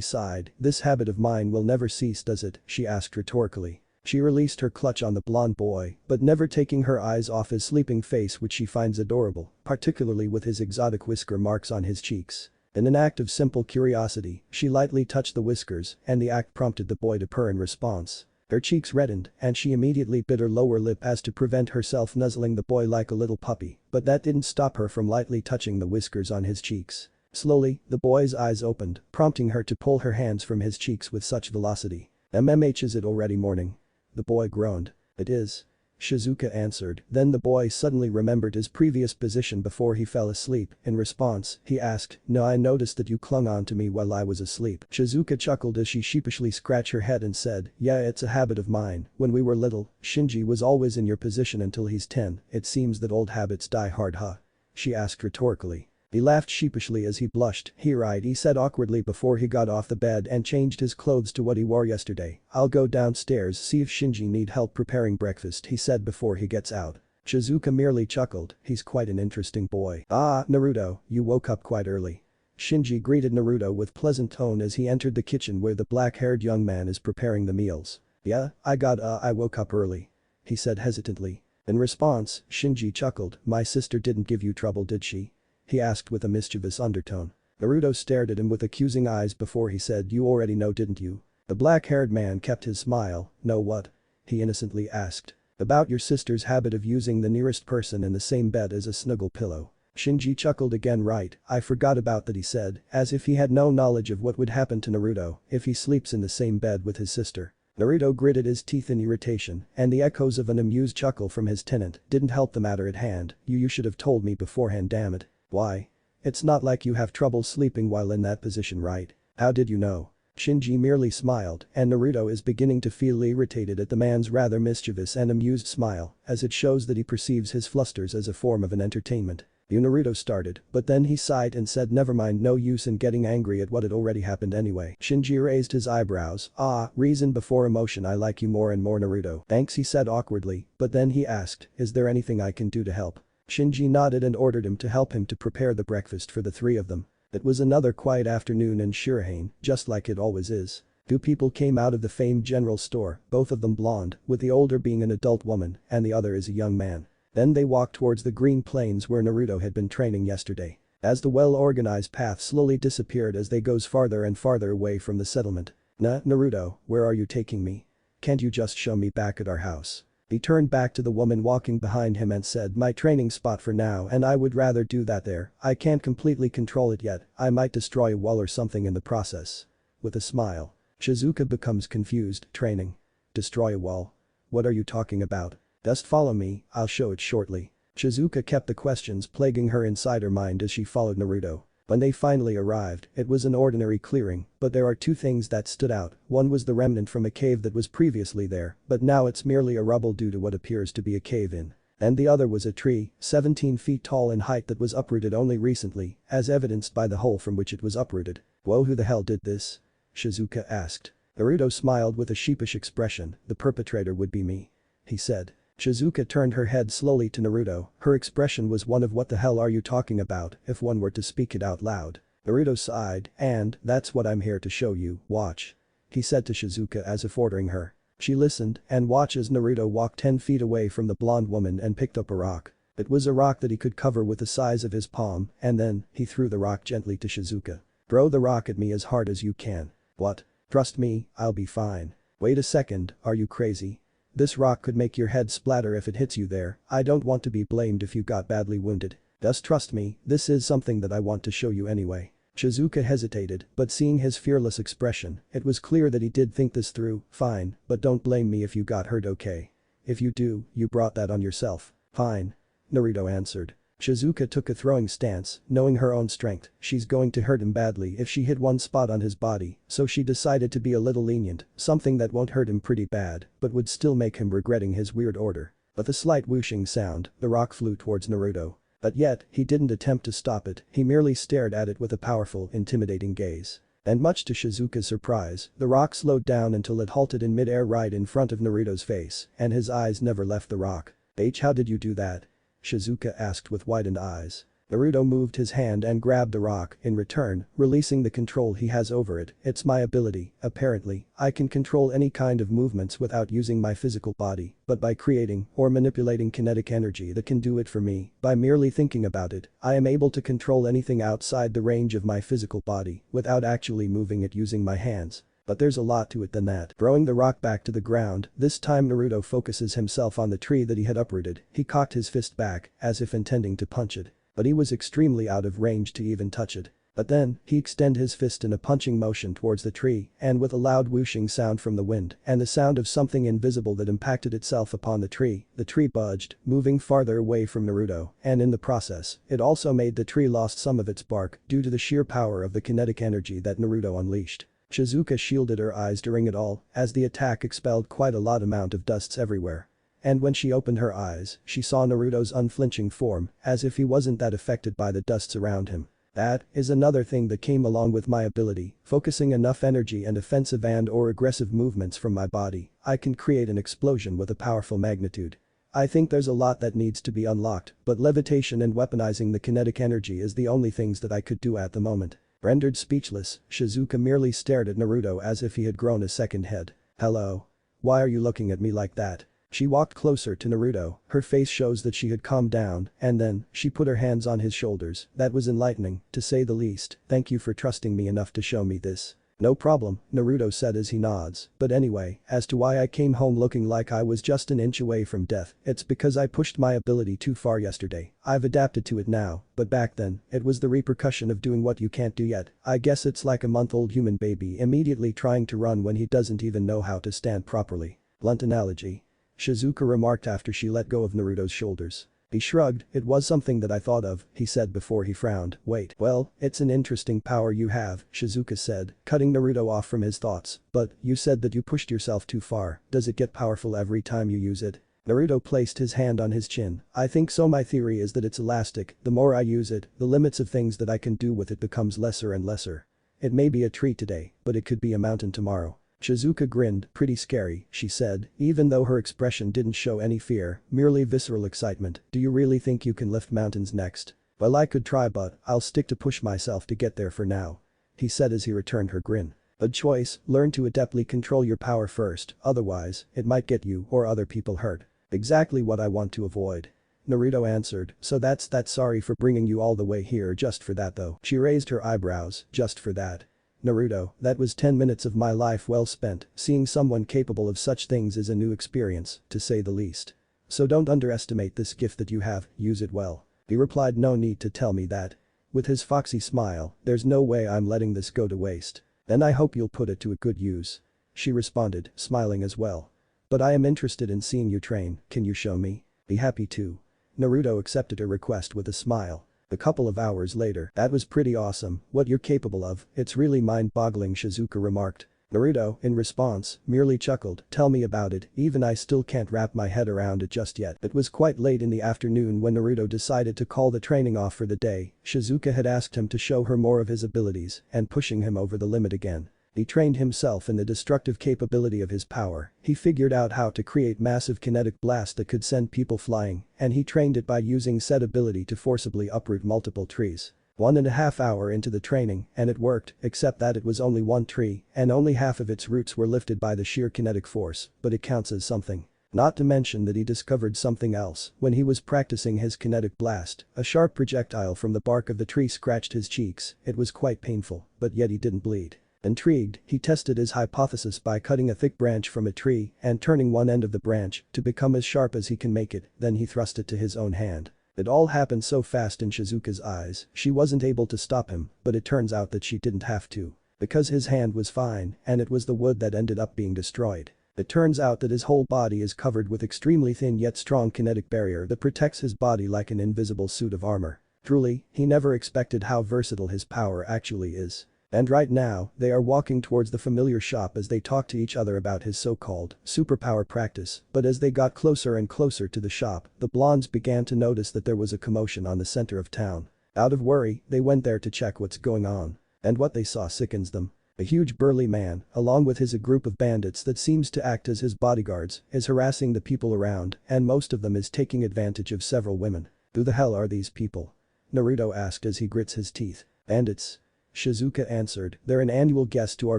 sighed, "This habit of mine will never cease, does it?" she asked rhetorically. She released her clutch on the blonde boy, but never taking her eyes off his sleeping face, which she finds adorable, particularly with his exotic whisker marks on his cheeks. In an act of simple curiosity, she lightly touched the whiskers, and the act prompted the boy to purr in response. Her cheeks reddened, and she immediately bit her lower lip as to prevent herself nuzzling the boy like a little puppy, but that didn't stop her from lightly touching the whiskers on his cheeks. Slowly, the boy's eyes opened, prompting her to pull her hands from his cheeks with such velocity. Is it already morning?" The boy groaned. "It is." Shizuka answered, then the boy suddenly remembered his previous position before he fell asleep. In response, he asked, "No, I noticed that you clung on to me while I was asleep." Shizuka chuckled as she sheepishly scratched her head and said, "Yeah, it's a habit of mine. When we were little, Shinji was always in your position until he's 10, it seems that old habits die hard, huh?" she asked rhetorically. He laughed sheepishly as he blushed. "Right," he said awkwardly before he got off the bed and changed his clothes to what he wore yesterday. "I'll go downstairs see if Shinji need help preparing breakfast," he said before he gets out. Shizuka merely chuckled, "He's quite an interesting boy." "Ah, Naruto, you woke up quite early." Shinji greeted Naruto with pleasant tone as he entered the kitchen where the black-haired young man is preparing the meals. "Yeah, I woke up early," he said hesitantly. In response, Shinji chuckled, "My sister didn't give you trouble, did she?" he asked with a mischievous undertone. Naruto stared at him with accusing eyes before he said, "You already know, didn't you?" The black-haired man kept his smile. "No, what?" he innocently asked. "About your sister's habit of using the nearest person in the same bed as a snuggle pillow." Shinji chuckled again. "Right, I forgot about that," he said, as if he had no knowledge of what would happen to Naruto if he sleeps in the same bed with his sister. Naruto gritted his teeth in irritation, and the echoes of an amused chuckle from his tenant didn't help the matter at hand. You should have told me beforehand, damn it." "Why? It's not like you have trouble sleeping while in that position, right? How did you know?" Shinji merely smiled, and Naruto is beginning to feel irritated at the man's rather mischievous and amused smile, as it shows that he perceives his flusters as a form of an entertainment. Naruto started, but then he sighed and said, "Never mind, no use in getting angry at what had already happened anyway." Shinji raised his eyebrows. Reason before emotion. I like you more and more, Naruto." "Thanks," he said awkwardly, but then he asked, "Is there anything I can do to help?" Shinji nodded and ordered him to help him to prepare the breakfast for the three of them. It was another quiet afternoon in Shuran, just like it always is. Two people came out of the famed general store, both of them blonde, with the older being an adult woman and the other is a young man. Then they walked towards the green plains where Naruto had been training yesterday. As the well-organized path slowly disappeared as they goes farther and farther away from the settlement. Naruto, where are you taking me? Can't you just show me back at our house?" He turned back to the woman walking behind him and said, "My training spot for now, and I would rather do that there. I can't completely control it yet, I might destroy a wall or something in the process." With a smile. Shizuka becomes confused. "Training? Destroy a wall? What are you talking about?" "Just follow me, I'll show it shortly." Shizuka kept the questions plaguing her inside her mind as she followed Naruto. When they finally arrived, it was an ordinary clearing, but there are two things that stood out. One was the remnant from a cave that was previously there, but now it's merely a rubble due to what appears to be a cave-in. And the other was a tree, 17 feet tall in height that was uprooted only recently, as evidenced by the hole from which it was uprooted. "Whoa, who the hell did this?" Shizuka asked. Naruto smiled with a sheepish expression. "The perpetrator would be me," he said. Shizuka turned her head slowly to Naruto. Her expression was one of "What the hell are you talking about?" if one were to speak it out loud. Naruto sighed, "And, that's what I'm here to show you, watch," he said to Shizuka as if ordering her. She listened and watched as Naruto walked 10 feet away from the blonde woman and picked up a rock. It was a rock that he could cover with the size of his palm, and then, he threw the rock gently to Shizuka. "Throw the rock at me as hard as you can." "What? Trust me, I'll be fine." "Wait a second, are you crazy? This rock could make your head splatter if it hits you there. I don't want to be blamed if you got badly wounded. Just trust me, this is something that I want to show you anyway." Shizuka hesitated, but seeing his fearless expression, it was clear that he did think this through. "Fine, but don't blame me if you got hurt, okay? If you do, you brought that on yourself." "Fine," Naruto answered. Shizuka took a throwing stance, knowing her own strength, she's going to hurt him badly if she hit one spot on his body, so she decided to be a little lenient, something that won't hurt him pretty bad, but would still make him regretting his weird order. With a slight whooshing sound, the rock flew towards Naruto. But yet, he didn't attempt to stop it, he merely stared at it with a powerful, intimidating gaze. And much to Shizuka's surprise, the rock slowed down until it halted in mid-air right in front of Naruto's face, and his eyes never left the rock. H, how did you do that? Shizuka asked with widened eyes. Naruto moved his hand and grabbed the rock, in return, releasing the control he has over it. It's my ability, apparently. I can control any kind of movements without using my physical body, but by creating or manipulating kinetic energy that can do it for me. By merely thinking about it, I am able to control anything outside the range of my physical body without actually moving it using my hands. But there's a lot to it than that. Throwing the rock back to the ground, this time Naruto focuses himself on the tree that he had uprooted. He cocked his fist back, as if intending to punch it. But he was extremely out of range to even touch it. But then, he extended his fist in a punching motion towards the tree, and with a loud whooshing sound from the wind, and the sound of something invisible that impacted itself upon the tree budged, moving farther away from Naruto, and in the process, it also made the tree lost some of its bark due to the sheer power of the kinetic energy that Naruto unleashed. Shizuka shielded her eyes during it all, as the attack expelled quite a lot amount of dusts everywhere. And when she opened her eyes, she saw Naruto's unflinching form, as if he wasn't that affected by the dusts around him. That is another thing that came along with my ability, focusing enough energy and offensive and/or aggressive movements from my body, I can create an explosion with a powerful magnitude. I think there's a lot that needs to be unlocked, but levitation and weaponizing the kinetic energy is the only things that I could do at the moment. Rendered speechless, Shizuka merely stared at Naruto as if he had grown a second head. Hello? Why are you looking at me like that? She walked closer to Naruto, her face shows that she had calmed down, and then, she put her hands on his shoulders. That was enlightening, to say the least. Thank you for trusting me enough to show me this. No problem, Naruto said as he nods. But anyway, as to why I came home looking like I was just an inch away from death, it's because I pushed my ability too far yesterday. I've adapted to it now, but back then, it was the repercussion of doing what you can't do yet. I guess it's like a month-old human baby immediately trying to run when he doesn't even know how to stand properly. Blunt analogy. Shizuka remarked after she let go of Naruto's shoulders. He shrugged, it was something that I thought of, he said before he frowned. Wait, well, it's an interesting power you have, Shizuka said, cutting Naruto off from his thoughts. But, you said that you pushed yourself too far, does it get powerful every time you use it? Naruto placed his hand on his chin. I think so. My theory is that it's elastic, the more I use it, the limits of things that I can do with it becomes lesser and lesser. It may be a tree today, but it could be a mountain tomorrow. Shizuka grinned, pretty scary, she said, even though her expression didn't show any fear, merely visceral excitement. Do you really think you can lift mountains next? Well, I could try, but I'll stick to push myself to get there for now. He said as he returned her grin. A choice, learn to adeptly control your power first, otherwise, it might get you or other people hurt. Exactly what I want to avoid. Naruto answered, so that's that. Sorry for bringing you all the way here just for that though. She raised her eyebrows, just for that. Naruto, that was 10 minutes of my life well spent. Seeing someone capable of such things is a new experience, to say the least. So don't underestimate this gift that you have, use it well. He replied, no need to tell me that. With his foxy smile, there's no way I'm letting this go to waste. Then I hope you'll put it to a good use. She responded, smiling as well. But I am interested in seeing you train, can you show me? Be happy to. Naruto accepted her request with a smile. A couple of hours later, that was pretty awesome, what you're capable of, it's really mind-boggling, Shizuka remarked. Naruto, in response, merely chuckled, tell me about it, even I still can't wrap my head around it just yet. It was quite late in the afternoon when Naruto decided to call the training off for the day. Shizuka had asked him to show her more of his abilities, and pushing him over the limit again. He trained himself in the destructive capability of his power. He figured out how to create massive kinetic blasts that could send people flying, and he trained it by using said ability to forcibly uproot multiple trees. 1.5 hours into the training, and it worked, except that it was only one tree, and only half of its roots were lifted by the sheer kinetic force, but it counts as something. Not to mention that he discovered something else when he was practicing his kinetic blast. A sharp projectile from the bark of the tree scratched his cheeks. It was quite painful, but yet he didn't bleed. Intrigued, he tested his hypothesis by cutting a thick branch from a tree and turning one end of the branch to become as sharp as he can make it, then he thrust it to his own hand. It all happened so fast in Shizuka's eyes, she wasn't able to stop him, but it turns out that she didn't have to. Because his hand was fine, and it was the wood that ended up being destroyed. It turns out that his whole body is covered with extremely thin yet strong kinetic barrier that protects his body like an invisible suit of armor. Truly, he never expected how versatile his power actually is. And right now, they are walking towards the familiar shop as they talk to each other about his so-called superpower practice, but as they got closer and closer to the shop, the blondes began to notice that there was a commotion on the center of town. Out of worry, they went there to check what's going on. And what they saw sickens them. A huge burly man, along with a group of bandits that seems to act as his bodyguards, is harassing the people around, and most of them is taking advantage of several women. Who the hell are these people? Naruto asked as he grits his teeth. Bandits. Shizuka answered, they're an annual guest to our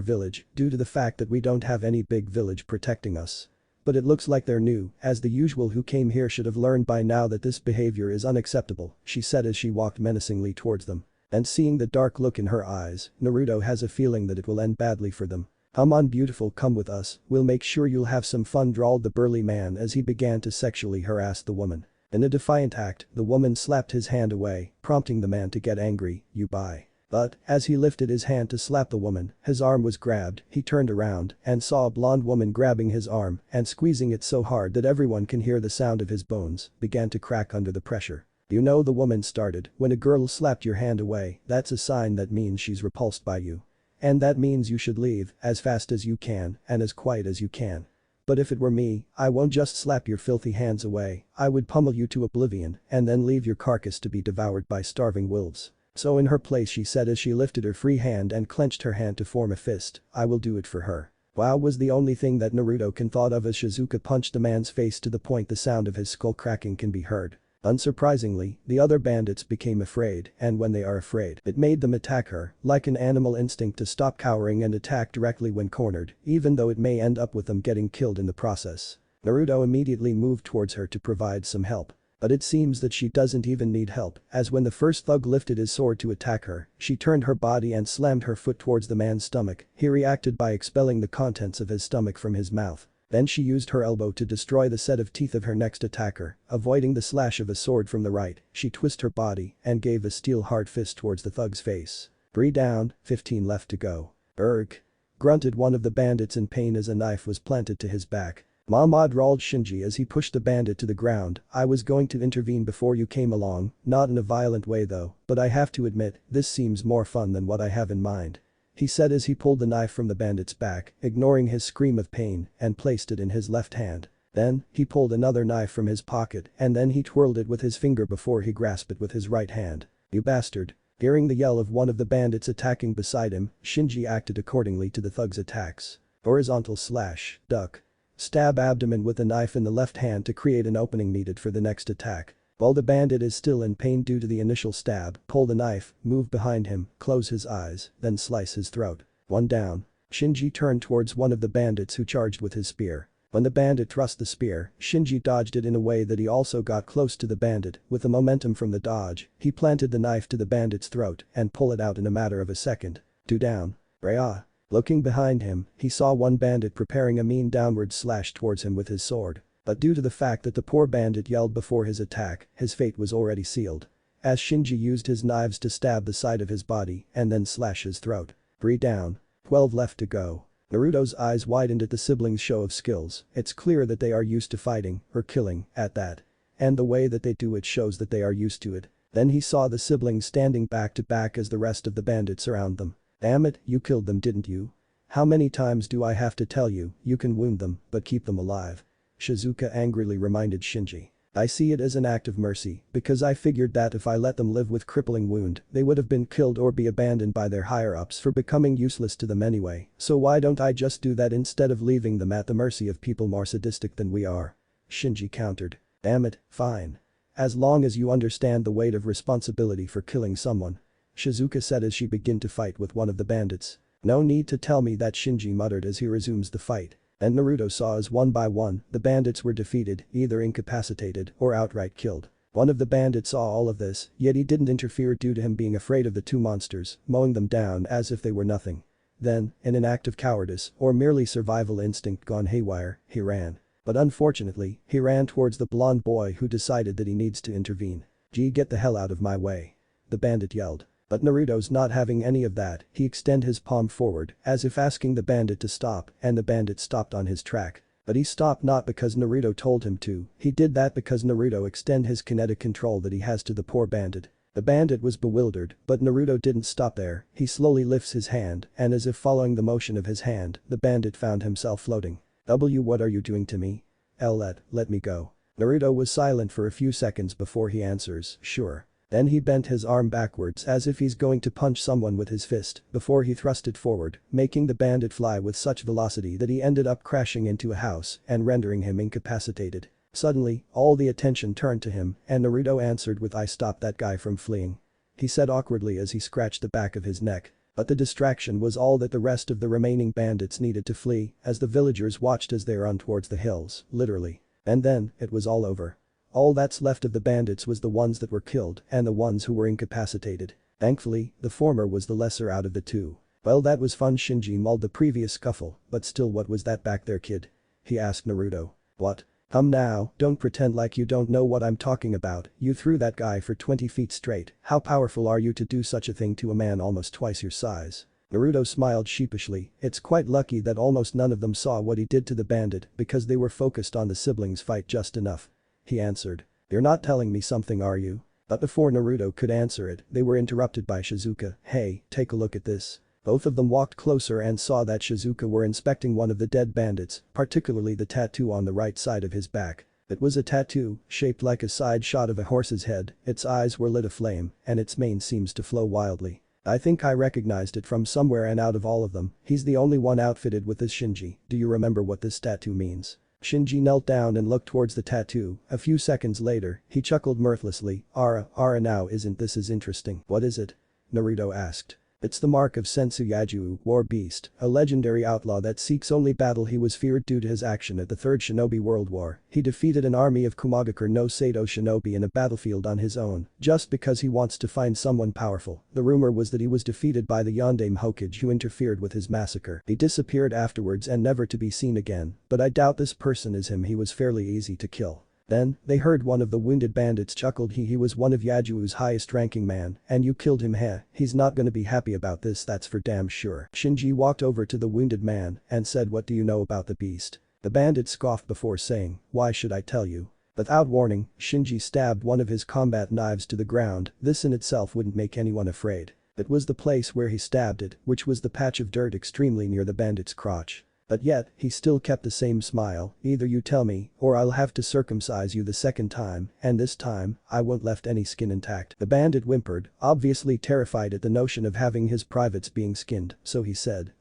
village due to the fact that we don't have any big village protecting us. But it looks like they're new, as the usual who came here should have learned by now that this behavior is unacceptable, she said as she walked menacingly towards them. And seeing the dark look in her eyes, Naruto has a feeling that it will end badly for them. Come on beautiful, come with us, we'll make sure you'll have some fun, drawled the burly man as he began to sexually harass the woman. In a defiant act, the woman slapped his hand away, prompting the man to get angry, you bye. But, as he lifted his hand to slap the woman, his arm was grabbed, he turned around and saw a blonde woman grabbing his arm and squeezing it so hard that everyone can hear the sound of his bones began to crack under the pressure. You know, the woman started, when a girl slapped your hand away, that's a sign that means she's repulsed by you. And that means you should leave as fast as you can and as quiet as you can. But if it were me, I won't just slap your filthy hands away, I would pummel you to oblivion and then leave your carcass to be devoured by starving wolves. So in her place, she said as she lifted her free hand and clenched her hand to form a fist, I will do it for her. Wow was the only thing that Naruto can thought of as Shizuka punched the man's face to the point the sound of his skull cracking can be heard. Unsurprisingly, the other bandits became afraid, and when they are afraid, it made them attack her, like an animal instinct to stop cowering and attack directly when cornered, even though it may end up with them getting killed in the process. Naruto immediately moved towards her to provide some help. But it seems that she doesn't even need help, as when the first thug lifted his sword to attack her, she turned her body and slammed her foot towards the man's stomach. He reacted by expelling the contents of his stomach from his mouth. Then she used her elbow to destroy the set of teeth of her next attacker, avoiding the slash of a sword from the right. She twisted her body and gave a steel hard fist towards the thug's face. 3 down, 15 left to go. Erg. Grunted one of the bandits in pain as a knife was planted to his back. Mama, drawled Shinji as he pushed the bandit to the ground, I was going to intervene before you came along, not in a violent way though, but I have to admit, this seems more fun than what I have in mind. He said as he pulled the knife from the bandit's back, ignoring his scream of pain, and placed it in his left hand. Then, he pulled another knife from his pocket and then he twirled it with his finger before he grasped it with his right hand. You bastard. Hearing the yell of one of the bandits attacking beside him, Shinji acted accordingly to the thug's attacks. Horizontal slash, duck. Stab abdomen with the knife in the left hand to create an opening needed for the next attack. While the bandit is still in pain due to the initial stab, pull the knife, move behind him, close his eyes, then slice his throat. 1 down. Shinji turned towards one of the bandits who charged with his spear. When the bandit thrust the spear, Shinji dodged it in a way that he also got close to the bandit. With the momentum from the dodge, he planted the knife to the bandit's throat and pulled it out in a matter of a second. 2 down. Raya. Looking behind him, he saw one bandit preparing a mean downward slash towards him with his sword. But due to the fact that the poor bandit yelled before his attack, his fate was already sealed. As Shinji used his knives to stab the side of his body and then slash his throat. 3 down. 12 left to go. Naruto's eyes widened at the siblings' show of skills. It's clear that they are used to fighting, or killing, at that. And the way that they do it shows that they are used to it. Then he saw the siblings standing back to back as the rest of the bandits surround them. Damn it, you killed them, didn't you? How many times do I have to tell you, you can wound them, but keep them alive? Shizuka angrily reminded Shinji. I see it as an act of mercy, because I figured that if I let them live with crippling wound, they would have been killed or be abandoned by their higher-ups for becoming useless to them anyway, so why don't I just do that instead of leaving them at the mercy of people more sadistic than we are? Shinji countered. Damn it, fine. As long as you understand the weight of responsibility for killing someone. Shizuka said as she began to fight with one of the bandits. No need to tell me that, Shinji muttered as he resumes the fight. And Naruto saw as one by one, the bandits were defeated, either incapacitated or outright killed. One of the bandits saw all of this, yet he didn't interfere due to him being afraid of the two monsters, mowing them down as if they were nothing. Then, in an act of cowardice or merely survival instinct gone haywire, he ran. But unfortunately, he ran towards the blonde boy who decided that he needs to intervene. Gee, get the hell out of my way. The bandit yelled. But Naruto's not having any of that, he extended his palm forward as if asking the bandit to stop, and the bandit stopped on his track. But he stopped not because Naruto told him to, he did that because Naruto extended his kinetic control that he has to the poor bandit. The bandit was bewildered, but Naruto didn't stop there, he slowly lifts his hand and as if following the motion of his hand, the bandit found himself floating. What are you doing to me? Let me go. Naruto was silent for a few seconds before he answers, sure. Then he bent his arm backwards as if he's going to punch someone with his fist before he thrust it forward, making the bandit fly with such velocity that he ended up crashing into a house and rendering him incapacitated. Suddenly, all the attention turned to him and Naruto answered with "I stopped that guy from fleeing," he said awkwardly as he scratched the back of his neck. But the distraction was all that the rest of the remaining bandits needed to flee as the villagers watched as they ran towards the hills, literally. And then, it was all over. All that's left of the bandits was the ones that were killed and the ones who were incapacitated. Thankfully, the former was the lesser out of the two. "Well, that was fun." Shinji mulled the previous scuffle, but still, what was that back there, kid? He asked Naruto. "What? Come now, don't pretend like you don't know what I'm talking about. You threw that guy for 20 feet straight. How powerful are you to do such a thing to a man almost twice your size?" Naruto smiled sheepishly. It's quite lucky that almost none of them saw what he did to the bandit because they were focused on the siblings' fight just enough. He answered. "You're not telling me something, are you?" But before Naruto could answer it, they were interrupted by Shizuka. "Hey, take a look at this." Both of them walked closer and saw that Shizuka were inspecting one of the dead bandits, particularly the tattoo on the right side of his back. It was a tattoo, shaped like a side shot of a horse's head, its eyes were lit aflame, and its mane seems to flow wildly. "I think I recognized it from somewhere, and out of all of them, he's the only one outfitted with this. Shinji, do you remember what this tattoo means?" Shinji knelt down and looked towards the tattoo. A few seconds later, he chuckled mirthlessly. Ara, now isn't this as interesting?" "What is it?" Naruto asked. "It's the mark of Sensu Yajuu, War Beast, a legendary outlaw that seeks only battle. He was feared due to his action at the Third Shinobi World War. He defeated an army of Kumagakure no Sato shinobi in a battlefield on his own, just because he wants to find someone powerful. The rumor was that he was defeated by the Yondaime Hokage who interfered with his massacre. He disappeared afterwards and never to be seen again, but I doubt this person is him. He was fairly easy to kill." Then, they heard one of the wounded bandits chuckled. He was one of Yajuu's highest ranking man, and you killed him, heh? He's not gonna be happy about this, that's for damn sure." Shinji walked over to the wounded man and said, "What do you know about the beast?" The bandit scoffed before saying, "Why should I tell you?" Without warning, Shinji stabbed one of his combat knives to the ground. This in itself wouldn't make anyone afraid. It was the place where he stabbed it, which was the patch of dirt extremely near the bandit's crotch. But yet, he still kept the same smile. "Either you tell me, or I'll have to circumcise you the second time, and this time, I won't left any skin intact." The bandit whimpered, obviously terrified at the notion of having his privates being skinned, so he said,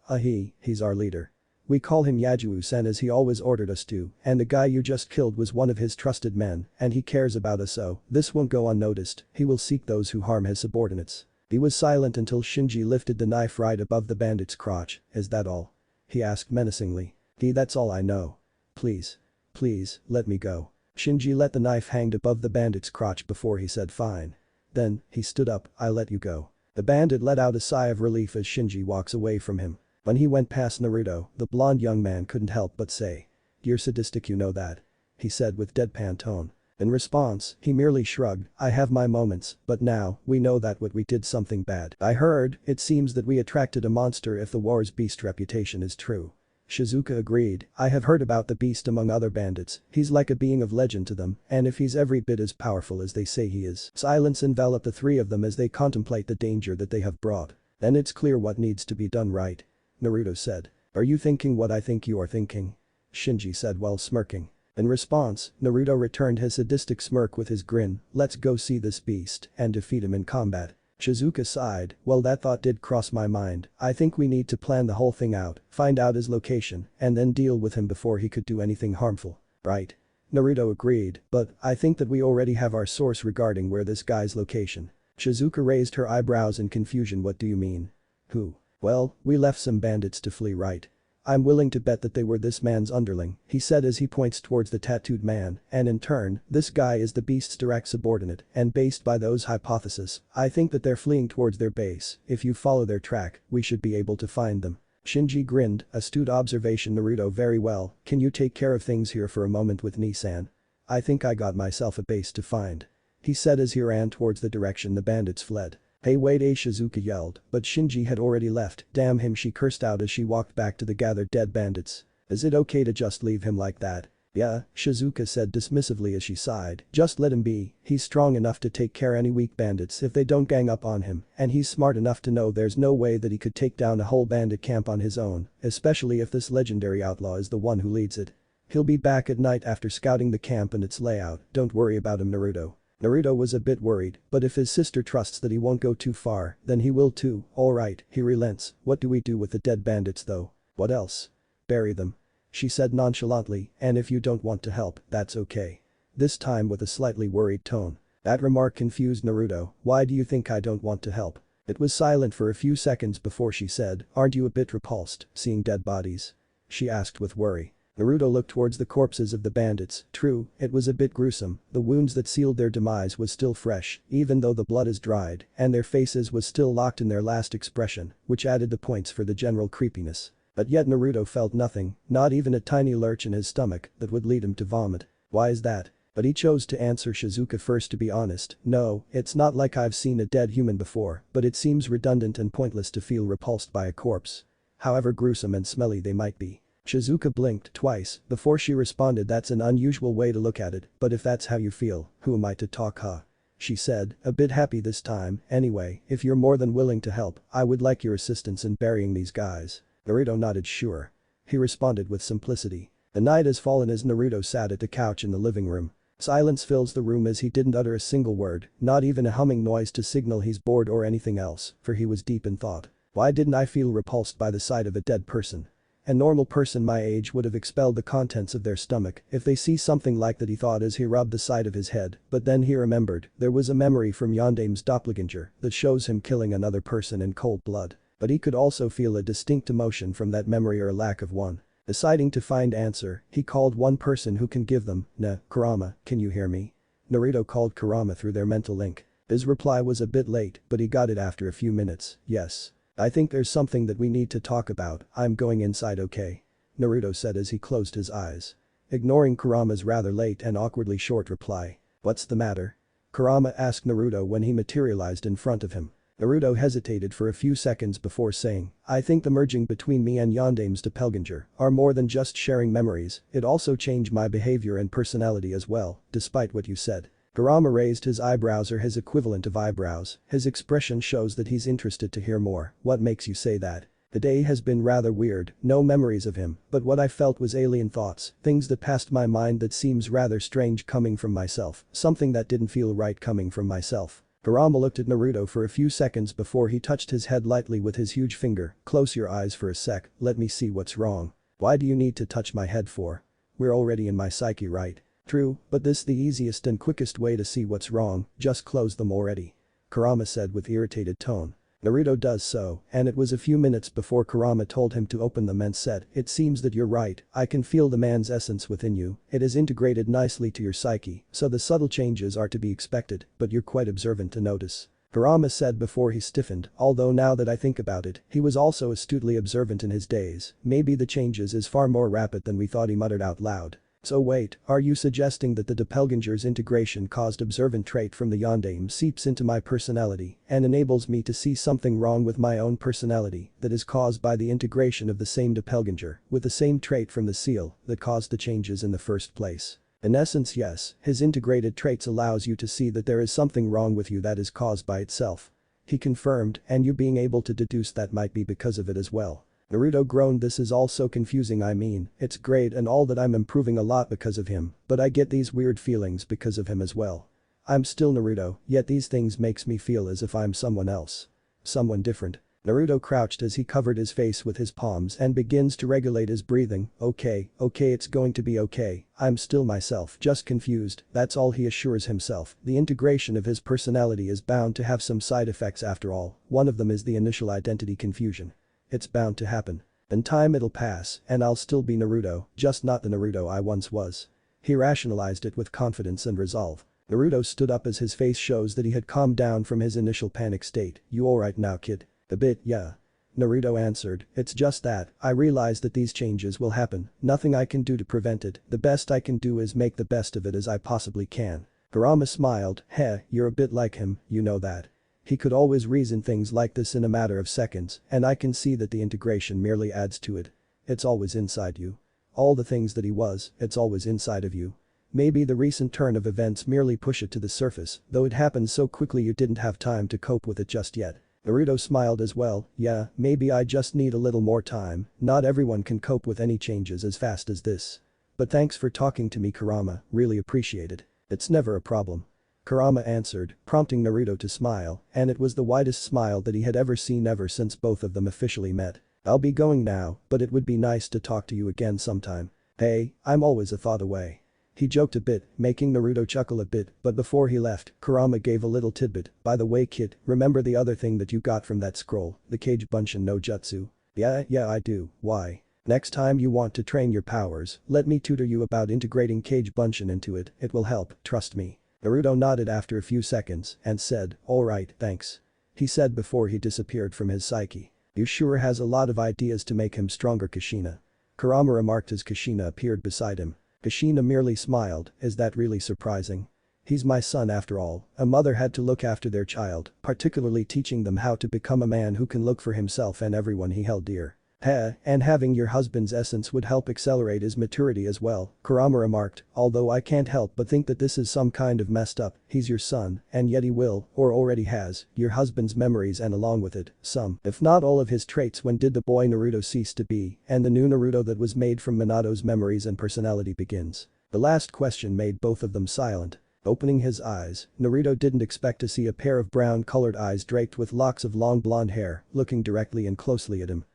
He's our leader. We call him Yajuu-san as he always ordered us to, and the guy you just killed was one of his trusted men, and he cares about us, so this won't go unnoticed. He will seek those who harm his subordinates." He was silent until Shinji lifted the knife right above the bandit's crotch. "Is that all?" he asked menacingly. "That's all I know. Please. Please, let me go." Shinji let the knife hang above the bandit's crotch before he said fine. Then, he stood up. "I let you go." The bandit let out a sigh of relief as Shinji walks away from him. When he went past Naruto, the blonde young man couldn't help but say. "You're sadistic, you know that," he said with deadpan tone. In response, he merely shrugged. "I have my moments, but now, we know that what we did something bad. I heard, it seems that we attracted a monster if the war's beast reputation is true." Shizuka agreed. "I have heard about the beast among other bandits. He's like a being of legend to them, and if he's every bit as powerful as they say he is." Silence enveloped the three of them as they contemplate the danger that they have brought. "Then it's clear what needs to be done, right?" Naruto said. "Are you thinking what I think you are thinking?" Shinji said while smirking. In response, Naruto returned his sadistic smirk with his grin. "Let's go see this beast and defeat him in combat." Shizuka sighed. "Well, that thought did cross my mind. I think we need to plan the whole thing out, find out his location, and then deal with him before he could do anything harmful." "Right." Naruto agreed, "But I think that we already have our source regarding where this guy's location." Shizuka raised her eyebrows in confusion. "What do you mean?" "Who?" "Well, we left some bandits to flee, right? I'm willing to bet that they were this man's underling," he said as he points towards the tattooed man, "and in turn, this guy is the beast's direct subordinate, and based by those hypotheses, I think that they're fleeing towards their base. If you follow their track, we should be able to find them." Shinji grinned. "Astute observation, Naruto. Very well. Can you take care of things here for a moment with Nissan? I think I got myself a base to find," he said as he ran towards the direction the bandits fled. "Hey, wait!" Shizuka yelled, but Shinji had already left. "Damn him," she cursed out as she walked back to the gathered dead bandits. "Is it okay to just leave him like that?" "Yeah," Shizuka said dismissively as she sighed. "Just let him be. He's strong enough to take care any weak bandits if they don't gang up on him, and he's smart enough to know there's no way that he could take down a whole bandit camp on his own, especially if this legendary outlaw is the one who leads it. He'll be back at night after scouting the camp and its layout. Don't worry about him, Naruto." Naruto was a bit worried, but if his sister trusts that he won't go too far, then he will too. Alright, he relents. What do we do with the dead bandits though? What else? Bury them. She said nonchalantly, and if you don't want to help, that's okay. This time with a slightly worried tone. That remark confused Naruto. Why do you think I don't want to help? It was silent for a few seconds before she said, aren't you a bit repulsed, seeing dead bodies? She asked with worry. Naruto looked towards the corpses of the bandits. True, it was a bit gruesome, the wounds that sealed their demise was still fresh, even though the blood is dried, and their faces was still locked in their last expression, which added the points for the general creepiness. But yet Naruto felt nothing, not even a tiny lurch in his stomach that would lead him to vomit. Why is that? But he chose to answer Shizuka first to be honest. No, it's not like I've seen a dead human before, but it seems redundant and pointless to feel repulsed by a corpse. However gruesome and smelly they might be. Shizuka blinked twice before she responded, that's an unusual way to look at it, but if that's how you feel, who am I to talk, huh? She said, a bit happy this time. Anyway, if you're more than willing to help, I would like your assistance in burying these guys. Naruto nodded sure. He responded with simplicity. The night has fallen as Naruto sat at the couch in the living room. Silence fills the room as he didn't utter a single word, not even a humming noise to signal he's bored or anything else, for he was deep in thought. Why didn't I feel repulsed by the sight of a dead person? A normal person my age would have expelled the contents of their stomach if they see something like that, he thought as he rubbed the side of his head, but then he remembered there was a memory from Yondame's doppelganger that shows him killing another person in cold blood. But he could also feel a distinct emotion from that memory or a lack of one. Deciding to find answer, he called one person who can give them. Kurama, can you hear me? Naruto called Kurama through their mental link. His reply was a bit late, but he got it after a few minutes. Yes. I think there's something that we need to talk about. I'm going inside, okay? Naruto said as he closed his eyes. Ignoring Kurama's rather late and awkwardly short reply. What's the matter? Kurama asked Naruto when he materialized in front of him. Naruto hesitated for a few seconds before saying, I think the merging between me and Yondame's doppelganger are more than just sharing memories, it also changed my behavior and personality as well, despite what you said. Kurama raised his eyebrows, or his equivalent of eyebrows. His expression shows that he's interested to hear more. What makes you say that? The day has been rather weird, no memories of him, but what I felt was alien thoughts, things that passed my mind that seems rather strange coming from myself, something that didn't feel right coming from myself. Kurama looked at Naruto for a few seconds before he touched his head lightly with his huge finger. Close your eyes for a sec, let me see what's wrong. Why do you need to touch my head for? We're already in my psyche, right? True, but this the easiest and quickest way to see what's wrong, just close them already. Kurama said with irritated tone. Naruto does so, and it was a few minutes before Kurama told him to open them and said, it seems that you're right, I can feel the man's essence within you, it is integrated nicely to your psyche, so the subtle changes are to be expected, but you're quite observant to notice. Kurama said before he stiffened, although now that I think about it, he was also astutely observant in his days, maybe the changes is far more rapid than we thought, he muttered out loud. So wait, are you suggesting that the doppelganger's integration caused observant trait from the Yondaime seeps into my personality and enables me to see something wrong with my own personality that is caused by the integration of the same doppelganger with the same trait from the seal that caused the changes in the first place? In essence, yes, his integrated traits allows you to see that there is something wrong with you that is caused by itself. He confirmed, and you being able to deduce that might be because of it as well. Naruto groaned, this is all so confusing, I mean, it's great and all that I'm improving a lot because of him, but I get these weird feelings because of him as well. I'm still Naruto, yet these things makes me feel as if I'm someone else. Someone different. Naruto crouched as he covered his face with his palms and begins to regulate his breathing. Okay, it's going to be okay, I'm still myself, just confused, that's all he assures himself. The integration of his personality is bound to have some side effects after all, one of them is the initial identity confusion. It's bound to happen. In time it'll pass, and I'll still be Naruto, just not the Naruto I once was. He rationalized it with confidence and resolve. Naruto stood up as his face shows that he had calmed down from his initial panic state. You alright now, kid? A bit, yeah. Naruto answered, it's just that, I realize that these changes will happen, nothing I can do to prevent it, the best I can do is make the best of it as I possibly can. Kurama smiled, you're a bit like him, you know that. He could always reason things like this in a matter of seconds, and I can see that the integration merely adds to it. It's always inside you. All the things that he was, it's always inside of you. Maybe the recent turn of events merely push it to the surface, though it happened so quickly you didn't have time to cope with it just yet. Naruto smiled as well, yeah, maybe I just need a little more time, not everyone can cope with any changes as fast as this. But thanks for talking to me, Kurama, really appreciate it. It's never a problem. Kurama answered, prompting Naruto to smile, and it was the widest smile that he had ever seen ever since both of them officially met. I'll be going now, but it would be nice to talk to you again sometime. Hey, I'm always a thought away. He joked a bit, making Naruto chuckle a bit, but before he left, Kurama gave a little tidbit. By the way kid, remember the other thing that you got from that scroll, the Kage Bunshin no Jutsu? Yeah I do, why? Next time you want to train your powers, let me tutor you about integrating Kage Bunshin into it, it will help, trust me. Naruto nodded after a few seconds and said, alright, thanks. He said before he disappeared from his psyche. You sure has a lot of ideas to make him stronger Kushina. Kurama remarked as Kushina appeared beside him. Kushina merely smiled, is that really surprising? He's my son after all, a mother had to look after their child, particularly teaching them how to become a man who can look for himself and everyone he held dear. And having your husband's essence would help accelerate his maturity as well, Kurama remarked, although I can't help but think that this is some kind of messed up, he's your son, and yet he will, or already has, your husband's memories and along with it, some, if not all of his traits. When did the boy Naruto cease to be, and the new Naruto that was made from Minato's memories and personality begins? The last question made both of them silent. Opening his eyes, Naruto didn't expect to see a pair of brown-colored eyes draped with locks of long blonde hair, looking directly and closely at him.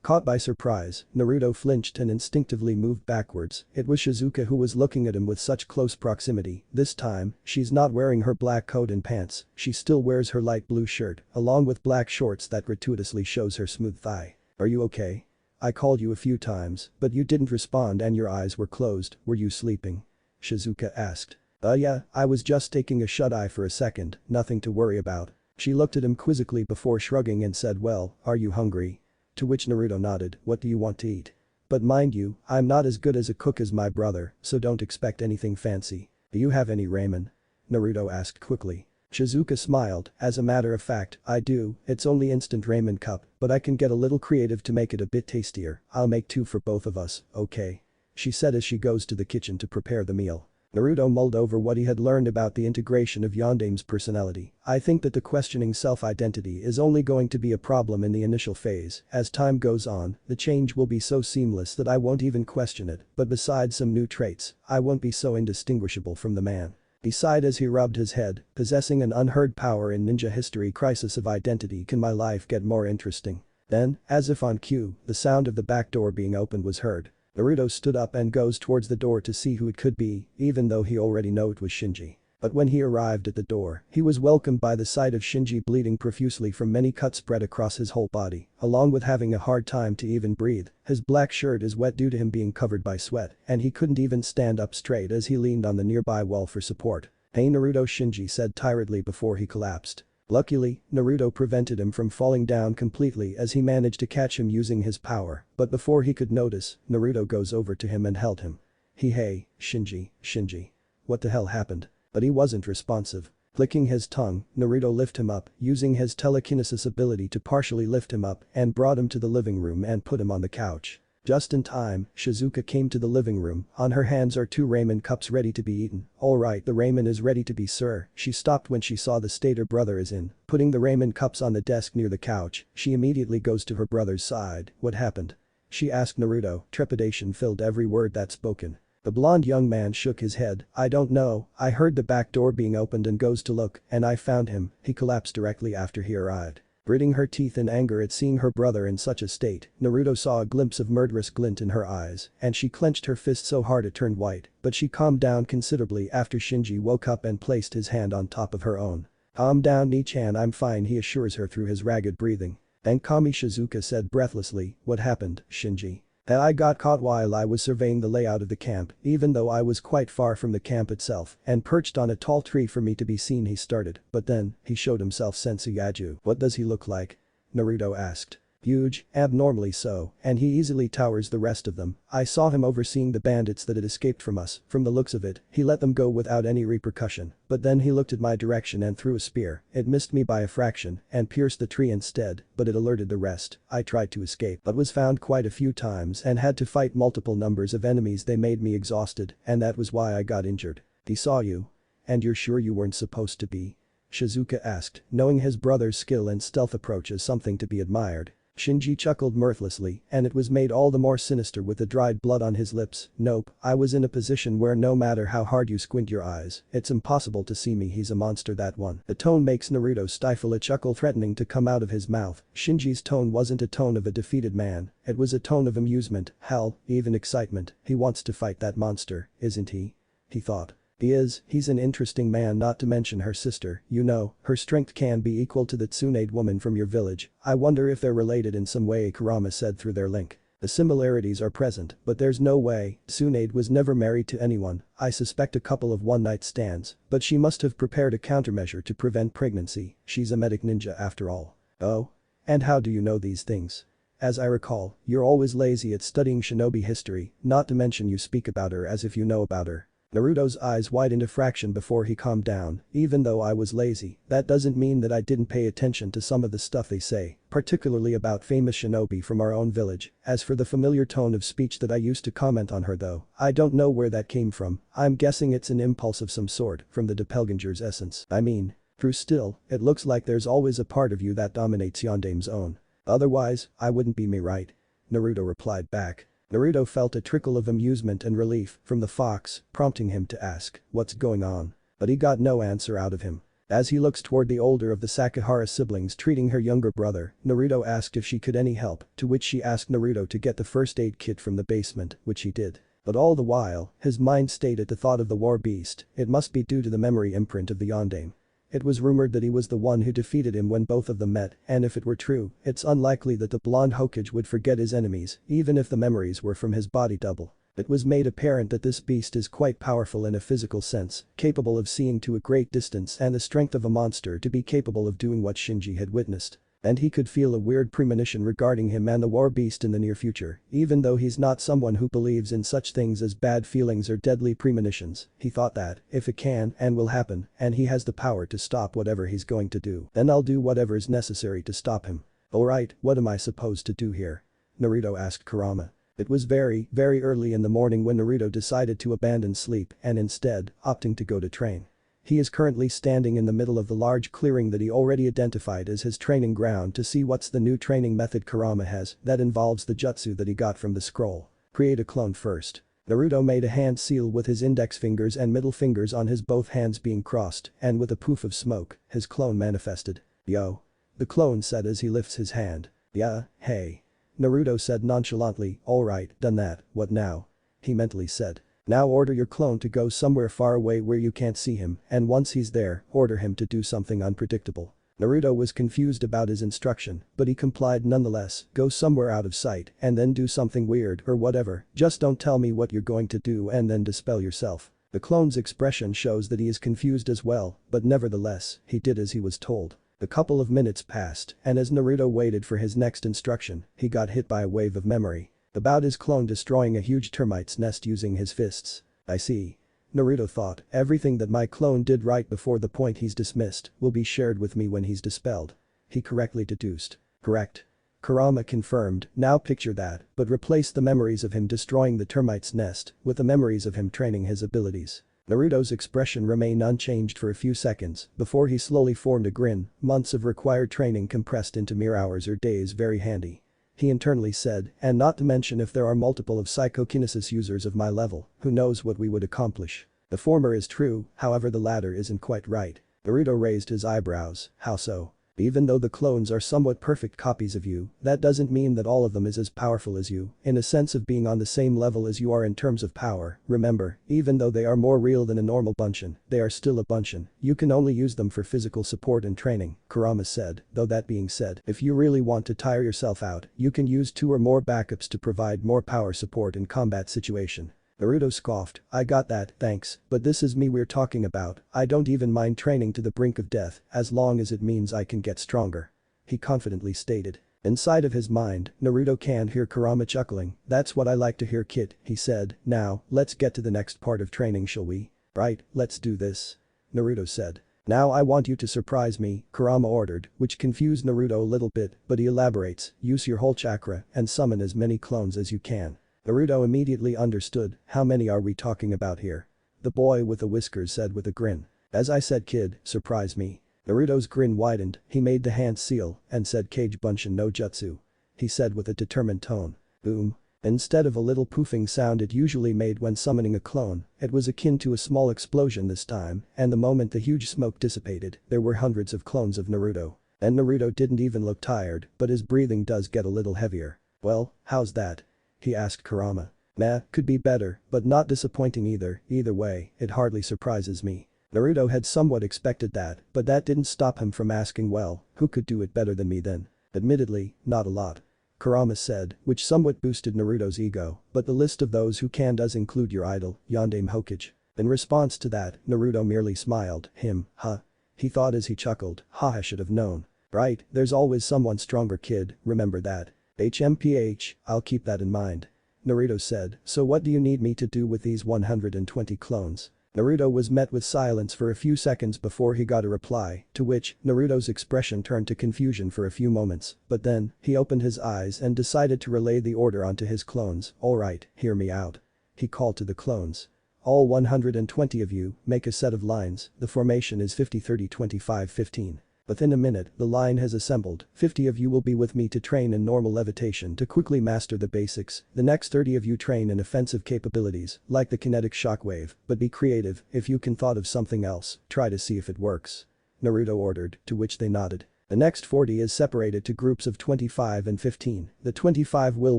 Caught by surprise, Naruto flinched and instinctively moved backwards. It was Shizuka who was looking at him with such close proximity. This time, she's not wearing her black coat and pants, she still wears her light blue shirt, along with black shorts that gratuitously shows her smooth thigh. Are you okay? I called you a few times, but you didn't respond and your eyes were closed, were you sleeping? Shizuka asked. Yeah, I was just taking a shut-eye for a second, nothing to worry about. She looked at him quizzically before shrugging and said, well, are you hungry? To which Naruto nodded, what do you want to eat? But mind you, I'm not as good as a cook as my brother, so don't expect anything fancy. Do you have any ramen? Naruto asked quickly. Shizuka smiled, as a matter of fact, I do, it's only instant ramen cup, but I can get a little creative to make it a bit tastier, I'll make 2 for both of us, okay? She said as she goes to the kitchen to prepare the meal. Naruto mulled over what he had learned about the integration of Yondame's personality. I think that the questioning self-identity is only going to be a problem in the initial phase. As time goes on, the change will be so seamless that I won't even question it, but besides some new traits, I won't be so indistinguishable from the man. He sighed as he rubbed his head, possessing an unheard power in ninja history. Crisis of identity. Can my life get more interesting? Then, as if on cue, the sound of the back door being opened was heard. Naruto stood up and goes towards the door to see who it could be, even though he already knew it was Shinji. But when he arrived at the door, he was welcomed by the sight of Shinji bleeding profusely from many cuts spread across his whole body, along with having a hard time to even breathe. His black shirt is wet due to him being covered by sweat, and he couldn't even stand up straight as he leaned on the nearby wall for support. Hey Naruto, Shinji said tiredly before he collapsed. Luckily, Naruto prevented him from falling down completely as he managed to catch him using his power, but before he could notice, Naruto goes over to him and held him. Hey, Shinji. What the hell happened? But he wasn't responsive. Clicking his tongue, Naruto lifted him up, using his telekinesis ability to partially lift him up and brought him to the living room and put him on the couch. Just in time, Shizuka came to the living room, on her hands are 2 ramen cups ready to be eaten. Alright, the ramen is ready to be sir. She stopped when she saw the state her brother is in. Putting the ramen cups on the desk near the couch, she immediately goes to her brother's side. What happened? She asked Naruto, trepidation filled every word that's spoken. The blonde young man shook his head, I don't know, I heard the back door being opened and goes to look, and I found him. He collapsed directly after he arrived. Gritting her teeth in anger at seeing her brother in such a state, Naruto saw a glimpse of murderous glint in her eyes, and she clenched her fist so hard it turned white, but she calmed down considerably after Shinji woke up and placed his hand on top of her own. Calm down Nichan, I'm fine, he assures her through his ragged breathing. Then Kami, Shizuka said breathlessly, what happened, Shinji? I got caught while I was surveying the layout of the camp, even though I was quite far from the camp itself, and perched on a tall tree for me to be seen, he started, but then, he showed himself Sensei Yaju. What does he look like? Naruto asked. Huge, abnormally so, and he easily towers the rest of them. I saw him overseeing the bandits that had escaped from us, from the looks of it, he let them go without any repercussion, but then he looked at my direction and threw a spear, it missed me by a fraction, and pierced the tree instead, but it alerted the rest. I tried to escape but was found quite a few times and had to fight multiple numbers of enemies, they made me exhausted, and that was why I got injured. He saw you? And you're sure you weren't supposed to be? Shizuka asked, knowing his brother's skill and stealth approach as something to be admired. Shinji chuckled mirthlessly, and it was made all the more sinister with the dried blood on his lips. Nope, I was in a position where no matter how hard you squint your eyes, it's impossible to see me. He's a monster, that one. The tone makes Naruto stifle a chuckle threatening to come out of his mouth. Shinji's tone wasn't a tone of a defeated man, it was a tone of amusement, hell, even excitement. He wants to fight that monster, isn't he? He thought. He is, he's an interesting man, not to mention her sister, you know, her strength can be equal to the Tsunade woman from your village. I wonder if they're related in some way, Kurama said through their link. The similarities are present, but there's no way. Tsunade was never married to anyone. I suspect a couple of one-night stands, but she must have prepared a countermeasure to prevent pregnancy. She's a medic ninja after all. Oh? And how do you know these things? As I recall, you're always lazy at studying shinobi history, not to mention you speak about her as if you know about her. Naruto's eyes widened a fraction before he calmed down. Even though I was lazy, that doesn't mean that I didn't pay attention to some of the stuff they say, particularly about famous shinobi from our own village. As for the familiar tone of speech that I used to comment on her though, I don't know where that came from. I'm guessing it's an impulse of some sort, from the doppelganger's essence. I mean, true still, it looks like there's always a part of you that dominates Yondame's own. Otherwise, I wouldn't be me, right? Naruto replied back. Naruto felt a trickle of amusement and relief from the fox, prompting him to ask, what's going on? But he got no answer out of him. As he looks toward the older of the Sakahara siblings treating her younger brother, Naruto asked if she could any help, to which she asked Naruto to get the first aid kit from the basement, which he did. But all the while, his mind stayed at the thought of the war beast. It must be due to the memory imprint of the Yondaime. It was rumored that he was the one who defeated him when both of them met, and if it were true, it's unlikely that the blonde Hokage would forget his enemies, even if the memories were from his body double. It was made apparent that this beast is quite powerful in a physical sense, capable of seeing to a great distance and the strength of a monster to be capable of doing what Shinji had witnessed. And he could feel a weird premonition regarding him and the war beast in the near future. Even though he's not someone who believes in such things as bad feelings or deadly premonitions, he thought that, if it can and will happen, and he has the power to stop whatever he's going to do, then I'll do whatever's necessary to stop him. Alright, what am I supposed to do here? Naruto asked Kurama. It was very, very early in the morning when Naruto decided to abandon sleep and instead, opting to go to train. He is currently standing in the middle of the large clearing that he already identified as his training ground to see what's the new training method Kurama has that involves the jutsu that he got from the scroll. Create a clone first. Naruto made a hand seal with his index fingers and middle fingers on his both hands being crossed, and with a poof of smoke, his clone manifested. Yo. The clone said as he lifts his hand. Yeah, hey. Naruto said nonchalantly, alright, done that, what now? He mentally said. Now order your clone to go somewhere far away where you can't see him, and once he's there, order him to do something unpredictable. Naruto was confused about his instruction, but he complied nonetheless. Go somewhere out of sight and then do something weird or whatever, just don't tell me what you're going to do and then dispel yourself. The clone's expression shows that he is confused as well, but nevertheless, he did as he was told. A couple of minutes passed, and as Naruto waited for his next instruction, he got hit by a wave of memory. About his clone destroying a huge termite's nest using his fists. I see. Naruto thought, everything that my clone did right before the point he's dismissed will be shared with me when he's dispelled. He correctly deduced. Correct. Kurama confirmed, now picture that, but replace the memories of him destroying the termite's nest with the memories of him training his abilities. Naruto's expression remained unchanged for a few seconds before he slowly formed a grin. Months of required training compressed into mere hours or days, very handy. He internally said, and not to mention if there are multiple of psychokinesis users of my level, who knows what we would accomplish. The former is true, however the latter isn't quite right. Naruto raised his eyebrows, how so? Even though the clones are somewhat perfect copies of you, that doesn't mean that all of them is as powerful as you, in a sense of being on the same level as you are in terms of power. Remember, even though they are more real than a normal Bunshin, they are still a Bunshin. You can only use them for physical support and training, Kurama said, though that being said, if you really want to tire yourself out, you can use 2 or more backups to provide more power support in combat situation. Naruto scoffed, I got that, thanks, but this is me we're talking about. I don't even mind training to the brink of death as long as it means I can get stronger. He confidently stated. Inside of his mind, Naruto can hear Kurama chuckling. That's what I like to hear, kid, he said. Now, let's get to the next part of training, shall we? Right, let's do this. Naruto said. Now I want you to surprise me, Kurama ordered, which confused Naruto a little bit, but he elaborates, use your whole chakra and summon as many clones as you can. Naruto immediately understood, how many are we talking about here? The boy with the whiskers said with a grin. As I said, kid, surprise me. Naruto's grin widened, he made the hand seal and said Kage Bunshin no Jutsu. he said with a determined tone. Boom. Instead of a little poofing sound it usually made when summoning a clone, it was akin to a small explosion this time, and the moment the huge smoke dissipated, there were hundreds of clones of Naruto. And Naruto didn't even look tired, but his breathing does get a little heavier. Well, how's that? He asked Kurama. Nah, could be better, but not disappointing either. Either way, it hardly surprises me. Naruto had somewhat expected that, but that didn't stop him from asking, well, who could do it better than me then? Admittedly, not a lot. Kurama said, which somewhat boosted Naruto's ego, but the list of those who can does include your idol, Yondaime Hokage. In response to that, Naruto merely smiled. Huh? He thought as he chuckled, I should have known. Right, there's always someone stronger kid, remember that. HMPH, I'll keep that in mind. Naruto said, so what do you need me to do with these 120 clones? Naruto was met with silence for a few seconds before he got a reply, to which Naruto's expression turned to confusion for a few moments, but then, he opened his eyes and decided to relay the order onto his clones. Alright, hear me out. He called to the clones. All 120 of you, make a set of lines, the formation is 50-30-25-15. Within a minute, the line has assembled, 50 of you will be with me to train in normal levitation to quickly master the basics, the next 30 of you train in offensive capabilities, like the kinetic shockwave, but be creative, if you can thought of something else, try to see if it works. Naruto ordered, to which they nodded. The next 40 is separated to groups of 25 and 15, the 25 will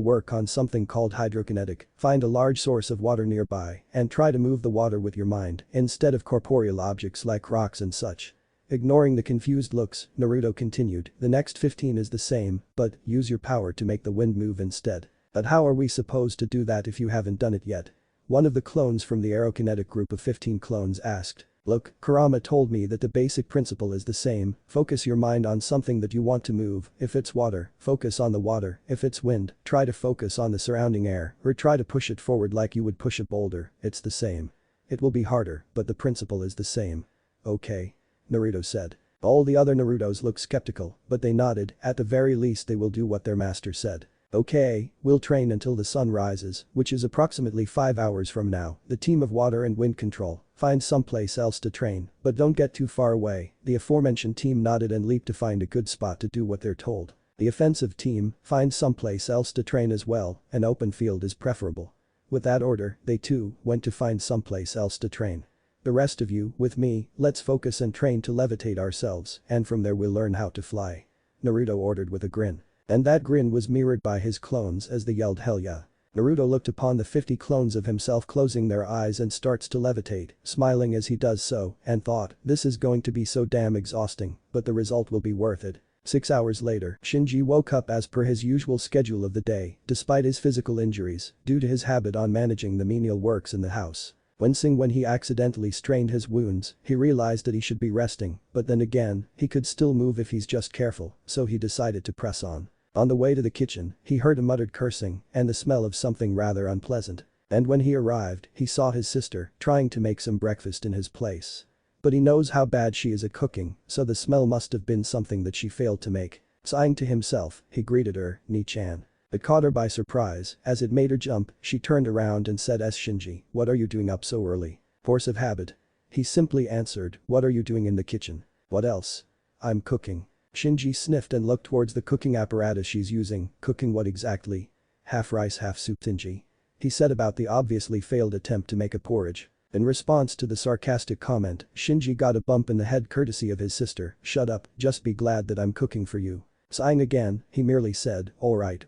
work on something called hydrokinetic, find a large source of water nearby, and try to move the water with your mind, instead of corporeal objects like rocks and such. Ignoring the confused looks, Naruto continued, the next 15 is the same, but use your power to make the wind move instead. But how are we supposed to do that if you haven't done it yet? One of the clones from the aerokinetic group of 15 clones asked. Look, Kurama told me that the basic principle is the same, focus your mind on something that you want to move, if it's water, focus on the water, if it's wind, try to focus on the surrounding air, or try to push it forward like you would push a boulder, it's the same. It will be harder, but the principle is the same. Okay. Naruto said. All the other Narutos looked skeptical, but they nodded, at the very least they will do what their master said. Okay, we'll train until the sun rises, which is approximately 5 hours from now, the team of water and wind control, find someplace else to train, but don't get too far away. The aforementioned team nodded and leaped to find a good spot to do what they're told. The offensive team, find someplace else to train as well, an open field is preferable. With that order, they too, went to find someplace else to train. The rest of you, with me, let's focus and train to levitate ourselves, and from there we'll learn how to fly. Naruto ordered with a grin. And that grin was mirrored by his clones as they yelled hell yeah. Naruto looked upon the 50 clones of himself closing their eyes and starts to levitate, smiling as he does so, and thought, this is going to be so damn exhausting, but the result will be worth it. 6 hours later, Shinji woke up as per his usual schedule of the day, despite his physical injuries, due to his habit on managing the menial works in the house. Wincing when he accidentally strained his wounds, he realized that he should be resting, but then again, he could still move if he's just careful, so he decided to press on. On the way to the kitchen, he heard a muttered cursing and the smell of something rather unpleasant. And when he arrived, he saw his sister trying to make some breakfast in his place. But he knows how bad she is at cooking, so the smell must have been something that she failed to make. Sighing to himself, he greeted her, Ni-chan. It caught her by surprise, as it made her jump, she turned around and said, Shinji, what are you doing up so early? Force of habit. He simply answered, what are you doing in the kitchen? What else? I'm cooking. Shinji sniffed and looked towards the cooking apparatus she's using, cooking what exactly? Half rice half soup Shinji. He said about the obviously failed attempt to make a porridge. In response to the sarcastic comment, Shinji got a bump in the head courtesy of his sister, shut up, just be glad that I'm cooking for you. Sighing again, he merely said, alright.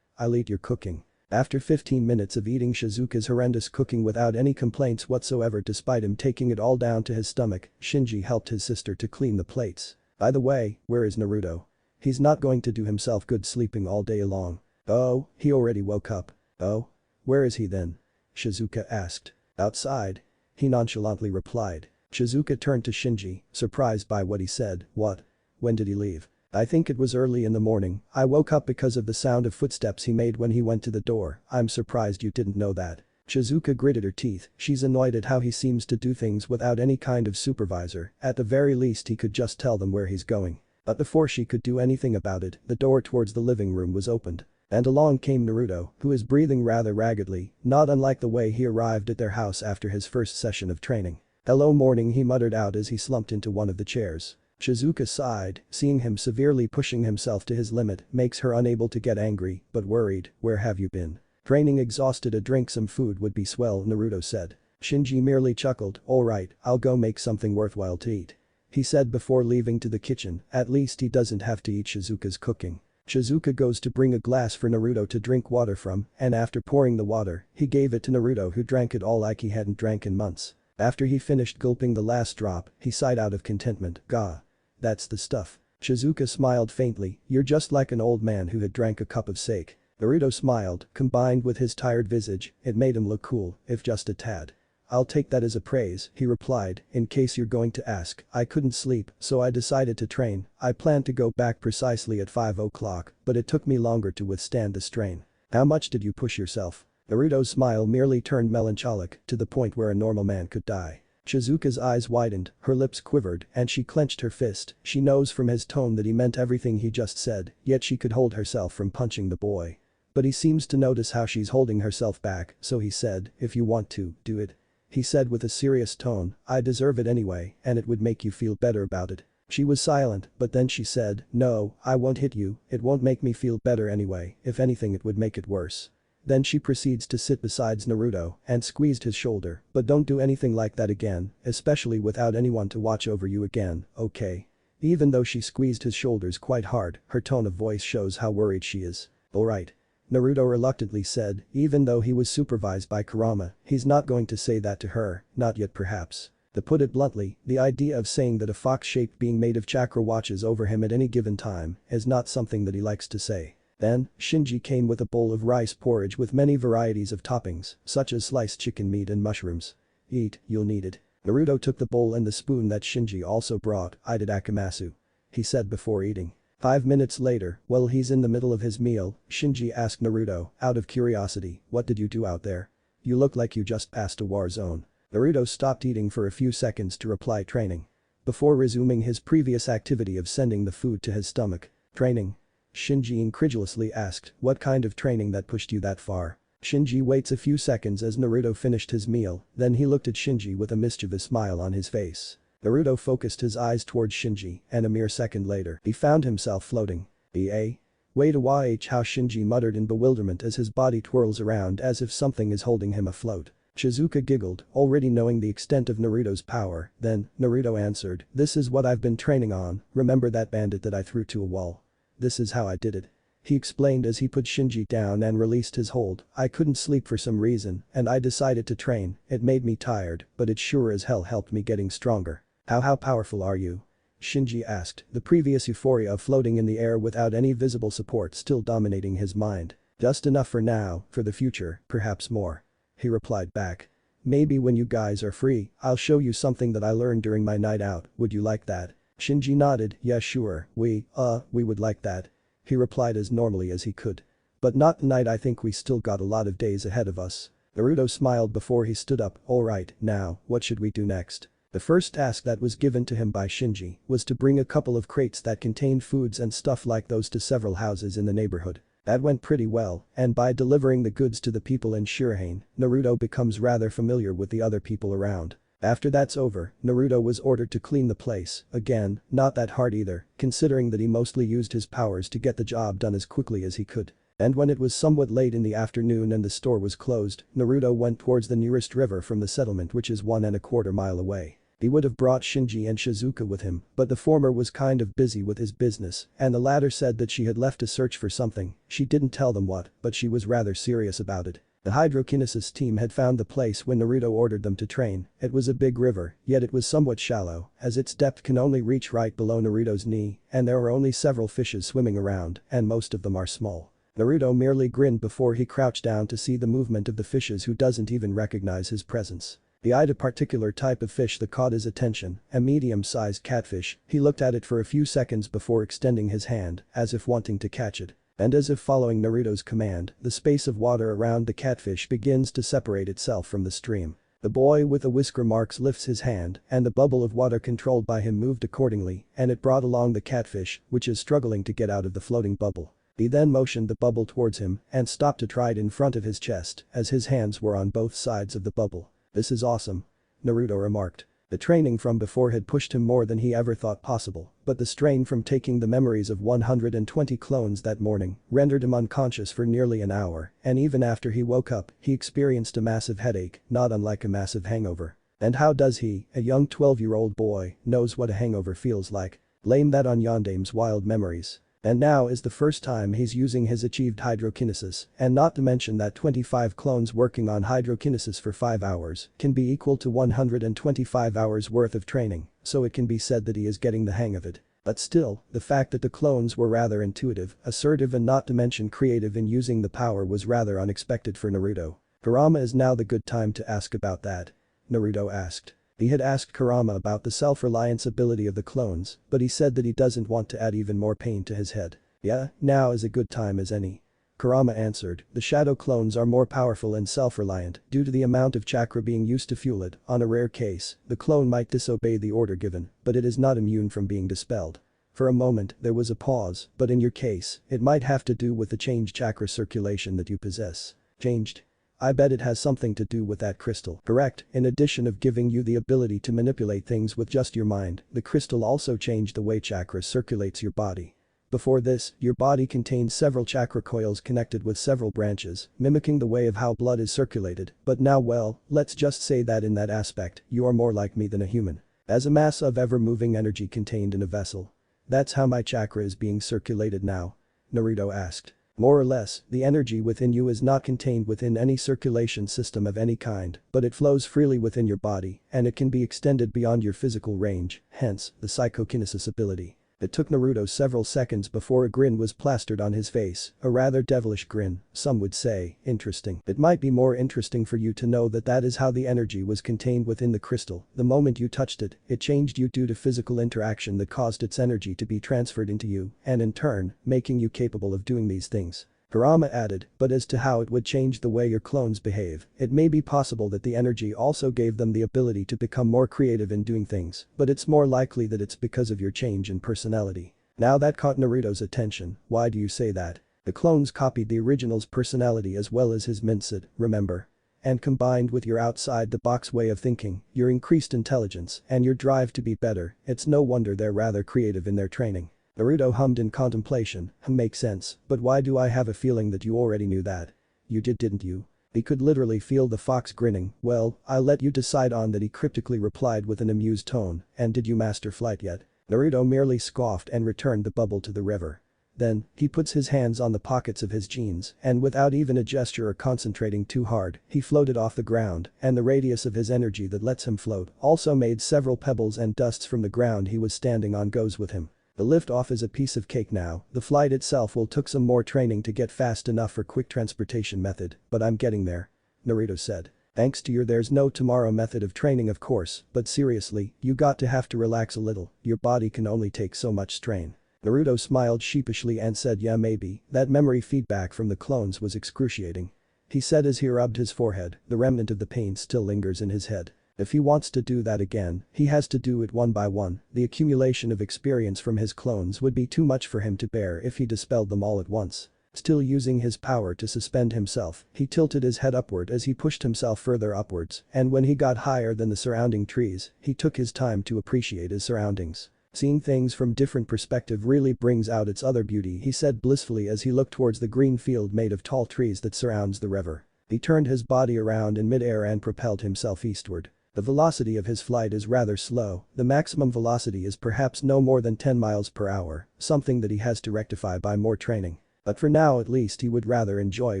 I'll eat your cooking. After 15 minutes of eating Shizuka's horrendous cooking without any complaints whatsoever despite him taking it all down to his stomach, Shinji helped his sister to clean the plates. By the way, where is Naruto? He's not going to do himself good sleeping all day long. Oh, he already woke up. Oh? Where is he then? Shizuka asked. Outside. He nonchalantly replied. Shizuka turned to Shinji, surprised by what he said. What? When did he leave? I think it was early in the morning. I woke up because of the sound of footsteps he made when he went to the door. I'm surprised you didn't know that. Shizuka gritted her teeth, she's annoyed at how he seems to do things without any kind of supervisor, at the very least he could just tell them where he's going. But before she could do anything about it, the door towards the living room was opened. And along came Naruto, who is breathing rather raggedly, not unlike the way he arrived at their house after his first session of training. Hello morning he muttered out as he slumped into one of the chairs. Shizuka sighed, seeing him severely pushing himself to his limit makes her unable to get angry, but worried. Where have you been? Training exhausted. A drink, some food would be swell, Naruto said. Shinji merely chuckled. Alright, I'll go make something worthwhile to eat. He said before leaving to the kitchen, at least he doesn't have to eat Shizuka's cooking. Shizuka goes to bring a glass for Naruto to drink water from, and after pouring the water, he gave it to Naruto, who drank it all like he hadn't drank in months. After he finished gulping the last drop, he sighed out of contentment. Gah. That's the stuff. Shizuka smiled faintly. You're just like an old man who had drank a cup of sake. Naruto smiled, combined with his tired visage, it made him look cool, if just a tad. I'll take that as a praise, he replied. In case you're going to ask, I couldn't sleep, so I decided to train. I planned to go back precisely at 5 o'clock, but it took me longer to withstand the strain. How much did you push yourself? Naruto's smile merely turned melancholic, to the point where a normal man could die. Shizuka's eyes widened, her lips quivered, and she clenched her fist. She knows from his tone that he meant everything he just said, yet she could hold herself from punching the boy. But he seems to notice how she's holding herself back, so he said, if you want to, do it. He said with a serious tone, I deserve it anyway, and it would make you feel better about it. She was silent, but then she said, no, I won't hit you, it won't make me feel better anyway, if anything it would make it worse. Then she proceeds to sit beside Naruto and squeezed his shoulder, but don't do anything like that again, especially without anyone to watch over you again, okay? Even though she squeezed his shoulders quite hard, her tone of voice shows how worried she is. Alright. Naruto reluctantly said, even though he was supervised by Kurama, he's not going to say that to her, not yet perhaps. To put it bluntly, the idea of saying that a fox-shaped being made of chakra watches over him at any given time is not something that he likes to say. Then, Shinji came with a bowl of rice porridge with many varieties of toppings, such as sliced chicken meat and mushrooms. Eat, you'll need it. Naruto took the bowl and the spoon that Shinji also brought. I did Akamasu. He said before eating. 5 minutes later, while he's in the middle of his meal, Shinji asked Naruto, out of curiosity, what did you do out there? You look like you just passed a war zone. Naruto stopped eating for a few seconds to reply, training. Before resuming his previous activity of sending the food to his stomach. Training? Shinji incredulously asked, what kind of training that pushed you that far? Shinji waits a few seconds as Naruto finished his meal, then he looked at Shinji with a mischievous smile on his face. Naruto focused his eyes towards Shinji, and a mere second later, he found himself floating. "Eh? Wait a while," how Shinji muttered in bewilderment as his body twirls around as if something is holding him afloat. Shizuka giggled, already knowing the extent of Naruto's power, then, Naruto answered, this is what I've been training on, remember that bandit that I threw to a wall? This is how I did it. He explained as he put Shinji down and released his hold. I couldn't sleep for some reason, and I decided to train, it made me tired, but it sure as hell helped me getting stronger. How powerful are you? Shinji asked, the previous euphoria of floating in the air without any visible support still dominating his mind. Just enough for now, for the future, perhaps more. He replied back. Maybe when you guys are free, I'll show you something that I learned during my night out, would you like that? Shinji nodded, yeah sure, we would like that. He replied as normally as he could. But not tonight, I think we still got a lot of days ahead of us. Naruto smiled before he stood up, alright, now, what should we do next? The first task that was given to him by Shinji was to bring a couple of crates that contained foods and stuff like those to several houses in the neighborhood. That went pretty well, and by delivering the goods to the people in Shuran, Naruto becomes rather familiar with the other people around. After that's over, Naruto was ordered to clean the place, again, not that hard either, considering that he mostly used his powers to get the job done as quickly as he could. And when it was somewhat late in the afternoon and the store was closed, Naruto went towards the nearest river from the settlement, which is 1¼ mile away. He would have brought Shinji and Shizuka with him, but the former was kind of busy with his business, and the latter said that she had left to search for something. She didn't tell them what, but she was rather serious about it. The hydrokinesis team had found the place when Naruto ordered them to train. It was a big river, yet it was somewhat shallow, as its depth can only reach right below Naruto's knee, and there are only several fishes swimming around, and most of them are small. Naruto merely grinned before he crouched down to see the movement of the fishes who doesn't even recognize his presence. He eyed a particular type of fish that caught his attention, a medium-sized catfish. He looked at it for a few seconds before extending his hand, as if wanting to catch it. And as if following Naruto's command, the space of water around the catfish begins to separate itself from the stream. The boy with the whisker marks lifts his hand, and the bubble of water controlled by him moved accordingly, and it brought along the catfish, which is struggling to get out of the floating bubble. He then motioned the bubble towards him and stopped to try it in front of his chest, as his hands were on both sides of the bubble. This is awesome. Naruto remarked. The training from before had pushed him more than he ever thought possible, but the strain from taking the memories of 120 clones that morning rendered him unconscious for nearly an hour, and even after he woke up, he experienced a massive headache, not unlike a massive hangover. And how does he, a young 12-year-old boy, knows what a hangover feels like? Blame that on Yondame's wild memories. And now is the first time he's using his achieved hydrokinesis, and not to mention that 25 clones working on hydrokinesis for 5 hours can be equal to 125 hours worth of training, so it can be said that he is getting the hang of it. But still, the fact that the clones were rather intuitive, assertive and not to mention creative in using the power was rather unexpected for Naruto. Kurama, is now the good time to ask about that? Naruto asked. He had asked Kurama about the self-reliance ability of the clones, but he said that he doesn't want to add even more pain to his head. Yeah, now is a good time as any. Kurama answered, the shadow clones are more powerful and self-reliant due to the amount of chakra being used to fuel it. On a rare case, the clone might disobey the order given, but it is not immune from being dispelled. For a moment, there was a pause, but in your case, it might have to do with the changed chakra circulation that you possess. Changed? I bet it has something to do with that crystal. Correct, in addition of giving you the ability to manipulate things with just your mind, the crystal also changed the way chakra circulates your body. Before this, your body contained several chakra coils connected with several branches, mimicking the way of how blood is circulated, but now, well, let's just say that in that aspect, you are more like me than a human. As a mass of ever-moving energy contained in a vessel. That's how my chakra is being circulated now? Naruto asked. More or less, the energy within you is not contained within any circulation system of any kind, but it flows freely within your body, and it can be extended beyond your physical range, hence, the psychokinesis ability. It took Naruto several seconds before a grin was plastered on his face, a rather devilish grin, some would say, interesting. It might be more interesting for you to know that that is how the energy was contained within the crystal. The moment you touched it, it changed you due to physical interaction that caused its energy to be transferred into you, and in turn, making you capable of doing these things. Kurama added, but as to how it would change the way your clones behave, it may be possible that the energy also gave them the ability to become more creative in doing things, but it's more likely that it's because of your change in personality. Now that caught Naruto's attention. Why do you say that? The clones copied the original's personality as well as his mindset, remember? And combined with your outside-the-box way of thinking, your increased intelligence, and your drive to be better, it's no wonder they're rather creative in their training. Naruto hummed in contemplation. Makes sense, but why do I have a feeling that you already knew that? You did, didn't you? He could literally feel the fox grinning. Well, I'll let you decide on that, he cryptically replied with an amused tone. And did you master flight yet? Naruto merely scoffed and returned the bubble to the river. Then, he puts his hands on the pockets of his jeans, and without even a gesture or concentrating too hard, he floated off the ground, and the radius of his energy that lets him float also made several pebbles and dusts from the ground he was standing on goes with him. The lift-off is a piece of cake now. The flight itself will took some more training to get fast enough for quick transportation method, but I'm getting there. Naruto said. Thanks to your there's no tomorrow method of training of course, but seriously, you got to have to relax a little, your body can only take so much strain. Naruto smiled sheepishly and said yeah maybe, that memory feedback from the clones was excruciating. He said as he rubbed his forehead, the remnant of the pain still lingers in his head. If he wants to do that again, he has to do it one by one. The accumulation of experience from his clones would be too much for him to bear if he dispelled them all at once. Still using his power to suspend himself, he tilted his head upward as he pushed himself further upwards, and when he got higher than the surrounding trees, he took his time to appreciate his surroundings. Seeing things from different perspective really brings out its other beauty, he said blissfully as he looked towards the green field made of tall trees that surrounds the river. He turned his body around in mid-air and propelled himself eastward. The velocity of his flight is rather slow, the maximum velocity is perhaps no more than 10 miles per hour, something that he has to rectify by more training. But for now at least he would rather enjoy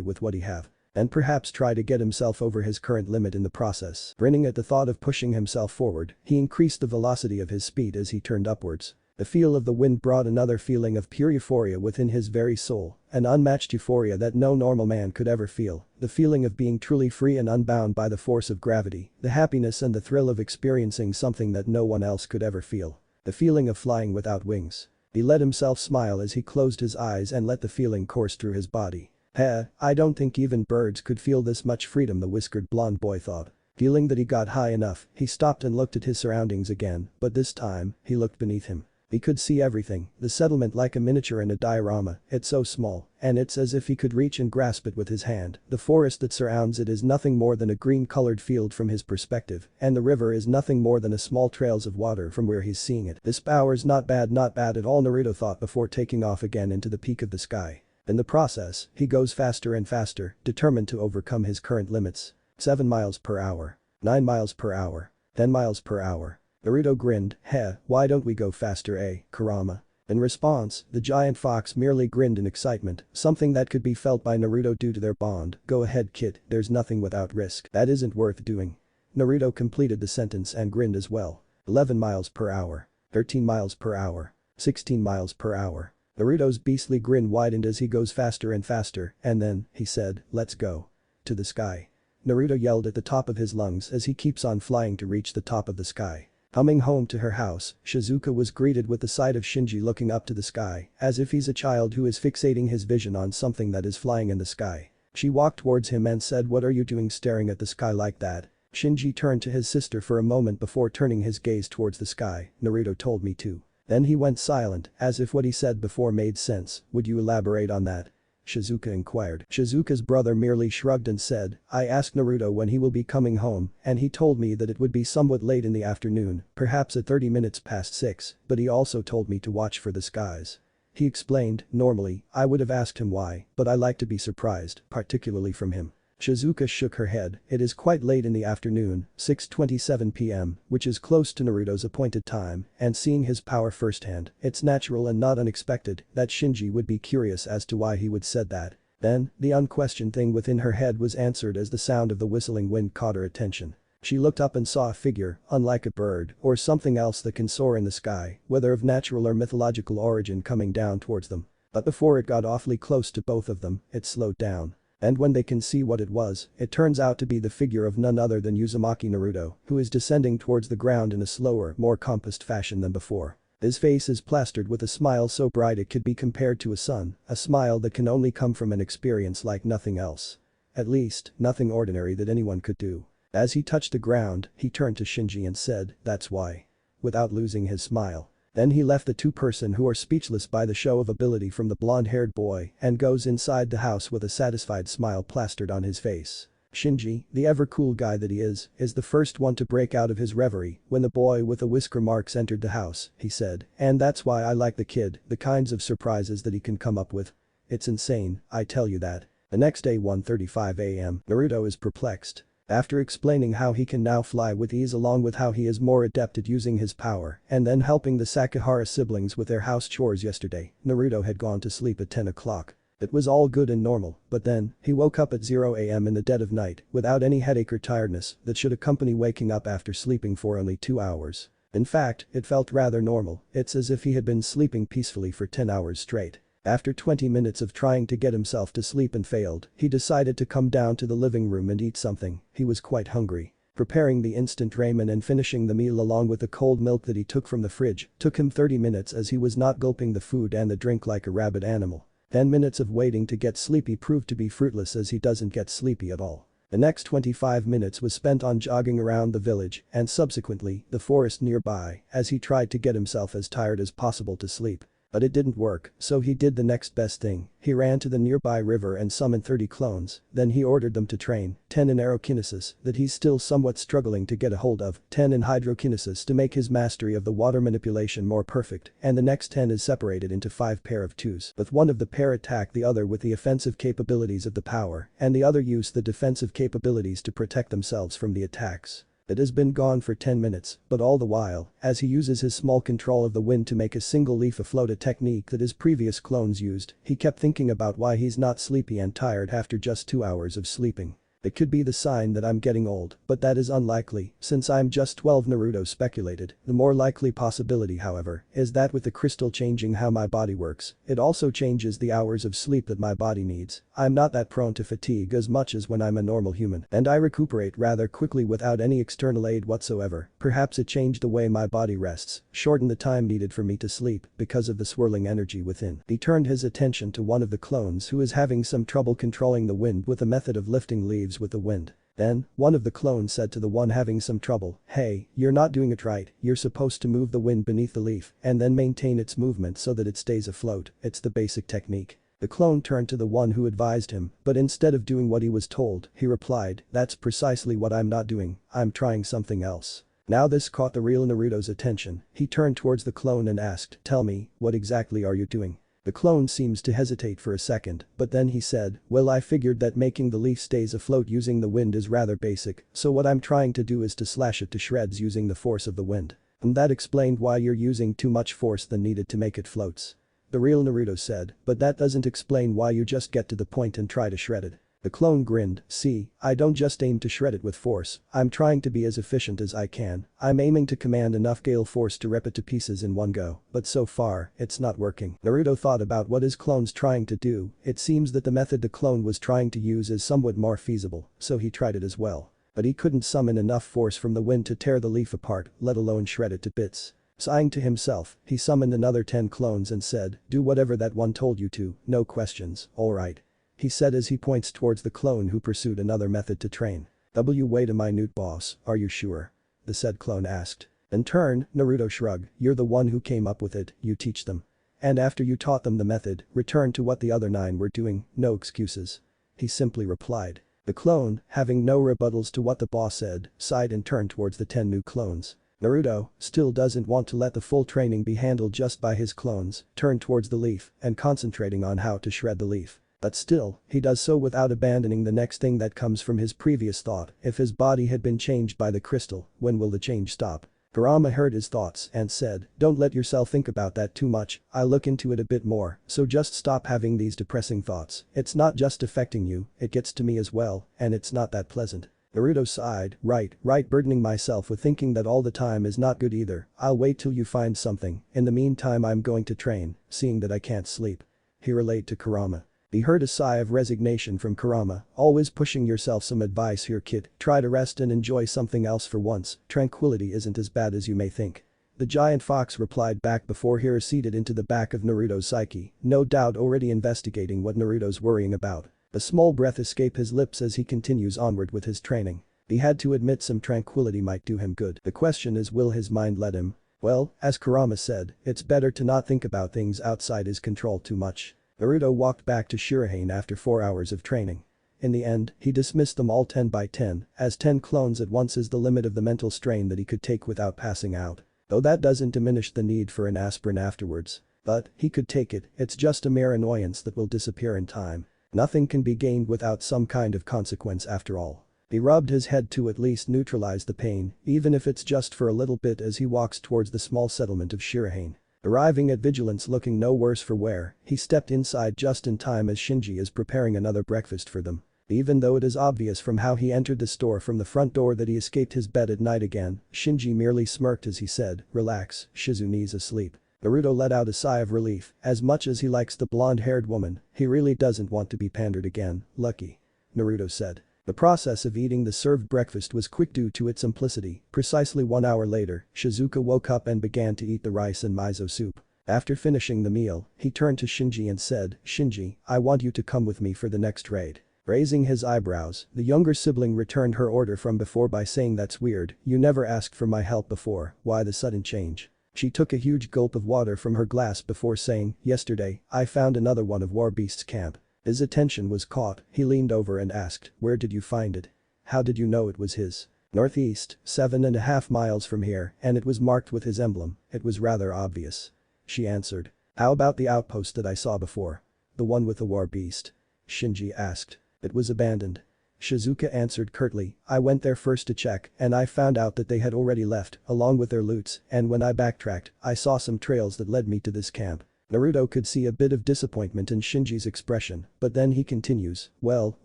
with what he have. And perhaps try to get himself over his current limit in the process. Grinning at the thought of pushing himself forward, he increased the velocity of his speed as he turned upwards. The feel of the wind brought another feeling of pure euphoria within his very soul, an unmatched euphoria that no normal man could ever feel, the feeling of being truly free and unbound by the force of gravity, the happiness and the thrill of experiencing something that no one else could ever feel, the feeling of flying without wings. He let himself smile as he closed his eyes and let the feeling course through his body. I don't think even birds could feel this much freedom, the whiskered blonde boy thought. Feeling that he got high enough, he stopped and looked at his surroundings again, but this time, he looked beneath him. He could see everything, the settlement like a miniature in a diorama, it's so small, and it's as if he could reach and grasp it with his hand. The forest that surrounds it is nothing more than a green-colored field from his perspective, and the river is nothing more than a small trails of water from where he's seeing it. This power's not bad at all, Naruto thought before taking off again into the peak of the sky. In the process, he goes faster and faster, determined to overcome his current limits. 7 miles per hour. 9 miles per hour. 10 miles per hour. Naruto grinned, heh, why don't we go faster, Kurama? In response, the giant fox merely grinned in excitement, something that could be felt by Naruto due to their bond. Go ahead kid, there's nothing without risk that isn't worth doing. Naruto completed the sentence and grinned as well. 11 miles per hour. 13 miles per hour. 16 miles per hour. Naruto's beastly grin widened as he goes faster and faster, and then, he said, let's go. To the sky. Naruto yelled at the top of his lungs as he keeps on flying to reach the top of the sky. Coming home to her house, Shizuka was greeted with the sight of Shinji looking up to the sky, as if he's a child who is fixating his vision on something that is flying in the sky. She walked towards him and said, what are you doing staring at the sky like that? Shinji turned to his sister for a moment before turning his gaze towards the sky. Naruto told me to. Then he went silent, as if what he said before made sense. Would you elaborate on that? Shizuka inquired. Shizuka's brother merely shrugged and said, I asked Naruto when he will be coming home, and he told me that it would be somewhat late in the afternoon, perhaps at 30 minutes past 6, but he also told me to watch for the skies. He explained, normally, I would have asked him why, but I like to be surprised, particularly from him. Shizuka shook her head, it is quite late in the afternoon, 6:27 p.m., which is close to Naruto's appointed time, and seeing his power firsthand, it's natural and not unexpected that Shinji would be curious as to why he would said that. Then, the unquestioned thing within her head was answered as the sound of the whistling wind caught her attention. She looked up and saw a figure, unlike a bird or something else that can soar in the sky, whether of natural or mythological origin coming down towards them. But before it got awfully close to both of them, it slowed down. And when they can see what it was, it turns out to be the figure of none other than Uzumaki Naruto, who is descending towards the ground in a slower, more compassed fashion than before. His face is plastered with a smile so bright it could be compared to a sun, a smile that can only come from an experience like nothing else. At least, nothing ordinary that anyone could do. As he touched the ground, he turned to Shinji and said, that's why. Without losing his smile. Then he left the two-person who are speechless by the show of ability from the blonde-haired boy and goes inside the house with a satisfied smile plastered on his face. Shinji, the ever-cool guy that he is the first one to break out of his reverie when the boy with the whisker marks entered the house, he said, and that's why I like the kid, the kinds of surprises that he can come up with. It's insane, I tell you that. The next day 1:35 a.m. Naruto is perplexed. After explaining how he can now fly with ease along with how he is more adept at using his power and then helping the Sakahara siblings with their house chores yesterday, Naruto had gone to sleep at 10 o'clock. It was all good and normal, but then, he woke up at 0 a.m. in the dead of night without any headache or tiredness that should accompany waking up after sleeping for only 2 hours. In fact, it felt rather normal, it's as if he had been sleeping peacefully for 10 hours straight. After 20 minutes of trying to get himself to sleep and failed, he decided to come down to the living room and eat something, he was quite hungry. Preparing the instant ramen and finishing the meal along with the cold milk that he took from the fridge took him 30 minutes as he was not gulping the food and the drink like a rabid animal. 10 minutes of waiting to get sleepy proved to be fruitless as he doesn't get sleepy at all. The next 25 minutes was spent on jogging around the village and subsequently the forest nearby as he tried to get himself as tired as possible to sleep. But it didn't work, so he did the next best thing, he ran to the nearby river and summoned 30 clones, then he ordered them to train, 10 in aerokinesis that he's still somewhat struggling to get a hold of, 10 in hydrokinesis to make his mastery of the water manipulation more perfect, and the next 10 is separated into 5 pair of twos. With one of the pair attack the other with the offensive capabilities of the power, and the other use the defensive capabilities to protect themselves from the attacks. It has been gone for 10 minutes, but all the while, as he uses his small control of the wind to make a single leaf afloat, a technique that his previous clones used, he kept thinking about why he's not sleepy and tired after just 2 hours of sleeping. It could be the sign that I'm getting old, but that is unlikely, since I'm just 12, Naruto speculated. The more likely possibility, however, is that with the crystal changing how my body works, it also changes the hours of sleep that my body needs. I'm not that prone to fatigue as much as when I'm a normal human, and I recuperate rather quickly without any external aid whatsoever. Perhaps it changed the way my body rests, shortened the time needed for me to sleep because of the swirling energy within. He turned his attention to one of the clones who is having some trouble controlling the wind with a method of lifting leaves with the wind. Then, one of the clones said to the one having some trouble, "Hey, you're not doing it right, you're supposed to move the wind beneath the leaf and then maintain its movement so that it stays afloat, it's the basic technique." The clone turned to the one who advised him, but instead of doing what he was told, he replied, "That's precisely what I'm not doing, I'm trying something else." Now this caught the real Naruto's attention, he turned towards the clone and asked, "Tell me, what exactly are you doing?" The clone seems to hesitate for a second, but then he said, "Well, I figured that making the leaf stays afloat using the wind is rather basic, so what I'm trying to do is to slash it to shreds using the force of the wind. And that explained why you're using too much force than needed to make it floats." The real Naruto said, "But that doesn't explain why you just get to the point and try to shred it." The clone grinned, "See, I don't just aim to shred it with force, I'm trying to be as efficient as I can, I'm aiming to command enough gale force to rip it to pieces in one go, but so far, it's not working." Naruto thought about what his clone's trying to do, it seems that the method the clone was trying to use is somewhat more feasible, so he tried it as well. But he couldn't summon enough force from the wind to tear the leaf apart, let alone shred it to bits. Sighing to himself, he summoned another 10 clones and said, "Do whatever that one told you to, no questions, alright," he said as he points towards the clone who pursued another method to train. "Wait a minute, boss, are you sure?" the said clone asked. In turn, Naruto shrugged, "You're the one who came up with it, you teach them. And after you taught them the method, return to what the other 9 were doing, no excuses." He simply replied. The clone, having no rebuttals to what the boss said, sighed and turned towards the 10 new clones. Naruto, still doesn't want to let the full training be handled just by his clones, turned towards the leaf and concentrating on how to shred the leaf. But still, he does so without abandoning the next thing that comes from his previous thought, if his body had been changed by the crystal, when will the change stop? Kurama heard his thoughts and said, "Don't let yourself think about that too much, I'll look into it a bit more, so just stop having these depressing thoughts, it's not just affecting you, it gets to me as well, and it's not that pleasant." Naruto sighed, right, burdening myself with thinking that all the time is not good either, I'll wait till you find something, in the meantime I'm going to train, seeing that I can't sleep. He relayed to Kurama. He heard a sigh of resignation from Kurama, "Always pushing yourself, some advice here kid, try to rest and enjoy something else for once, tranquility isn't as bad as you may think." The giant fox replied back before he receded into the back of Naruto's psyche, no doubt already investigating what Naruto's worrying about. A small breath escaped his lips as he continues onward with his training. He had to admit some tranquility might do him good. The question is, will his mind let him? Well, as Kurama said, it's better to not think about things outside his control too much. Naruto walked back to Shuran after 4 hours of training. In the end, he dismissed them all 10 by 10, as 10 clones at once is the limit of the mental strain that he could take without passing out. Though that doesn't diminish the need for an aspirin afterwards. But, he could take it, it's just a mere annoyance that will disappear in time. Nothing can be gained without some kind of consequence after all. He rubbed his head to at least neutralize the pain, even if it's just for a little bit as he walks towards the small settlement of Shirahane. Arriving at Vigilance looking no worse for wear, he stepped inside just in time as Shinji is preparing another breakfast for them. Even though it is obvious from how he entered the store from the front door that he escaped his bed at night again, Shinji merely smirked as he said, "Relax, Shizune's asleep." Naruto let out a sigh of relief, as much as he likes the blonde-haired woman, he really doesn't want to be pandered again, lucky. Naruto said. The process of eating the served breakfast was quick due to its simplicity. Precisely 1 hour later, Shizuka woke up and began to eat the rice and miso soup. After finishing the meal, he turned to Shinji and said, "Shinji, I want you to come with me for the next raid." Raising his eyebrows, the younger sibling returned her order from before by saying, "That's weird, you never asked for my help before, why the sudden change?" She took a huge gulp of water from her glass before saying, "Yesterday, I found another one of War Beast's camp." His attention was caught, he leaned over and asked, "Where did you find it? How did you know it was his?" "Northeast, 7.5 miles from here, and it was marked with his emblem, it was rather obvious." She answered. "How about the outpost that I saw before? The one with the War Beast?" Shinji asked. "It was abandoned." Shizuka answered curtly, "I went there first to check and I found out that they had already left, along with their loots, and when I backtracked, I saw some trails that led me to this camp." Naruto could see a bit of disappointment in Shinji's expression, but then he continues, "Well,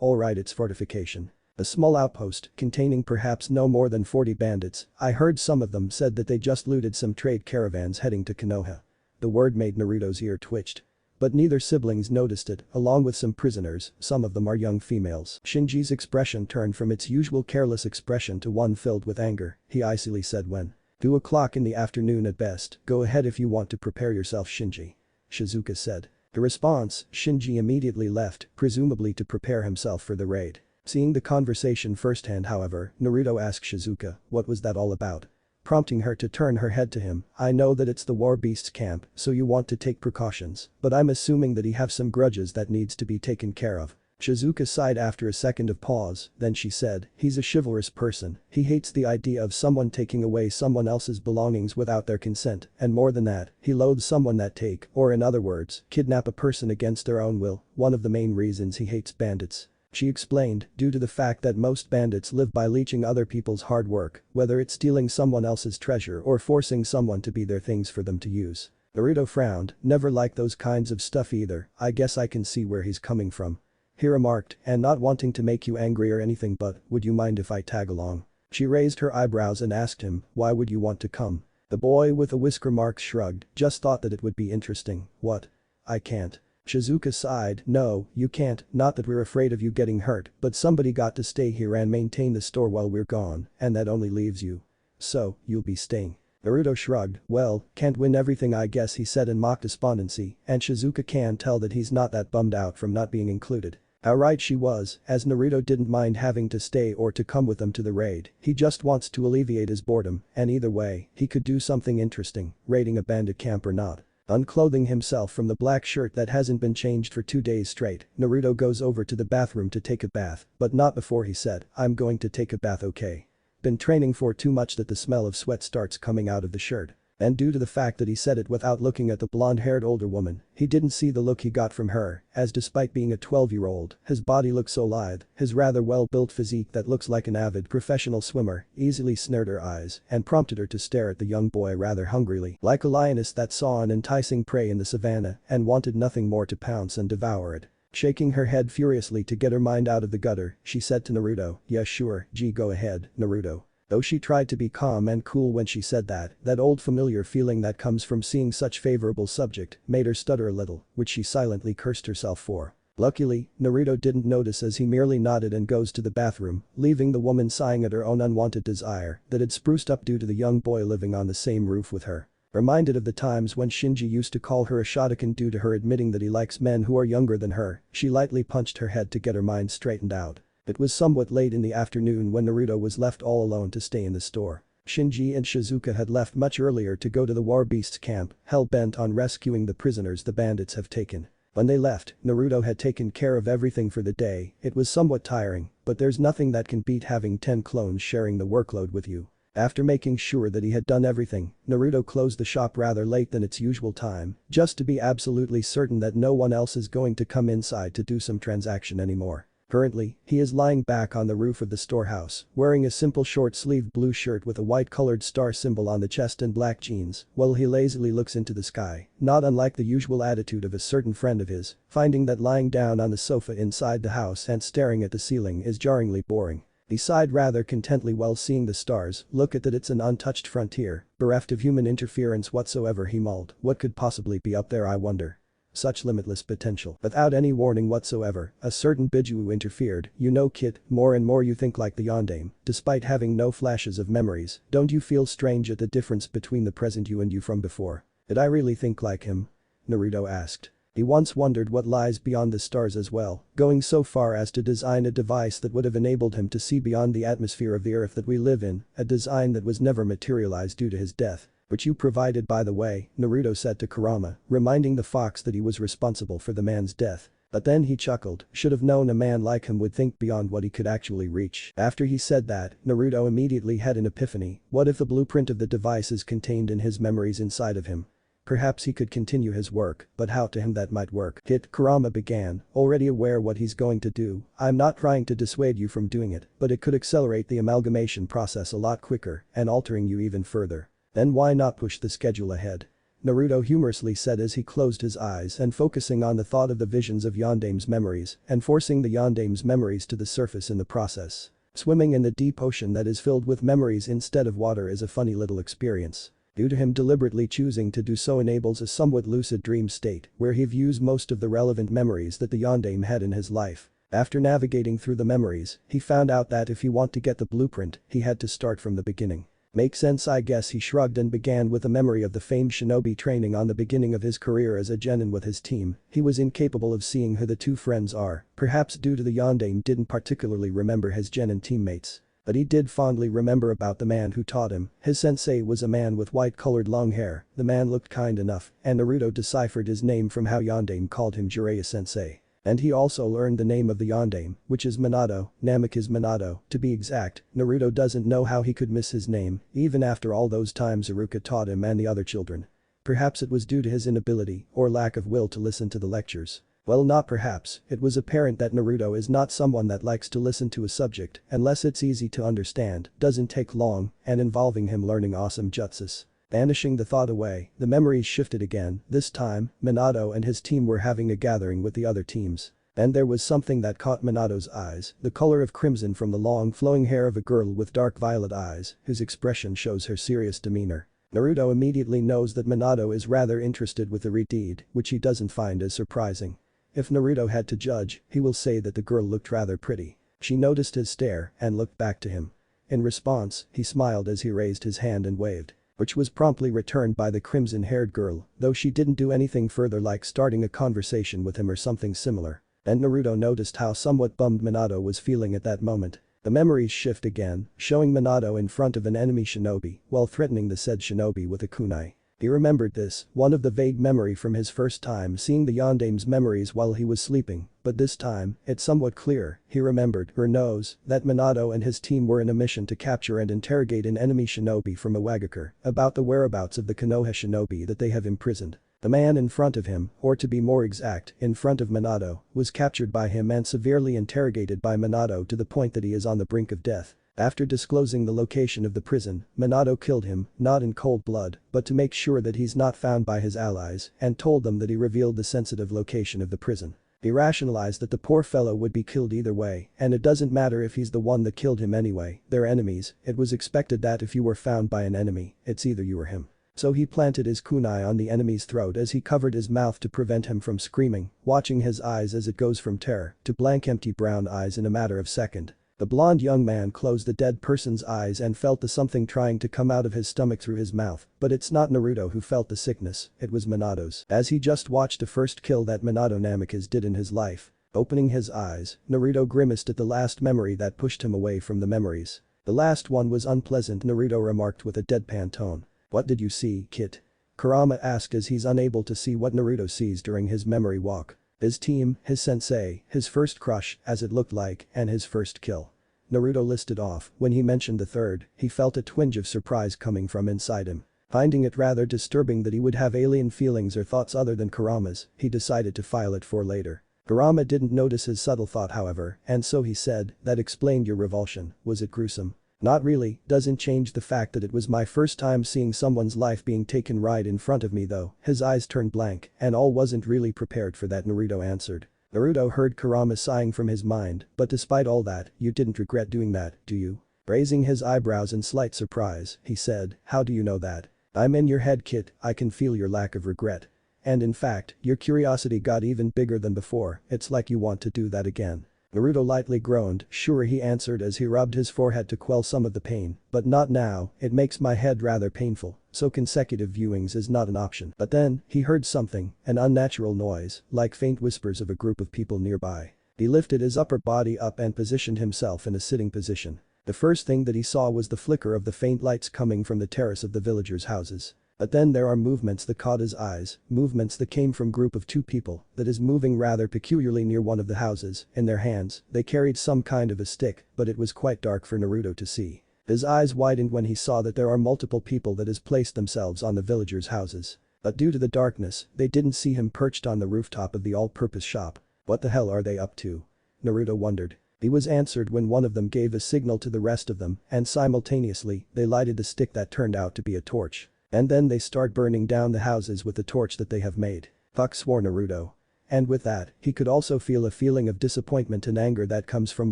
alright, it's fortification. A small outpost, containing perhaps no more than 40 bandits, I heard some of them said that they just looted some trade caravans heading to Konoha." The word made Naruto's ear twitched. But neither siblings noticed it, along with some prisoners, some of them are young females. Shinji's expression turned from its usual careless expression to one filled with anger, he icily said when. 2 o'clock in the afternoon at best, go ahead if you want to prepare yourself, Shinji," Shizuka said. In response, Shinji immediately left, presumably to prepare himself for the raid. Seeing the conversation firsthand however, Naruto asked Shizuka, what was that all about? Prompting her to turn her head to him, I know that it's the war beast's camp, so you want to take precautions, but I'm assuming that he have some grudges that needs to be taken care of. Shizuka sighed after a second of pause, then she said, he's a chivalrous person, he hates the idea of someone taking away someone else's belongings without their consent, and more than that, he loathes someone that take, or in other words, kidnap a person against their own will, one of the main reasons he hates bandits. She explained, due to the fact that most bandits live by leeching other people's hard work, whether it's stealing someone else's treasure or forcing someone to be their things for them to use. Naruto frowned, never liked those kinds of stuff either, I guess I can see where he's coming from. He remarked, and not wanting to make you angry or anything but, would you mind if I tag along? She raised her eyebrows and asked him, why would you want to come? The boy with the whisker marks shrugged, just thought that it would be interesting, what? I can't. Shizuka sighed, no, you can't, not that we're afraid of you getting hurt, but somebody got to stay here and maintain the store while we're gone, and that only leaves you. So, you'll be staying. Naruto shrugged, well, can't win everything I guess he said in mock despondency, and Shizuka can tell that he's not that bummed out from not being included. How right she was, as Naruto didn't mind having to stay or to come with them to the raid, he just wants to alleviate his boredom, and either way, he could do something interesting, raiding a bandit camp or not. Unclothing himself from the black shirt that hasn't been changed for 2 days straight, Naruto goes over to the bathroom to take a bath, but not before he said, I'm going to take a bath okay. Been training for too much that the smell of sweat starts coming out of the shirt. And due to the fact that he said it without looking at the blonde-haired older woman, he didn't see the look he got from her, as despite being a 12-year-old, his body looks so lithe, his rather well-built physique that looks like an avid professional swimmer, easily snared her eyes and prompted her to stare at the young boy rather hungrily, like a lioness that saw an enticing prey in the savannah and wanted nothing more to pounce and devour it. Shaking her head furiously to get her mind out of the gutter, she said to Naruto, yeah sure, gee go ahead, Naruto. Though she tried to be calm and cool when she said that old familiar feeling that comes from seeing such favorable subject made her stutter a little, which she silently cursed herself for. Luckily, Naruto didn't notice as he merely nodded and goes to the bathroom, leaving the woman sighing at her own unwanted desire that had spruced up due to the young boy living on the same roof with her. Reminded of the times when Shinji used to call her a shotgun due to her admitting that he likes men who are younger than her, she lightly punched her head to get her mind straightened out. It was somewhat late in the afternoon when Naruto was left all alone to stay in the store. Shinji and Shizuka had left much earlier to go to the war beast's camp, hell-bent on rescuing the prisoners the bandits have taken. When they left, Naruto had taken care of everything for the day, it was somewhat tiring, but there's nothing that can beat having 10 clones sharing the workload with you. After making sure that he had done everything, Naruto closed the shop rather late than its usual time, just to be absolutely certain that no one else is going to come inside to do some transaction anymore. Currently, he is lying back on the roof of the storehouse, wearing a simple short-sleeved blue shirt with a white-colored star symbol on the chest and black jeans, while he lazily looks into the sky, not unlike the usual attitude of a certain friend of his, finding that lying down on the sofa inside the house and staring at the ceiling is jarringly boring. He sighed rather contently while seeing the stars, look at that it's an untouched frontier, bereft of human interference whatsoever he mulled, what could possibly be up there I wonder? Such limitless potential. Without any warning whatsoever, a certain Biju interfered, you know kid, more and more you think like the Yondaime, despite having no flashes of memories, don't you feel strange at the difference between the present you and you from before? Did I really think like him? Naruto asked. He once wondered what lies beyond the stars as well, going so far as to design a device that would have enabled him to see beyond the atmosphere of the earth that we live in, a design that was never materialized due to his death. Which you provided by the way, Naruto said to Kurama, reminding the fox that he was responsible for the man's death. But then he chuckled, should have known a man like him would think beyond what he could actually reach. After he said that, Naruto immediately had an epiphany, what if the blueprint of the device is contained in his memories inside of him? Perhaps he could continue his work, but how to him that might work. Kurama began, already aware what he's going to do, I'm not trying to dissuade you from doing it, but it could accelerate the amalgamation process a lot quicker and altering you even further. Then why not push the schedule ahead? Naruto humorously said as he closed his eyes and focusing on the thought of the visions of Yondaime's memories and forcing the Yondaime's memories to the surface in the process. Swimming in the deep ocean that is filled with memories instead of water is a funny little experience. Due to him deliberately choosing to do so enables a somewhat lucid dream state where he views most of the relevant memories that the Yondaime had in his life. After navigating through the memories, he found out that if he wanted to get the blueprint, he had to start from the beginning. Makes sense I guess, he shrugged and began with a memory of the famed shinobi training on the beginning of his career as a genin with his team. He was incapable of seeing who the two friends are, perhaps due to the yondaime didn't particularly remember his genin teammates. But he did fondly remember about the man who taught him. His sensei was a man with white-colored long hair, the man looked kind enough, and Naruto deciphered his name from how yondaime called him Jiraiya-sensei. And he also learned the name of the yondaime, which is Minato, Namek is Minato, to be exact. Naruto doesn't know how he could miss his name, even after all those times Iruka taught him and the other children. Perhaps it was due to his inability or lack of will to listen to the lectures. Well, not perhaps, it was apparent that Naruto is not someone that likes to listen to a subject unless it's easy to understand, doesn't take long, and involving him learning awesome jutsus. Banishing the thought away, the memories shifted again. This time, Minato and his team were having a gathering with the other teams. And there was something that caught Minato's eyes, the color of crimson from the long flowing hair of a girl with dark violet eyes, whose expression shows her serious demeanor. Naruto immediately knows that Minato is rather interested with the deed, which he doesn't find as surprising. If Naruto had to judge, he will say that the girl looked rather pretty. She noticed his stare and looked back to him. In response, he smiled as he raised his hand and waved, which was promptly returned by the crimson-haired girl, though she didn't do anything further like starting a conversation with him or something similar. And Naruto noticed how somewhat bummed Minato was feeling at that moment. The memories shift again, showing Minato in front of an enemy shinobi while threatening the said shinobi with a kunai. He remembered this, one of the vague memory from his first time seeing the yondaime's memories while he was sleeping, but this time, it's somewhat clearer. He remembered, or knows, that Minato and his team were in a mission to capture and interrogate an enemy shinobi from Iwagakure about the whereabouts of the Konoha shinobi that they have imprisoned. The man in front of him, or to be more exact, in front of Minato, was captured by him and severely interrogated by Minato to the point that he is on the brink of death. After disclosing the location of the prison, Minato killed him, not in cold blood, but to make sure that he's not found by his allies, and told them that he revealed the sensitive location of the prison. He rationalized that the poor fellow would be killed either way, and it doesn't matter if he's the one that killed him anyway, they're enemies. It was expected that if you were found by an enemy, it's either you or him. So he planted his kunai on the enemy's throat as he covered his mouth to prevent him from screaming, watching his eyes as it goes from terror to blank empty brown eyes in a matter of seconds. The blonde young man closed the dead person's eyes and felt the something trying to come out of his stomach through his mouth, but it's not Naruto who felt the sickness, it was Minato's, as he just watched the first kill that Minato Namikaze did in his life. Opening his eyes, Naruto grimaced at the last memory that pushed him away from the memories. The last one was unpleasant, Naruto remarked with a deadpan tone. What did you see, kid? Kurama asked as he's unable to see what Naruto sees during his memory walk. His team, his sensei, his first crush, as it looked like, and his first kill. Naruto listed off. When he mentioned the third, he felt a twinge of surprise coming from inside him. Finding it rather disturbing that he would have alien feelings or thoughts other than Kurama's, he decided to file it for later. Kurama didn't notice his subtle thought however, and so he said, that explained your revulsion, was it gruesome? Not really, doesn't change the fact that it was my first time seeing someone's life being taken right in front of me though. His eyes turned blank, and all wasn't really prepared for that, Naruto answered. Naruto heard Kurama sighing from his mind, but despite all that, you didn't regret doing that, do you? Raising his eyebrows in slight surprise, he said, how do you know that? I'm in your head, kid, I can feel your lack of regret. And in fact, your curiosity got even bigger than before, it's like you want to do that again. Naruto lightly groaned, sure, he answered as he rubbed his forehead to quell some of the pain, but not now, it makes my head rather painful, so consecutive viewings is not an option. But then, he heard something, an unnatural noise, like faint whispers of a group of people nearby. He lifted his upper body up and positioned himself in a sitting position. The first thing that he saw was the flicker of the faint lights coming from the terrace of the villagers' houses. But then there are movements that caught his eyes, movements that came from group of two people that is moving rather peculiarly near one of the houses. In their hands, they carried some kind of a stick, but it was quite dark for Naruto to see. His eyes widened when he saw that there are multiple people that has placed themselves on the villagers' houses. But due to the darkness, they didn't see him perched on the rooftop of the all-purpose shop. What the hell are they up to? Naruto wondered. He was answered when one of them gave a signal to the rest of them, and simultaneously, they lighted the stick that turned out to be a torch. And then they start burning down the houses with the torch that they have made. Fuck, swore Naruto. And with that, he could also feel a feeling of disappointment and anger that comes from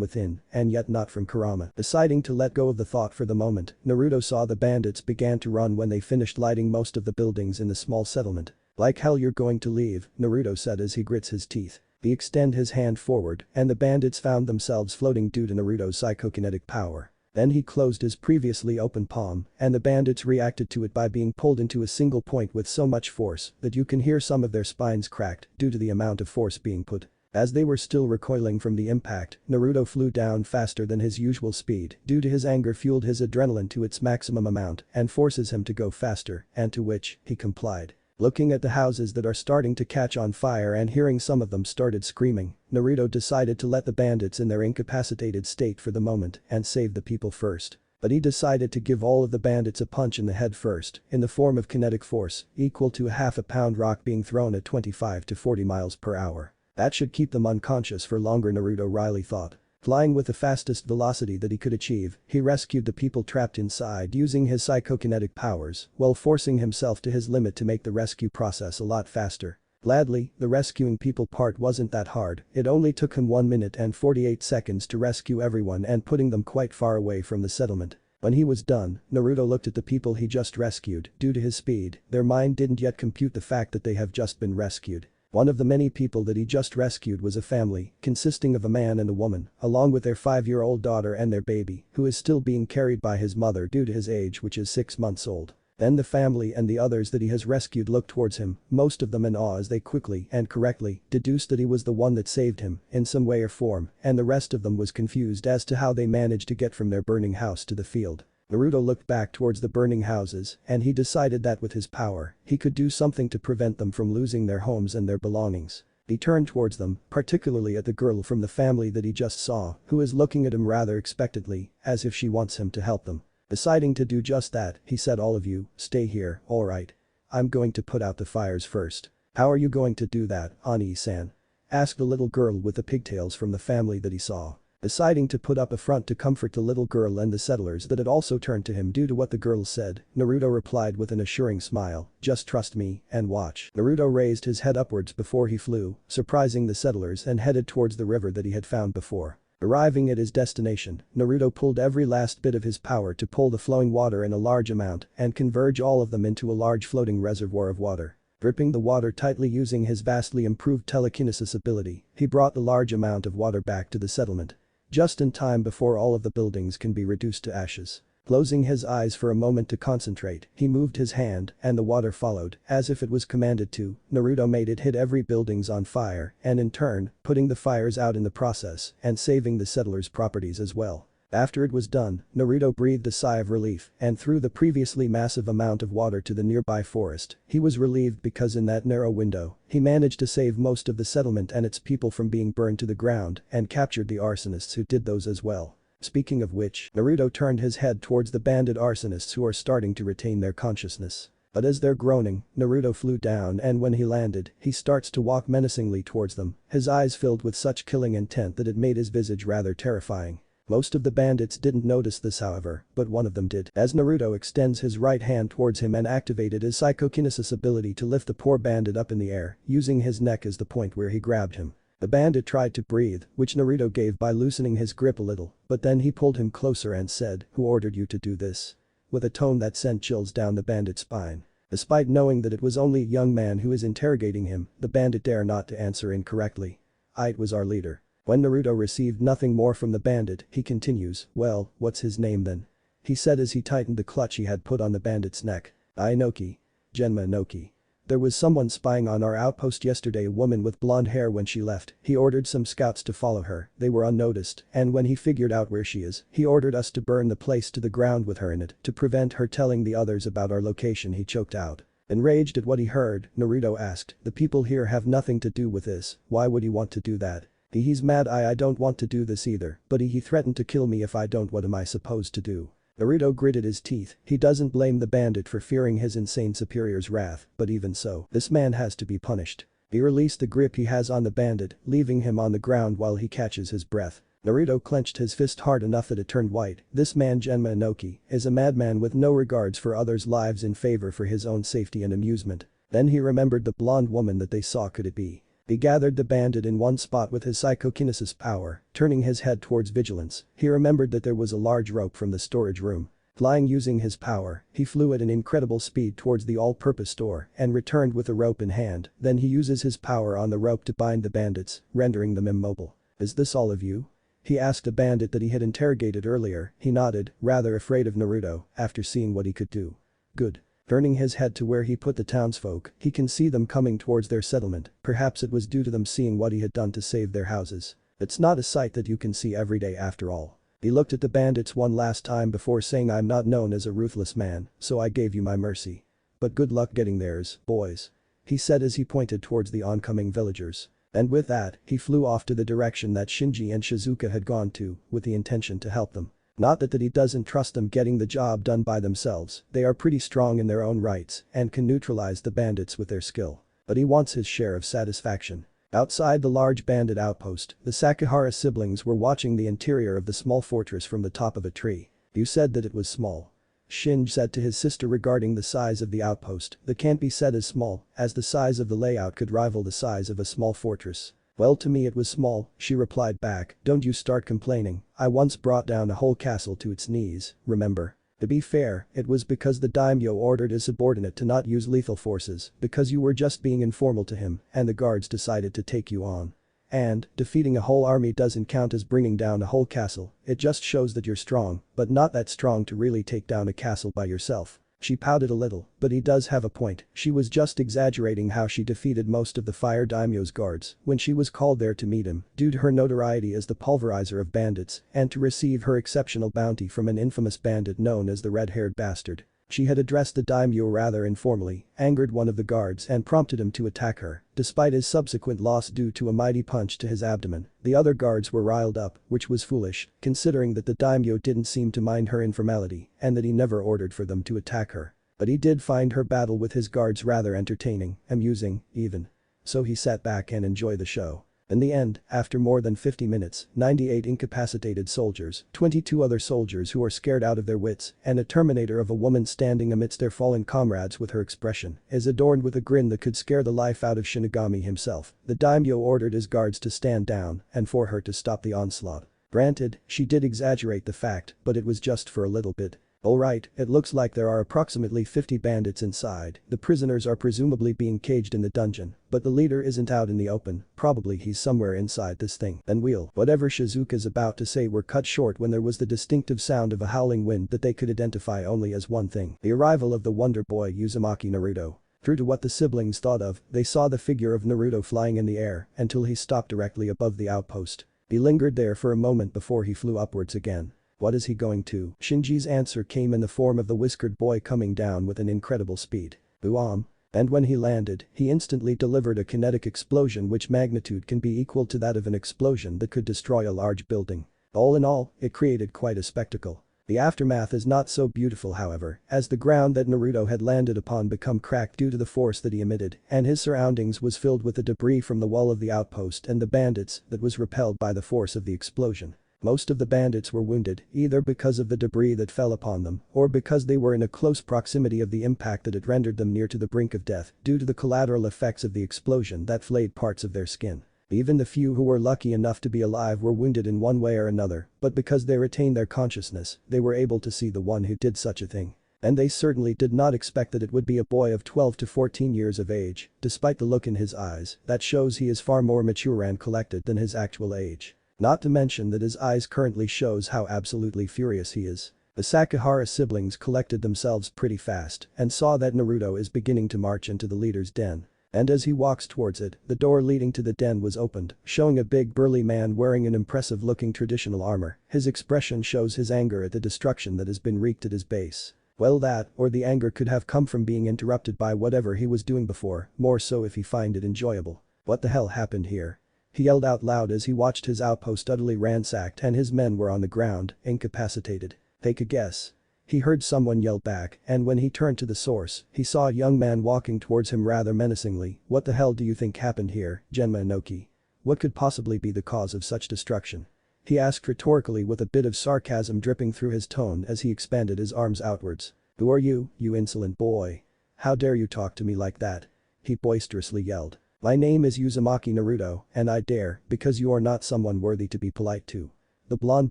within, and yet not from Kurama. Deciding to let go of the thought for the moment, Naruto saw the bandits began to run when they finished lighting most of the buildings in the small settlement. Like hell you're going to leave, Naruto said as he grits his teeth. He extended his hand forward, and the bandits found themselves floating due to Naruto's psychokinetic power. Then he closed his previously open palm, and the bandits reacted to it by being pulled into a single point with so much force that you can hear some of their spines cracked due to the amount of force being put. As they were still recoiling from the impact, Naruto flew down faster than his usual speed due to his anger fueled his adrenaline to its maximum amount and forces him to go faster, and to which he complied. Looking at the houses that are starting to catch on fire and hearing some of them started screaming, Naruto decided to let the bandits in their incapacitated state for the moment and save the people first. But he decided to give all of the bandits a punch in the head first, in the form of kinetic force, equal to a half-a-pound rock being thrown at 25 to 40 miles per hour. That should keep them unconscious for longer, Naruto wryly thought. Flying with the fastest velocity that he could achieve, he rescued the people trapped inside using his psychokinetic powers while forcing himself to his limit to make the rescue process a lot faster. Gladly, the rescuing people part wasn't that hard, it only took him 1 minute and 48 seconds to rescue everyone and putting them quite far away from the settlement. When he was done, Naruto looked at the people he just rescued. Due to his speed, their mind didn't yet compute the fact that they have just been rescued. One of the many people that he just rescued was a family consisting of a man and a woman, along with their 5-year-old daughter and their baby, who is still being carried by his mother due to his age, which is 6 months old. Then the family and the others that he has rescued looked towards him, most of them in awe as they quickly and correctly deduced that he was the one that saved him in some way or form, and the rest of them was confused as to how they managed to get from their burning house to the field. Naruto looked back towards the burning houses and he decided that with his power, he could do something to prevent them from losing their homes and their belongings. He turned towards them, particularly at the girl from the family that he just saw, who is looking at him rather expectantly, as if she wants him to help them. Deciding to do just that, he said, "All of you, stay here, alright? I'm going to put out the fires first." "How are you going to do that, Ani-san?" asked the little girl with the pigtails from the family that he saw. Deciding to put up a front to comfort the little girl and the settlers that had also turned to him due to what the girl said, Naruto replied with an assuring smile, "Just trust me and watch." Naruto raised his head upwards before he flew, surprising the settlers and headed towards the river that he had found before. Arriving at his destination, Naruto pulled every last bit of his power to pull the flowing water in a large amount and converge all of them into a large floating reservoir of water. Gripping the water tightly using his vastly improved telekinesis ability, he brought the large amount of water back to the settlement. Just in time before all of the buildings can be reduced to ashes. Closing his eyes for a moment to concentrate, he moved his hand and the water followed, as if it was commanded to. Naruto made it hit every buildings on fire and in turn, putting the fires out in the process and saving the settlers' properties as well. After it was done, Naruto breathed a sigh of relief and threw the previously massive amount of water to the nearby forest. He was relieved because in that narrow window, he managed to save most of the settlement and its people from being burned to the ground and captured the arsonists who did those as well. Speaking of which, Naruto turned his head towards the bandit arsonists who are starting to retain their consciousness. But as they're groaning, Naruto flew down and when he landed, he starts to walk menacingly towards them, his eyes filled with such killing intent that it made his visage rather terrifying. Most of the bandits didn't notice this however, but one of them did. As Naruto extends his right hand towards him and activated his psychokinesis ability to lift the poor bandit up in the air, using his neck as the point where he grabbed him. The bandit tried to breathe, which Naruto gave by loosening his grip a little, but then he pulled him closer and said, "Who ordered you to do this?" with a tone that sent chills down the bandit's spine. Despite knowing that it was only a young man who is interrogating him, the bandit dared not to answer incorrectly. "It was our leader." When Naruto received nothing more from the bandit, he continues, "Well, what's his name then?" he said as he tightened the clutch he had put on the bandit's neck. "Inoki. Genma Inoki. There was someone spying on our outpost yesterday, a woman with blonde hair. When she left, he ordered some scouts to follow her, they were unnoticed, and when he figured out where she is, he ordered us to burn the place to the ground with her in it to prevent her telling the others about our location." He choked out. Enraged at what he heard, Naruto asked, "The people here have nothing to do with this, why would he want to do that?" "He's mad. I don't want to do this either, but he threatened to kill me if I don't. What am I supposed to do?" Naruto gritted his teeth. He doesn't blame the bandit for fearing his insane superior's wrath, but even so, this man has to be punished. He released the grip he has on the bandit, leaving him on the ground while he catches his breath. Naruto clenched his fist hard enough that it turned white. This man Genma Inoki is a madman with no regards for others' lives in favor for his own safety and amusement. Then he remembered the blonde woman that they saw. Could it be? He gathered the bandit in one spot with his psychokinesis power, turning his head towards vigilance. He remembered that there was a large rope from the storage room. Flying using his power, he flew at an incredible speed towards the all-purpose store and returned with the rope in hand. Then he uses his power on the rope to bind the bandits, rendering them immobile. "Is this all of you?" He asked a bandit that he had interrogated earlier. He nodded, rather afraid of Naruto, after seeing what he could do. Good. Turning his head to where he put the townsfolk, he can see them coming towards their settlement. Perhaps it was due to them seeing what he had done to save their houses. It's not a sight that you can see every day after all. He looked at the bandits one last time before saying, I'm not known as a ruthless man, so I gave you my mercy. But good luck getting theirs, boys. He said as he pointed towards the oncoming villagers. And with that, he flew off to the direction that Shinji and Shizuka had gone to, with the intention to help them. Not that he doesn't trust them getting the job done by themselves, they are pretty strong in their own rights and can neutralize the bandits with their skill. But he wants his share of satisfaction. Outside the large bandit outpost, the Sakahara siblings were watching the interior of the small fortress from the top of a tree. You said that it was small. Shinji said to his sister regarding the size of the outpost, that can't be said as small, as the size of the layout could rival the size of a small fortress. Well, to me it was small, she replied back, don't you start complaining, I once brought down a whole castle to its knees, remember? To be fair, it was because the daimyo ordered his subordinate to not use lethal forces, because you were just being informal to him, and the guards decided to take you on. And, defeating a whole army doesn't count as bringing down a whole castle, it just shows that you're strong, but not that strong to really take down a castle by yourself. She pouted a little, but he does have a point, she was just exaggerating how she defeated most of the fire daimyo's guards when she was called there to meet him due to her notoriety as the pulverizer of bandits and to receive her exceptional bounty from an infamous bandit known as the red-haired bastard. She had addressed the daimyo rather informally, angered one of the guards and prompted him to attack her, despite his subsequent loss due to a mighty punch to his abdomen. The other guards were riled up, which was foolish, considering that the daimyo didn't seem to mind her informality and that he never ordered for them to attack her. But he did find her battle with his guards rather entertaining, amusing, even. So he sat back and enjoyed the show. In the end, after more than 50 minutes, 98 incapacitated soldiers, 22 other soldiers who are scared out of their wits, and a terminator of a woman standing amidst their fallen comrades with her expression is adorned with a grin that could scare the life out of Shinigami himself. The daimyo ordered his guards to stand down and for her to stop the onslaught. Granted, she did exaggerate the fact, but it was just for a little bit. Alright, it looks like there are approximately 50 bandits inside, the prisoners are presumably being caged in the dungeon, but the leader isn't out in the open, probably he's somewhere inside this thing. Then whatever Shizuka's about to say were cut short when there was the distinctive sound of a howling wind that they could identify only as one thing, the arrival of the wonder boy Uzumaki Naruto. True to what the siblings thought of, they saw the figure of Naruto flying in the air until he stopped directly above the outpost. He lingered there for a moment before he flew upwards again. What is he going to? Shinji's answer came in the form of the whiskered boy coming down with an incredible speed. Boom. And when he landed, he instantly delivered a kinetic explosion which magnitude can be equal to that of an explosion that could destroy a large building. All in all, it created quite a spectacle. The aftermath is not so beautiful however, as the ground that Naruto had landed upon became cracked due to the force that he emitted, and his surroundings was filled with the debris from the wall of the outpost and the bandits that was repelled by the force of the explosion. Most of the bandits were wounded, either because of the debris that fell upon them, or because they were in a close proximity of the impact that it rendered them near to the brink of death due to the collateral effects of the explosion that flayed parts of their skin. Even the few who were lucky enough to be alive were wounded in one way or another, but because they retained their consciousness, they were able to see the one who did such a thing. And they certainly did not expect that it would be a boy of 12 to 14 years of age, despite the look in his eyes, that shows he is far more mature and collected than his actual age. Not to mention that his eyes currently shows how absolutely furious he is. The Sakahara siblings collected themselves pretty fast and saw that Naruto is beginning to march into the leader's den. And as he walks towards it, the door leading to the den was opened, showing a big burly man wearing an impressive looking traditional armor. His expression shows his anger at the destruction that has been wreaked at his base. Well, that, or the anger could have come from being interrupted by whatever he was doing before, more so if he find it enjoyable. What the hell happened here? He yelled out loud as he watched his outpost utterly ransacked and his men were on the ground, incapacitated. Take a guess. He heard someone yell back, and when he turned to the source, he saw a young man walking towards him rather menacingly. What the hell do you think happened here, Genma Inoki? What could possibly be the cause of such destruction? He asked rhetorically with a bit of sarcasm dripping through his tone as he expanded his arms outwards. Who are you, you insolent boy? How dare you talk to me like that? He boisterously yelled. My name is Uzumaki Naruto, and I dare, because you are not someone worthy to be polite to. The blonde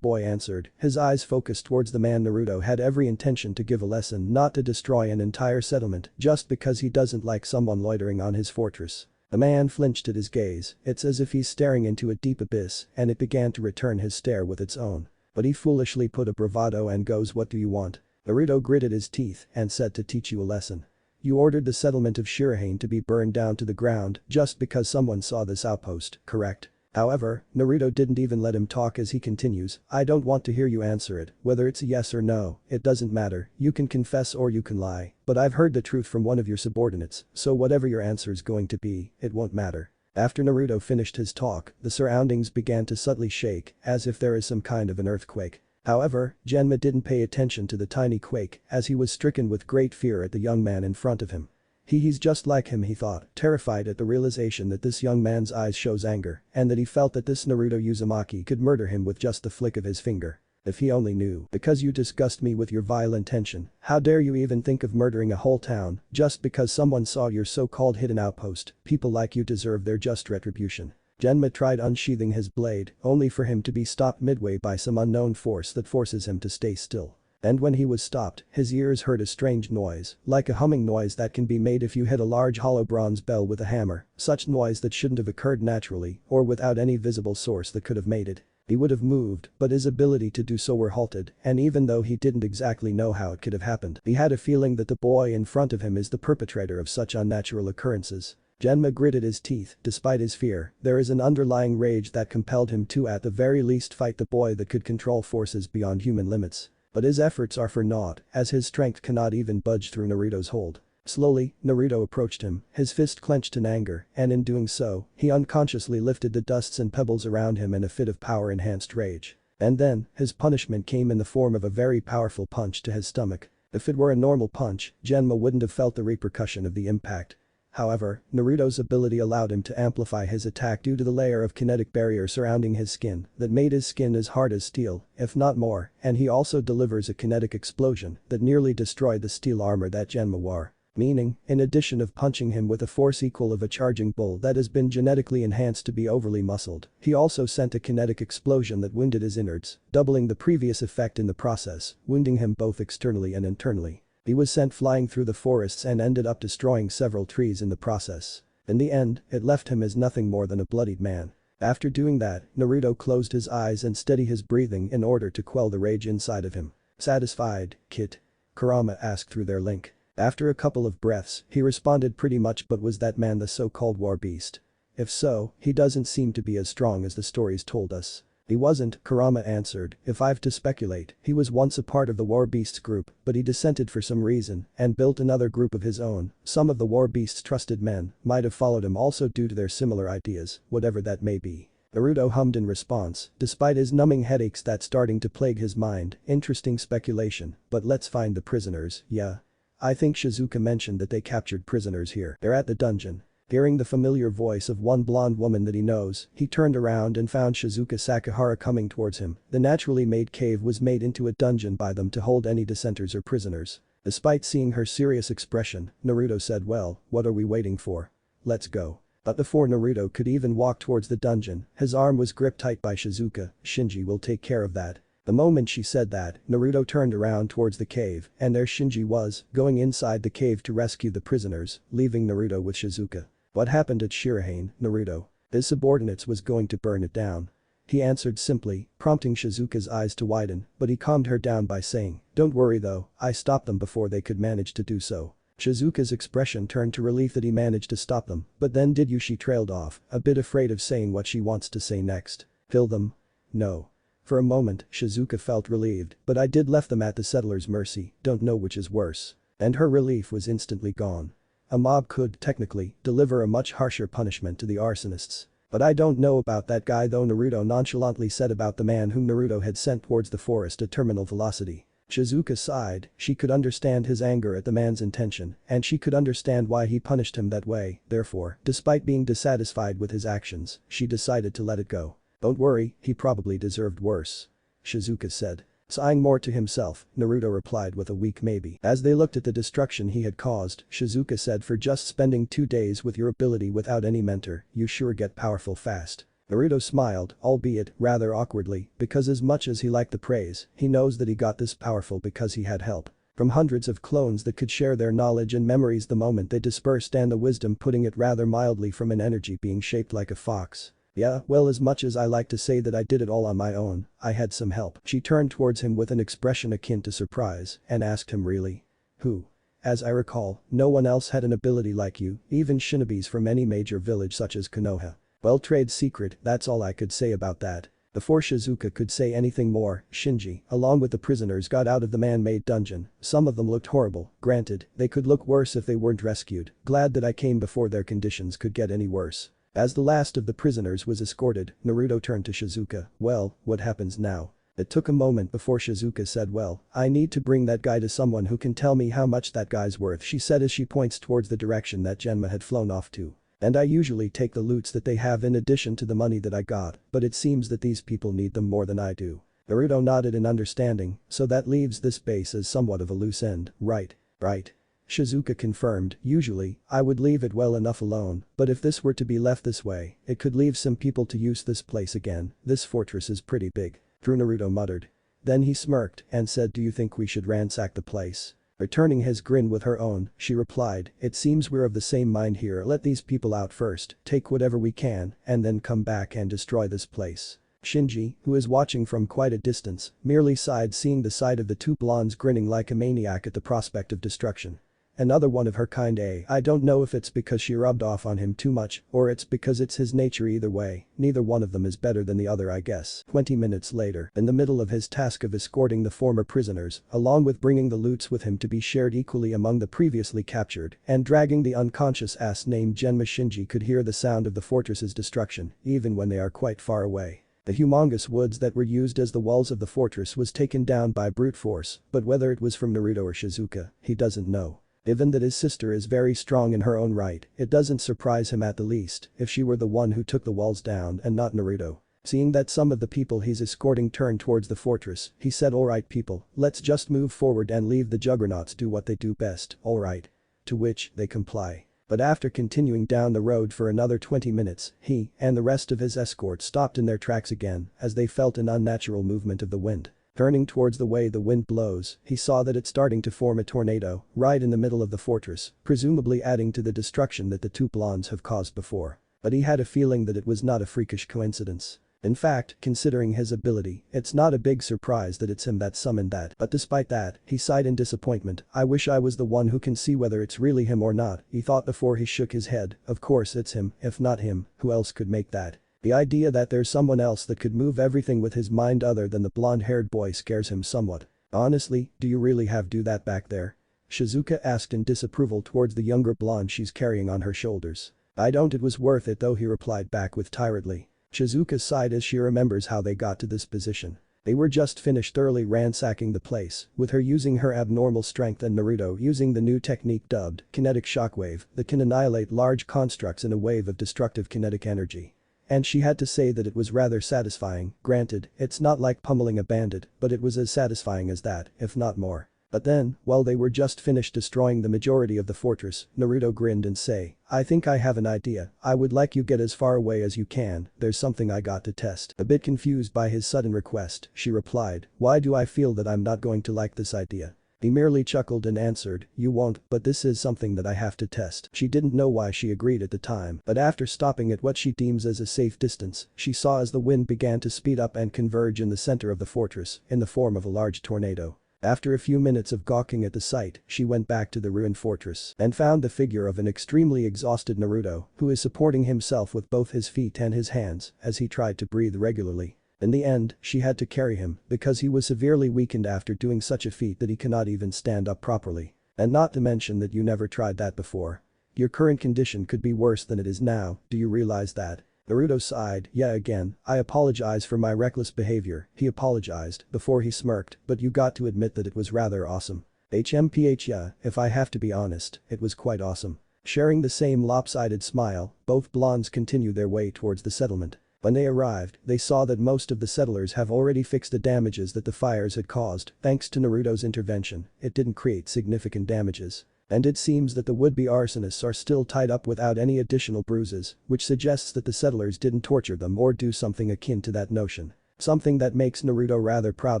boy answered, his eyes focused towards the man Naruto had every intention to give a lesson not to destroy an entire settlement just because he doesn't like someone loitering on his fortress. The man flinched at his gaze, it's as if he's staring into a deep abyss and it began to return his stare with its own. But he foolishly put a bravado and goes, what do you want? Naruto gritted his teeth and said, to teach you a lesson. You ordered the settlement of Shuran to be burned down to the ground just because someone saw this outpost, correct? However, Naruto didn't even let him talk as he continues, I don't want to hear you answer it, whether it's a yes or no, it doesn't matter, you can confess or you can lie, but I've heard the truth from one of your subordinates, so whatever your answer's going to be, it won't matter. After Naruto finished his talk, the surroundings began to subtly shake, as if there is some kind of an earthquake. However, Genma didn't pay attention to the tiny quake as he was stricken with great fear at the young man in front of him. He's just like him, he thought, terrified at the realization that this young man's eyes shows anger and that he felt that this Naruto Uzumaki could murder him with just the flick of his finger. If he only knew. Because you disgust me with your vile intention, how dare you even think of murdering a whole town just because someone saw your so-called hidden outpost, people like you deserve their just retribution. Genma tried unsheathing his blade, only for him to be stopped midway by some unknown force that forces him to stay still. And when he was stopped, his ears heard a strange noise, like a humming noise that can be made if you hit a large hollow bronze bell with a hammer, such noise that shouldn't have occurred naturally or without any visible source that could have made it. He would have moved, but his ability to do so were halted, and even though he didn't exactly know how it could have happened, he had a feeling that the boy in front of him is the perpetrator of such unnatural occurrences. Genma gritted his teeth, despite his fear, there is an underlying rage that compelled him to at the very least fight the boy that could control forces beyond human limits. But his efforts are for naught, as his strength cannot even budge through Naruto's hold. Slowly, Naruto approached him, his fist clenched in anger, and in doing so, he unconsciously lifted the dusts and pebbles around him in a fit of power-enhanced rage. And then, his punishment came in the form of a very powerful punch to his stomach. If it were a normal punch, Genma wouldn't have felt the repercussion of the impact. However, Naruto's ability allowed him to amplify his attack due to the layer of kinetic barrier surrounding his skin that made his skin as hard as steel, if not more, and he also delivers a kinetic explosion that nearly destroyed the steel armor that Genma wore. Meaning, in addition of punching him with a force equal of a charging bull that has been genetically enhanced to be overly muscled, he also sent a kinetic explosion that wounded his innards, doubling the previous effect in the process, wounding him both externally and internally. He was sent flying through the forests and ended up destroying several trees in the process. In the end, it left him as nothing more than a bloodied man. After doing that, Naruto closed his eyes and steadied his breathing in order to quell the rage inside of him. Satisfied, Kit? Kurama asked through their link. After a couple of breaths, he responded pretty much, but was that man the so-called war beast? If so, he doesn't seem to be as strong as the stories told us. He wasn't, Kurama answered, if I've to speculate, he was once a part of the War Beast's group, but he dissented for some reason and built another group of his own. Some of the War Beast's trusted men might have followed him also due to their similar ideas, whatever that may be. Naruto hummed in response, despite his numbing headaches that starting to plague his mind, interesting speculation, but let's find the prisoners, yeah. I think Shizuka mentioned that they captured prisoners here. They're at the dungeon. Hearing the familiar voice of one blonde woman that he knows, he turned around and found Shizuka Sakahara coming towards him. The naturally made cave was made into a dungeon by them to hold any dissenters or prisoners. Despite seeing her serious expression, Naruto said, well, what are we waiting for? Let's go. But before Naruto could even walk towards the dungeon, his arm was gripped tight by Shizuka. Shinji will take care of that. The moment she said that, Naruto turned around towards the cave, and there Shinji was, going inside the cave to rescue the prisoners, leaving Naruto with Shizuka. What happened at Shirahane, Naruto? His subordinates was going to burn it down. He answered simply, prompting Shizuka's eyes to widen, but he calmed her down by saying, don't worry though, I stopped them before they could manage to do so. Shizuka's expression turned to relief that he managed to stop them, but then did you? She trailed off, a bit afraid of saying what she wants to say next. Kill them? No. For a moment, Shizuka felt relieved, but I did left them at the settlers' mercy, don't know which is worse. And her relief was instantly gone. A mob could, technically, deliver a much harsher punishment to the arsonists. But I don't know about that guy though, Naruto nonchalantly said about the man whom Naruto had sent towards the forest at terminal velocity. Shizuka sighed, she could understand his anger at the man's intention, and she could understand why he punished him that way, therefore, despite being dissatisfied with his actions, she decided to let it go. Don't worry, he probably deserved worse. Shizuka said. Sighing more to himself, Naruto replied with a weak maybe. As they looked at the destruction he had caused, Shizuka said, for just spending 2 days with your ability without any mentor, you sure get powerful fast. Naruto smiled, albeit rather awkwardly, because as much as he liked the praise, he knows that he got this powerful because he had help. From hundreds of clones that could share their knowledge and memories the moment they dispersed, and the wisdom, putting it rather mildly, from an energy being shaped like a fox. Yeah, well, as much as I like to say that I did it all on my own, I had some help. She turned towards him with an expression akin to surprise and asked him, really? Who? As I recall, no one else had an ability like you, even shinobis from any major village such as Konoha. Well, trade secret, that's all I could say about that. Before Shizuka could say anything more, Shinji, along with the prisoners, got out of the man-made dungeon. Some of them looked horrible, granted, they could look worse if they weren't rescued. Glad that I came before their conditions could get any worse. As the last of the prisoners was escorted, Naruto turned to Shizuka. Well, what happens now? It took a moment before Shizuka said, well, I need to bring that guy to someone who can tell me how much that guy's worth, she said as she points towards the direction that Genma had flown off to. And I usually take the loots that they have in addition to the money that I got, but it seems that these people need them more than I do. Naruto nodded in understanding, so that leaves this base as somewhat of a loose end, right? Right. Shizuka confirmed, usually, I would leave it well enough alone, but if this were to be left this way, it could leave some people to use this place again. This fortress is pretty big. True, Naruto muttered. Then he smirked and said, do you think we should ransack the place? Returning his grin with her own, she replied, it seems we're of the same mind here, let these people out first, take whatever we can, and then come back and destroy this place. Shinji, who is watching from quite a distance, merely sighed, seeing the sight of the two blondes grinning like a maniac at the prospect of destruction. Another one of her kind, eh? I don't know if it's because she rubbed off on him too much, or it's because it's his nature. Either way, neither one of them is better than the other, I guess. 20 minutes later, in the middle of his task of escorting the former prisoners, along with bringing the loots with him to be shared equally among the previously captured, and dragging the unconscious ass named Genma, Shinji could hear the sound of the fortress's destruction, even when they are quite far away. The humongous woods that were used as the walls of the fortress was taken down by brute force, but whether it was from Naruto or Shizuka, he doesn't know. Given that his sister is very strong in her own right, it doesn't surprise him at the least if she were the one who took the walls down and not Naruto. Seeing that some of the people he's escorting turned towards the fortress, he said, alright people, let's just move forward and leave the juggernauts do what they do best, alright. To which they comply. But after continuing down the road for another 20 minutes, he and the rest of his escort stopped in their tracks again as they felt an unnatural movement of the wind. Turning towards the way the wind blows, he saw that it's starting to form a tornado right in the middle of the fortress, presumably adding to the destruction that the two blondes have caused before. But he had a feeling that it was not a freakish coincidence. In fact, considering his ability, it's not a big surprise that it's him that summoned that. But despite that, he sighed in disappointment. I wish I was the one who can see whether it's really him or not, he thought before he shook his head. Of course it's him, if not him, who else could make that? The idea that there's someone else that could move everything with his mind other than the blonde-haired boy scares him somewhat. Honestly, do you really have do that back there? Shizuka asked in disapproval towards the younger blonde she's carrying on her shoulders. I don't, it was worth it though, he replied back with tiredly. Shizuka sighed as she remembers how they got to this position. They were just finished thoroughly ransacking the place, with her using her abnormal strength and Naruto using the new technique dubbed kinetic shockwave that can annihilate large constructs in a wave of destructive kinetic energy. And she had to say that it was rather satisfying. Granted, it's not like pummeling a bandit, but it was as satisfying as that, if not more. But then, while they were just finished destroying the majority of the fortress, Naruto grinned and said, I think I have an idea, I would like you get as far away as you can, there's something I got to test. A bit confused by his sudden request, she replied, why do I feel that I'm not going to like this idea? He merely chuckled and answered, you won't, but this is something that I have to test. She didn't know why she agreed at the time, but after stopping at what she deems as a safe distance, she saw as the wind began to speed up and converge in the center of the fortress, in the form of a large tornado. After a few minutes of gawking at the sight, she went back to the ruined fortress and found the figure of an extremely exhausted Naruto, who is supporting himself with both his feet and his hands as he tried to breathe regularly. In the end, she had to carry him because he was severely weakened after doing such a feat that he cannot even stand up properly. And not to mention that you never tried that before. Your current condition could be worse than it is now, do you realize that? Naruto sighed, yeah again, I apologize for my reckless behavior, he apologized before he smirked, but you got to admit that it was rather awesome. HMPH, yeah, if I have to be honest, it was quite awesome. Sharing the same lopsided smile, both blondes continue their way towards the settlement. When they arrived, they saw that most of the settlers have already fixed the damages that the fires had caused. Thanks to Naruto's intervention, it didn't create significant damages. And it seems that the would-be arsonists are still tied up without any additional bruises, which suggests that the settlers didn't torture them or do something akin to that notion. Something that makes Naruto rather proud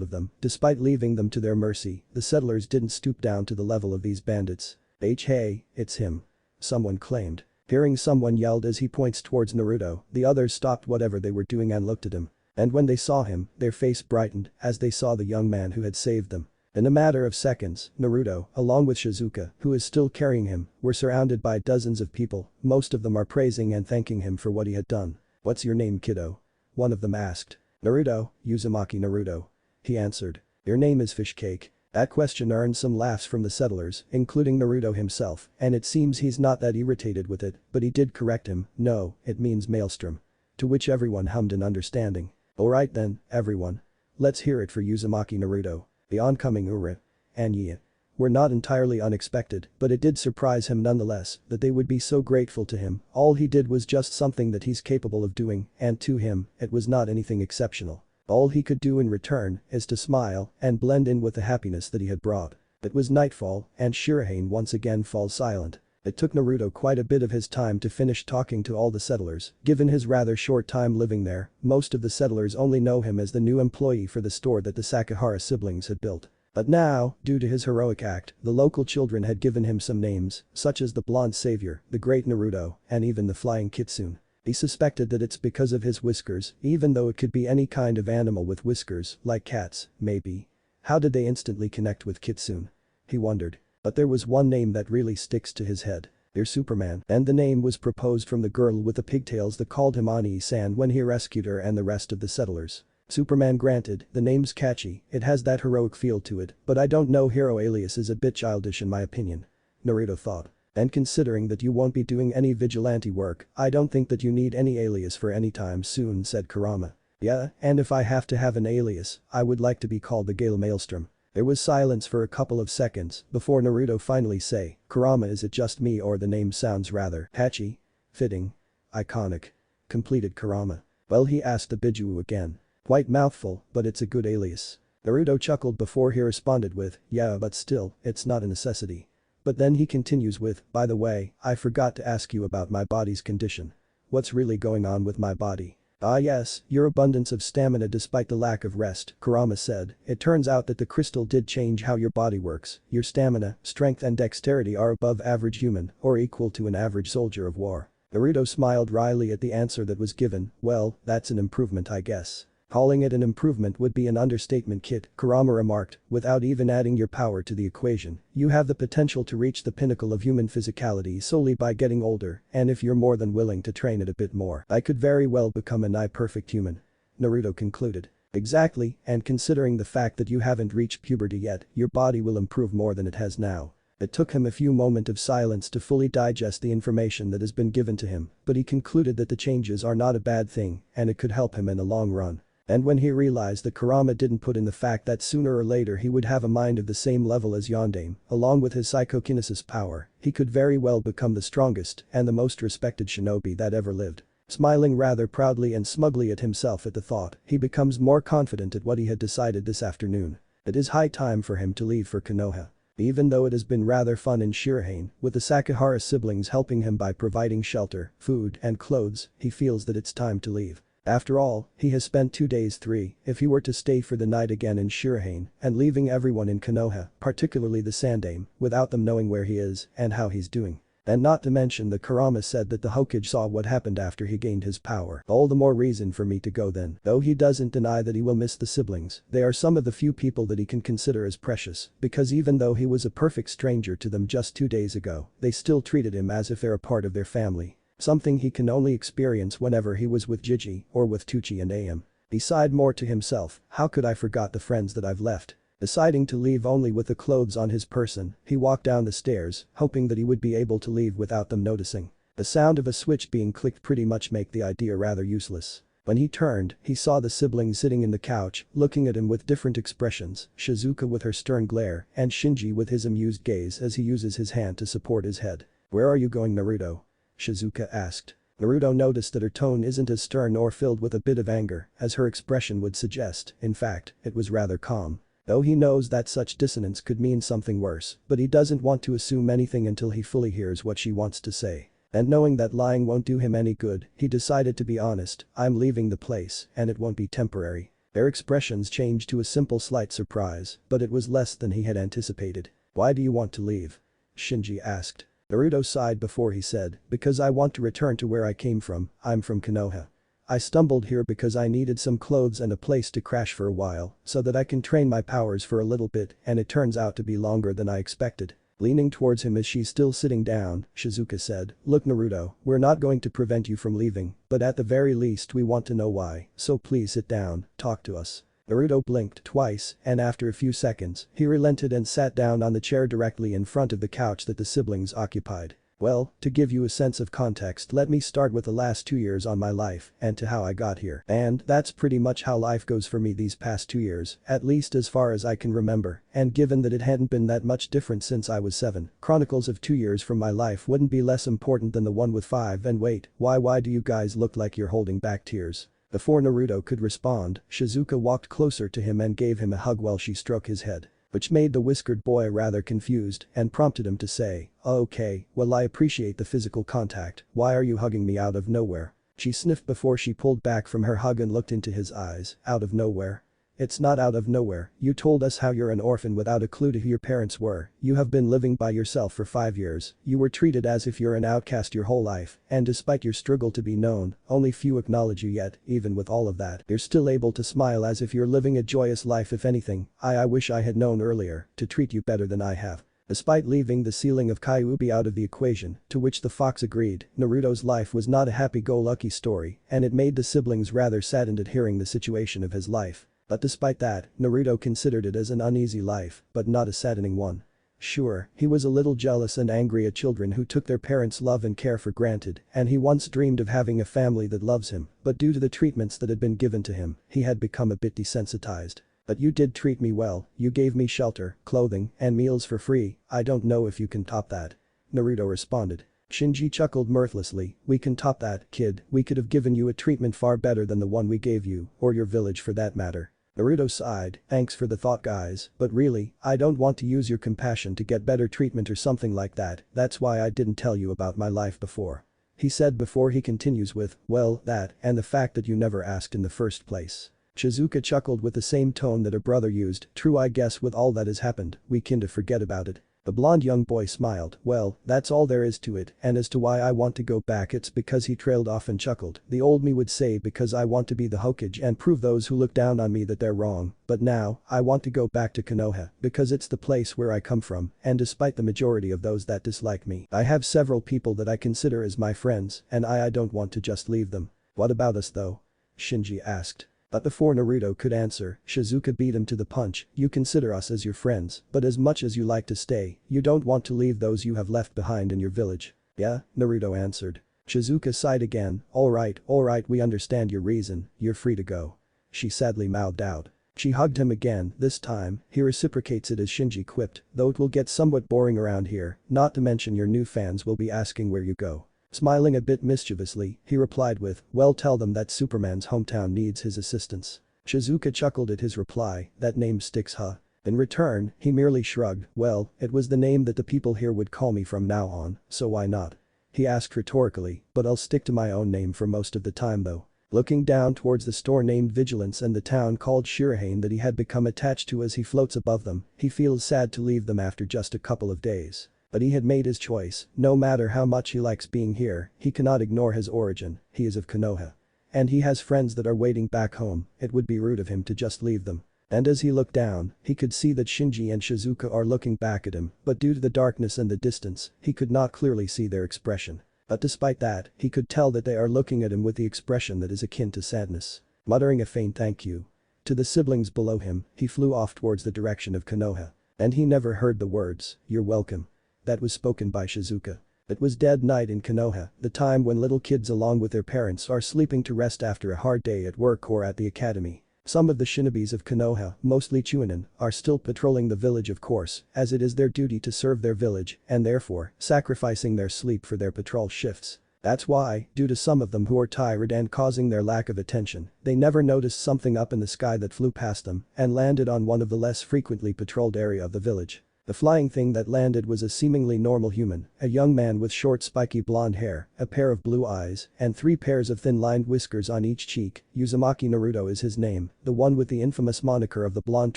of them. Despite leaving them to their mercy, the settlers didn't stoop down to the level of these bandits. Hey, it's him. Someone claimed. Hearing someone yelled as he points towards Naruto, the others stopped whatever they were doing and looked at him. And when they saw him, their face brightened as they saw the young man who had saved them. In a matter of seconds, Naruto, along with Shizuka, who is still carrying him, were surrounded by dozens of people. Most of them are praising and thanking him for what he had done. "What's your name, kiddo?" one of them asked. "Naruto, Uzumaki Naruto," he answered. "Your name is Fish Cake." That question earned some laughs from the settlers, including Naruto himself, and it seems he's not that irritated with it, but he did correct him, "No, it means maelstrom." To which everyone hummed in understanding. "Alright then, everyone. Let's hear it for Uzumaki Naruto. The oncoming Ura and Yi were not entirely unexpected, but it did surprise him nonetheless that they would be so grateful to him. All he did was just something that he's capable of doing, and to him, it was not anything exceptional. All he could do in return is to smile and blend in with the happiness that he had brought. It was nightfall, and Shuran once again falls silent. It took Naruto quite a bit of his time to finish talking to all the settlers. Given his rather short time living there, most of the settlers only know him as the new employee for the store that the Sakahara siblings had built. But now, due to his heroic act, the local children had given him some names, such as the Blonde Savior, the Great Naruto, and even the Flying Kitsune. He suspected that it's because of his whiskers, even though it could be any kind of animal with whiskers, like cats, maybe. How did they instantly connect with Kitsune? He wondered. But there was one name that really sticks to his head. They're Superman. And the name was proposed from the girl with the pigtails that called him Ani-san when he rescued her and the rest of the settlers. Superman granted, the name's catchy, it has that heroic feel to it, but I don't know, hero alias is a bit childish in my opinion. Naruto thought. And considering that you won't be doing any vigilante work, I don't think that you need any alias for any time soon, said Kurama. Yeah, and if I have to have an alias, I would like to be called the Gale Maelstrom. There was silence for a couple of seconds before Naruto finally say, "Kurama, is it just me or the name sounds rather catchy? Fitting? Iconic?" Completed Kurama. "Well," he asked the Biju again. "Quite mouthful, but it's a good alias." Naruto chuckled before he responded with, "Yeah, but still, it's not a necessity." But then he continues with, "By the way, I forgot to ask you about my body's condition. What's really going on with my body?" "Ah yes, your abundance of stamina despite the lack of rest," Kurama said. "It turns out that the crystal did change how your body works. Your stamina, strength and dexterity are above average human, or equal to an average soldier of war." Naruto smiled wryly at the answer that was given. "Well, that's an improvement, I guess." "Calling it an improvement would be an understatement, kid," Kurama remarked, "without even adding your power to the equation. You have the potential to reach the pinnacle of human physicality solely by getting older, and if you're more than willing to train it a bit more, I could very well become a nigh-perfect human." Naruto concluded. "Exactly, and considering the fact that you haven't reached puberty yet, your body will improve more than it has now." It took him a few moments of silence to fully digest the information that has been given to him, but he concluded that the changes are not a bad thing, and it could help him in the long run. And when he realized that Kurama didn't put in the fact that sooner or later he would have a mind of the same level as Yondaime, along with his psychokinesis power, he could very well become the strongest and the most respected shinobi that ever lived. Smiling rather proudly and smugly at himself at the thought, he becomes more confident at what he had decided this afternoon. It is high time for him to leave for Konoha. Even though it has been rather fun in Shirahane, with the Sakahara siblings helping him by providing shelter, food, and clothes, he feels that it's time to leave. After all, he has spent 2 days if he were to stay for the night again in Shirahane, and leaving everyone in Konoha, particularly the Sandaime, without them knowing where he is and how he's doing. And not to mention that Kurama said that the Hokage saw what happened after he gained his power. All the more reason for me to go then. Though he doesn't deny that he will miss the siblings, they are some of the few people that he can consider as precious, because even though he was a perfect stranger to them just 2 days ago, they still treated him as if they're a part of their family. Something he can only experience whenever he was with Gigi or with Tucci and Am. He sighed more to himself, how could I forgot the friends that I've left? Deciding to leave only with the clothes on his person, he walked down the stairs, hoping that he would be able to leave without them noticing. The sound of a switch being clicked pretty much made the idea rather useless. When he turned, he saw the siblings sitting in the couch, looking at him with different expressions, Shizuka with her stern glare, and Shinji with his amused gaze as he uses his hand to support his head. "Where are you going, Naruto?" Shizuka asked. Naruto noticed that her tone isn't as stern or filled with a bit of anger as her expression would suggest. In fact, it was rather calm. Though he knows that such dissonance could mean something worse, but he doesn't want to assume anything until he fully hears what she wants to say. And knowing that lying won't do him any good, he decided to be honest, "I'm leaving the place, and it won't be temporary." Their expressions changed to a simple slight surprise, but it was less than he had anticipated. "Why do you want to leave?" Shinji asked. Naruto sighed before he said, "Because I want to return to where I came from. I'm from Konoha. I stumbled here because I needed some clothes and a place to crash for a while, so that I can train my powers for a little bit, and it turns out to be longer than I expected." Leaning towards him as she's still sitting down, Shizuka said, "Look Naruto, we're not going to prevent you from leaving, but at the very least we want to know why, so please sit down, talk to us." Naruto blinked twice, and after a few seconds, he relented and sat down on the chair directly in front of the couch that the siblings occupied. "Well, to give you a sense of context, let me start with the last 2 years on my life and to how I got here. And that's pretty much how life goes for me these past 2 years, at least as far as I can remember, and given that it hadn't been that much different since I was 7, chronicles of 2 years from my life wouldn't be less important than the one with 5 and wait, why do you guys look like you're holding back tears?" Before Naruto could respond, Shizuka walked closer to him and gave him a hug while she stroked his head. Which made the whiskered boy rather confused and prompted him to say, "Oh, okay, well I appreciate the physical contact, why are you hugging me out of nowhere?" She sniffed before she pulled back from her hug and looked into his eyes. "Out of nowhere? It's not out of nowhere, you told us how you're an orphan without a clue to who your parents were, you have been living by yourself for 5 years, you were treated as if you're an outcast your whole life, and despite your struggle to be known, only few acknowledge you yet, even with all of that, you're still able to smile as if you're living a joyous life. If anything, I wish I had known earlier to treat you better than I have." Despite leaving the ceiling of Kyuubi out of the equation, to which the fox agreed, Naruto's life was not a happy-go-lucky story, and it made the siblings rather saddened at hearing the situation of his life. But despite that, Naruto considered it as an uneasy life, but not a saddening one. Sure, he was a little jealous and angry at children who took their parents' love and care for granted, and he once dreamed of having a family that loves him, but due to the treatments that had been given to him, he had become a bit desensitized. "But you did treat me well, you gave me shelter, clothing, and meals for free, I don't know if you can top that." Naruto responded. Shinji chuckled mirthlessly, "We can top that, kid, we could have given you a treatment far better than the one we gave you, or your village for that matter." Naruto sighed, "Thanks for the thought guys, but really, I don't want to use your compassion to get better treatment or something like that, that's why I didn't tell you about my life before." He said before he continues with, "Well, that, and the fact that you never asked in the first place." Shizuka chuckled with the same tone that her brother used, "True, I guess with all that has happened, we kinda forget about it." The blonde young boy smiled, "Well, that's all there is to it, and as to why I want to go back it's because," he trailed off and chuckled, "the old me would say because I want to be the Hokage and prove those who look down on me that they're wrong, but now, I want to go back to Konoha because it's the place where I come from, and despite the majority of those that dislike me, I have several people that I consider as my friends, and I don't want to just leave them." "What about us though?" Shinji asked. But before Naruto could answer, Shizuka beat him to the punch, "You consider us as your friends, but as much as you like to stay, you don't want to leave those you have left behind in your village." "Yeah," Naruto answered. Shizuka sighed again, alright, we understand your reason, you're free to go." She sadly mouthed out. She hugged him again, this time, he reciprocates it as Shinji quipped, "Though it will get somewhat boring around here, not to mention your new fans will be asking where you go." Smiling a bit mischievously, he replied with, "Well, tell them that Superman's hometown needs his assistance." Shizuka chuckled at his reply, "That name sticks huh?" In return, he merely shrugged, "Well, it was the name that the people here would call me from now on, so why not?" He asked rhetorically, "But I'll stick to my own name for most of the time though." Looking down towards the store named Vigilance and the town called Shirahane that he had become attached to as he floats above them, he feels sad to leave them after just a couple of days. But he had made his choice, no matter how much he likes being here, he cannot ignore his origin, he is of Konoha. And he has friends that are waiting back home, it would be rude of him to just leave them. And as he looked down, he could see that Shinji and Shizuka are looking back at him, but due to the darkness and the distance, he could not clearly see their expression. But despite that, he could tell that they are looking at him with the expression that is akin to sadness. Muttering a faint thank you to the siblings below him, he flew off towards the direction of Konoha. And he never heard the words, "You're welcome." That was spoken by Shizuka. It was dead night in Konoha, the time when little kids along with their parents are sleeping to rest after a hard day at work or at the academy. Some of the shinobis of Konoha, mostly Chunin, are still patrolling the village of course, as it is their duty to serve their village and therefore, sacrificing their sleep for their patrol shifts. That's why, due to some of them who are tired and causing their lack of attention, they never noticed something up in the sky that flew past them and landed on one of the less frequently patrolled area of the village. The flying thing that landed was a seemingly normal human, a young man with short spiky blonde hair, a pair of blue eyes, and 3 pairs of thin-lined whiskers on each cheek. Uzumaki Naruto is his name, the one with the infamous moniker of the blonde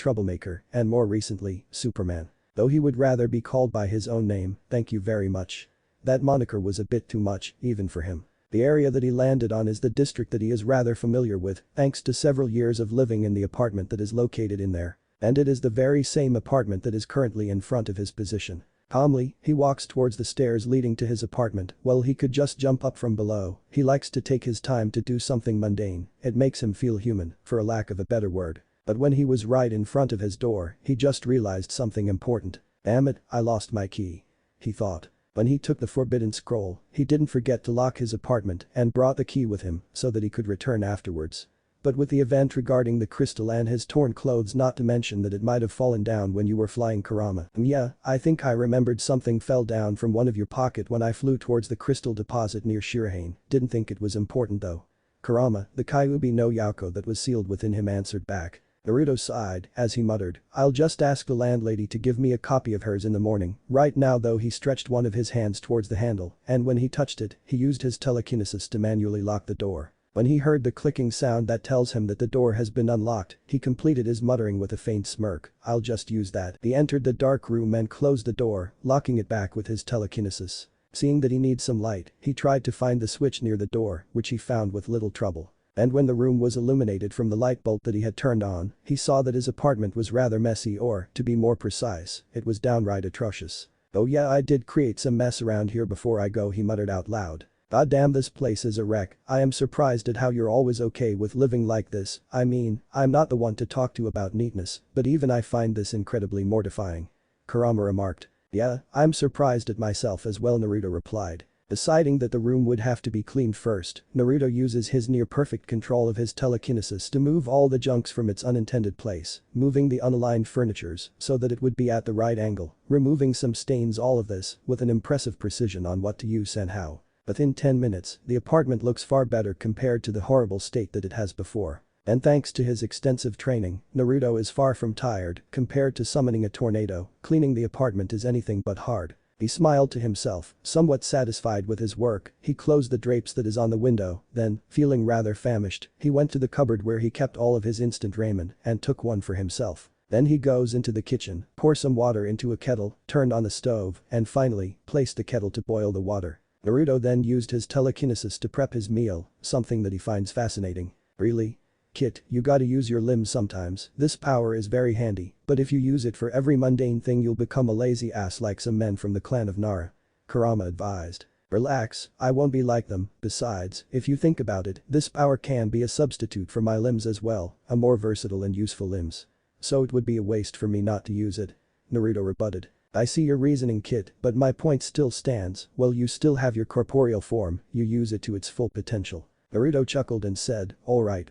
troublemaker, and more recently, Superman. Though he would rather be called by his own name, thank you very much. That moniker was a bit too much, even for him. The area that he landed on is the district that he is rather familiar with, thanks to several years of living in the apartment that is located in there. And it is the very same apartment that is currently in front of his position. Calmly, he walks towards the stairs leading to his apartment. Well, he could just jump up from below. He likes to take his time to do something mundane. It makes him feel human, for a lack of a better word. But when he was right in front of his door, he just realized something important. Damn it, I lost my key. He thought. When he took the forbidden scroll, he didn't forget to lock his apartment and brought the key with him so that he could return afterwards. But with the event regarding the crystal and his torn clothes, not to mention that it might have fallen down when you were flying Kurama. Yeah, I think I remembered something fell down from one of your pocket when I flew towards the crystal deposit near Shuran. Didn't think it was important though. Kurama, the Kyuubi no Yako that was sealed within him, answered back. Naruto sighed as he muttered, I'll just ask the landlady to give me a copy of hers in the morning. Right now though, he stretched one of his hands towards the handle, and when he touched it, he used his telekinesis to manually lock the door. When he heard the clicking sound that tells him that the door has been unlocked, he completed his muttering with a faint smirk. I'll just use that. He entered the dark room and closed the door, locking it back with his telekinesis. Seeing that he needs some light, he tried to find the switch near the door, which he found with little trouble. And when the room was illuminated from the light bulb that he had turned on, he saw that his apartment was rather messy, or, to be more precise, it was downright atrocious. Oh yeah, I did create some mess around here before I go, he muttered out loud. God damn, this place is a wreck. I am surprised at how you're always okay with living like this. I mean, I'm not the one to talk to about neatness, but even I find this incredibly mortifying. Kurama remarked. Yeah, I'm surprised at myself as well, Naruto replied. Deciding that the room would have to be cleaned first, Naruto uses his near-perfect control of his telekinesis to move all the junks from its unintended place, moving the unaligned furnitures so that it would be at the right angle, removing some stains, all of this with an impressive precision on what to use and how. Within 10 minutes, the apartment looks far better compared to the horrible state that it has before. And thanks to his extensive training, Naruto is far from tired. Compared to summoning a tornado, cleaning the apartment is anything but hard. He smiled to himself, somewhat satisfied with his work. He closed the drapes that is on the window, then, feeling rather famished, he went to the cupboard where he kept all of his instant ramen and took one for himself. Then he goes into the kitchen, pour some water into a kettle, turned on the stove, and finally, placed the kettle to boil the water. Naruto then used his telekinesis to prep his meal, something that he finds fascinating. Really? Kid, you gotta use your limbs sometimes. This power is very handy, but if you use it for every mundane thing you'll become a lazy ass like some men from the clan of Nara. Kurama advised. Relax, I won't be like them. Besides, if you think about it, this power can be a substitute for my limbs as well, a more versatile and useful limbs. So it would be a waste for me not to use it. Naruto rebutted. I see your reasoning, kid, but my point still stands. Well, you still have your corporeal form, you use it to its full potential. Naruto chuckled and said, alright.